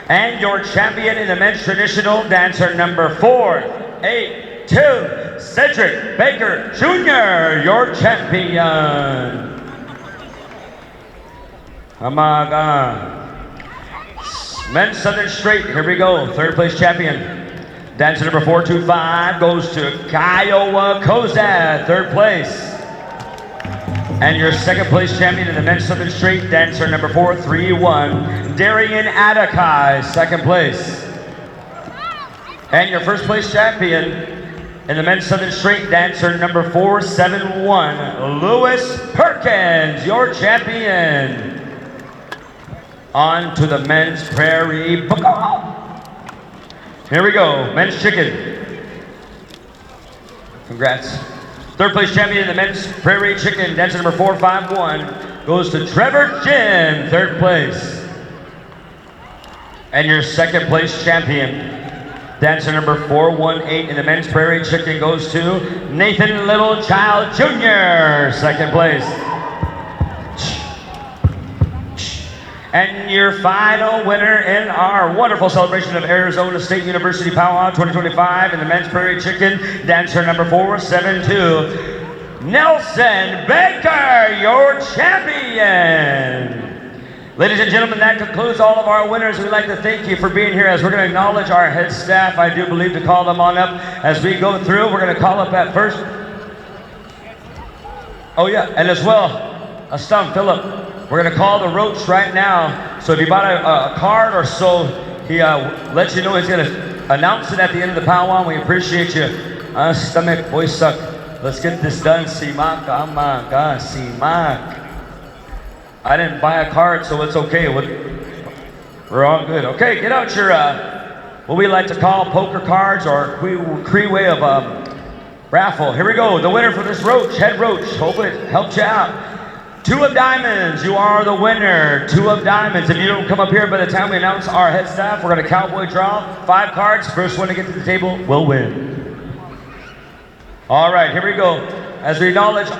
And your champion in the men's traditional, dancer number 482, Cedric Baker Jr., your champion. Oh my God. Men's Southern Straight, here we go, third place champion. Dancer number 425 goes to Kayn Cozad, third place. And your second place champion in the men's Southern Straight, dancer number 431, Darian Adakai, second place. And your first place champion in the men's Southern Straight, dancer number 471, Lewis Perkins, your champion. On to the men's Prairie Buckle. Here we go, men's chicken. Congrats. Third place champion in the men's Prairie Chicken, dancer number 451, goes to Trevor Jim, third place. And your second place champion, dancer number 418 in the men's Prairie Chicken, goes to Nathan Littlechild Jr., second place. And your final winner in our wonderful celebration of Arizona State University Pow Wow 2025 in the men's Prairie Chicken, dancer number 472, Nelson Baker, your champion. Ladies and gentlemen, that concludes all of our winners. We'd like to thank you for being here as we're going to acknowledge our head staff. I do believe to call them on up as we go through. We're going to call up at first. Oh yeah, and as well, Philip. We're going to call the Roach right now. So if you bought a card or so, he lets you know he's going to announce it at the end of the powwow. We appreciate you. Stomach, voice suck. Let's get this done. Simak, oh my God, Simak. I didn't buy a card, so it's okay. We're all good. Okay, get out your, what we like to call poker cards or Cree way of raffle. Here we go. The winner for this Roach, head Roach. Hope it helped you out. 2 of diamonds. You are the winner. 2 of diamonds. If you don't come up here by the time we announce our head staff, we're going to cowboy draw 5 cards. First one to get to the table will win. All right, here we go. As we acknowledge,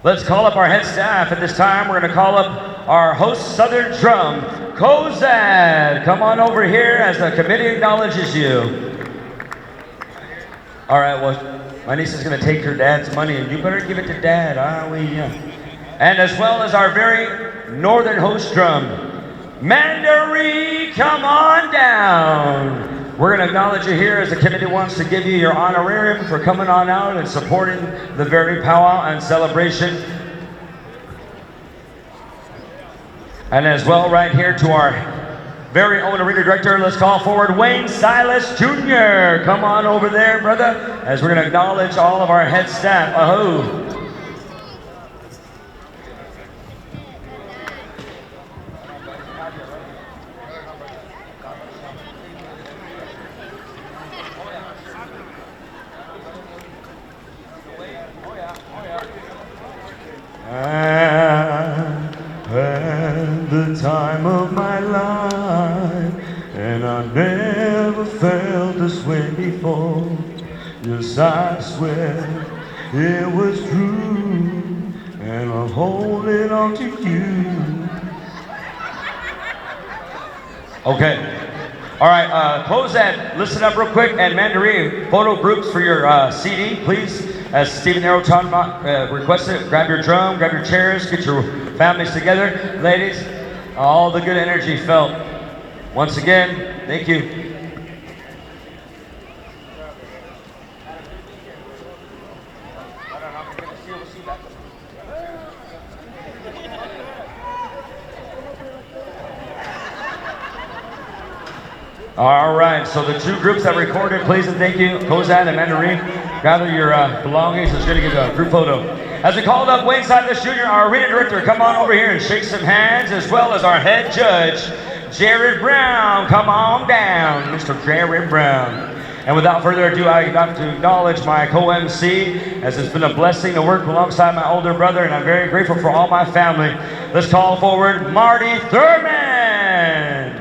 let's call up our head staff. At this time, we're going to call up our host, Southern Drum, Cozad. Come on over here as the committee acknowledges you. All right, well, my niece is going to take her dad's money, and you better give it to Dad. And as well as our very northern host drum, Mandaree, come on down. We're going to acknowledge you here as the committee wants to give you your honorarium for coming on out and supporting the very powwow and celebration. And as well, right here to our very own arena director, let's call forward Wayne Silas Jr. Come on over there, brother, as we're going to acknowledge all of our head staff. Ahoo. Had the time of my life, and I never felt this way before. Yes, I swear it was true, and I'm holding on to you. Okay. All right, Cozad, listen up real quick, and Mandaree, photo groups for your CD, please. As Stephen Aroton requested, grab your drum, grab your chairs, get your families together. Ladies, all the good energy felt. Once again, thank you. All right, so the 2 groups that recorded, please and thank you, Cozad and Mandaree. Gather your belongings. It's going to get a group photo. As we called up Wayne Silas Jr., our arena director, come on over here and shake some hands, as well as our head judge, Jared Brown. Come on down, Mr. Jared Brown. And without further ado, I'd like to acknowledge my co-MC, as it's been a blessing to work alongside my older brother, and I'm very grateful for all my family. Let's call forward Marty Thurman.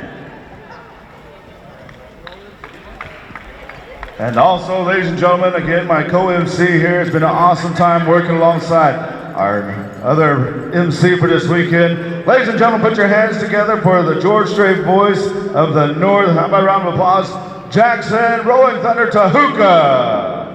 And also, ladies and gentlemen, again, my co-MC here. It's been an awesome time working alongside our other MC for this weekend. Ladies and gentlemen, put your hands together for the George Strait Boys of the North. How about a round of applause? Jackson, Rolling Thunder, Tahuka.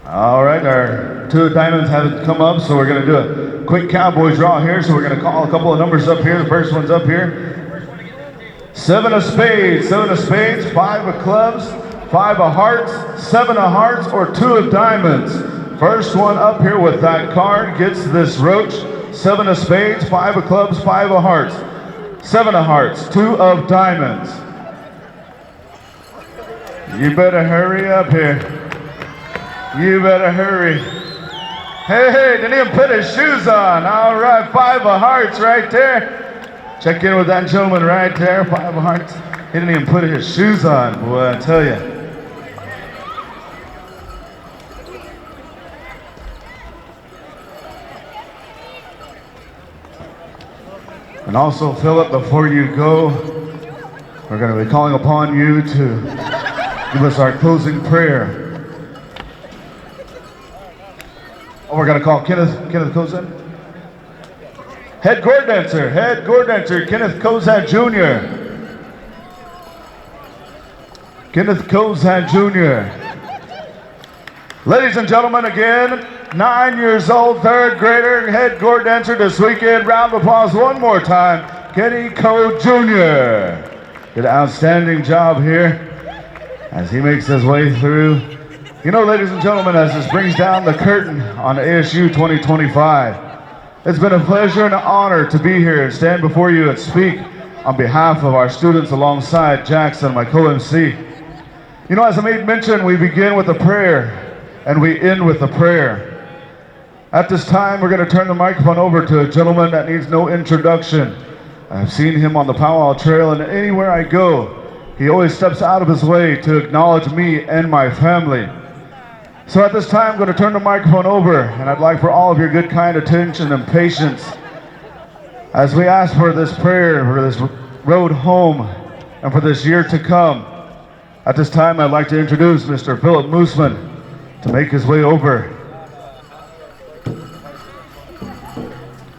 All right, our 2 diamonds haven't come up, so we're going to do a quick cowboy draw here. So we're going to call a couple of numbers up here. The first one's up here. 7 of spades, 7 of spades, 5 of clubs, 5 of hearts, 7 of hearts, or 2 of diamonds. First one up here with that card gets this Roach. 7 of spades, 5 of clubs, 5 of hearts, 7 of hearts, 2 of diamonds. You better hurry up here. You better hurry. Hey, didn't even put his shoes on. All right, 5 of hearts right there. Check in with that gentleman right there, 5 of hearts. He didn't even put his shoes on, boy, I tell you. And also, Philip, before you go, we're going to be calling upon you to give us our closing prayer. Oh, we're going to call Kenneth Cozad? Head Gore Dancer, Kenneth Cozad Jr. Kayn Cozad Jr. Ladies and gentlemen, again, 9 years old, third grader, head gore dancer this weekend. Round of applause one more time, Kayn Cozad Jr. Did an outstanding job here as he makes his way through. You know, ladies and gentlemen, as this brings down the curtain on ASU 2025, it's been a pleasure and an honor to be here and stand before you and speak on behalf of our students alongside Jackson, my co-MC. You know, as I made mention, we begin with a prayer and we end with a prayer. At this time, we're going to turn the microphone over to a gentleman that needs no introduction. I've seen him on the Pow Wow Trail, and anywhere I go, he always steps out of his way to acknowledge me and my family. So at this time, I'm going to turn the microphone over, and I'd like for all of your good, kind attention and patience as we ask for this prayer, for this road home, and for this year to come. At this time, I'd like to introduce Mr. Philip Mooseman to make his way over.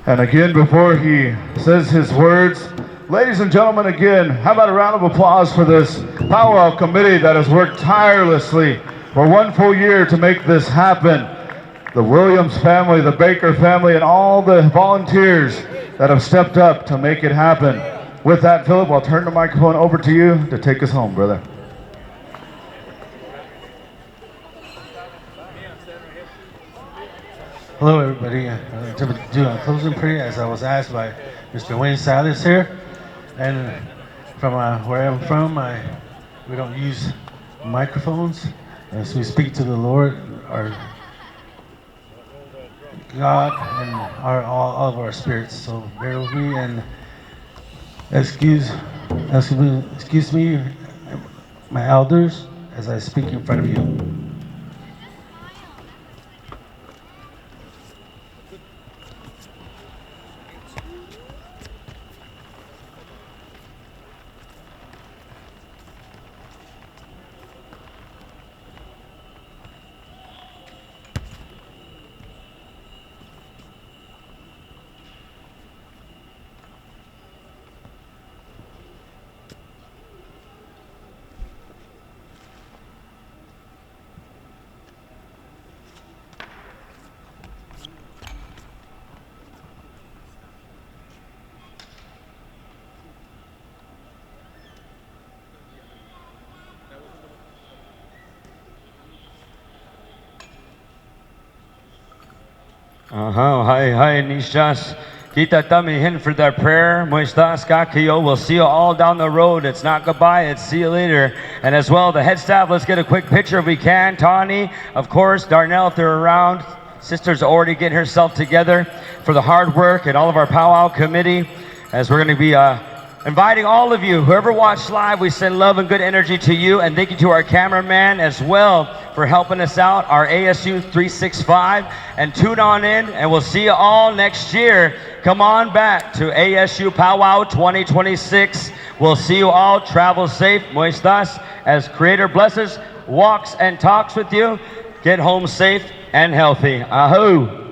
And again, before he says his words, ladies and gentlemen, again, how about a round of applause for this Pow Wow committee that has worked tirelessly for 1 full year to make this happen. The Williams family, the Baker family, and all the volunteers that have stepped up to make it happen. With that, Philip, I'll turn the microphone over to you to take us home, brother. Hello, everybody. I'd like to do a closing prayer as I was asked by Mr. Wayne Salas here. And from where I'm from, we don't use microphones. As we speak to the Lord, our God, and all of our spirits. So bear with me and excuse me, my elders, as I speak in front of you. Hi, Nishas. Kita tami hin for that prayer. Moistas kakiyo. We'll see you all down the road. It's not goodbye, it's see you later. And as well, the head staff, let's get a quick picture if we can. Tawny, of course, Darnell, if they're around. Sister's already getting herself together for the hard work, and all of our Pow Wow committee, as we're going to be inviting all of you, whoever watched live, we send love and good energy to you, and thank you to our cameraman as well for helping us out, our ASU 365, and tune on in, and we'll see you all next year. Come on back to ASU Pow Wow 2026. We'll see you all. Travel safe, Moistas, as Creator blesses, walks and talks with you. Get home safe and healthy. Ahoo!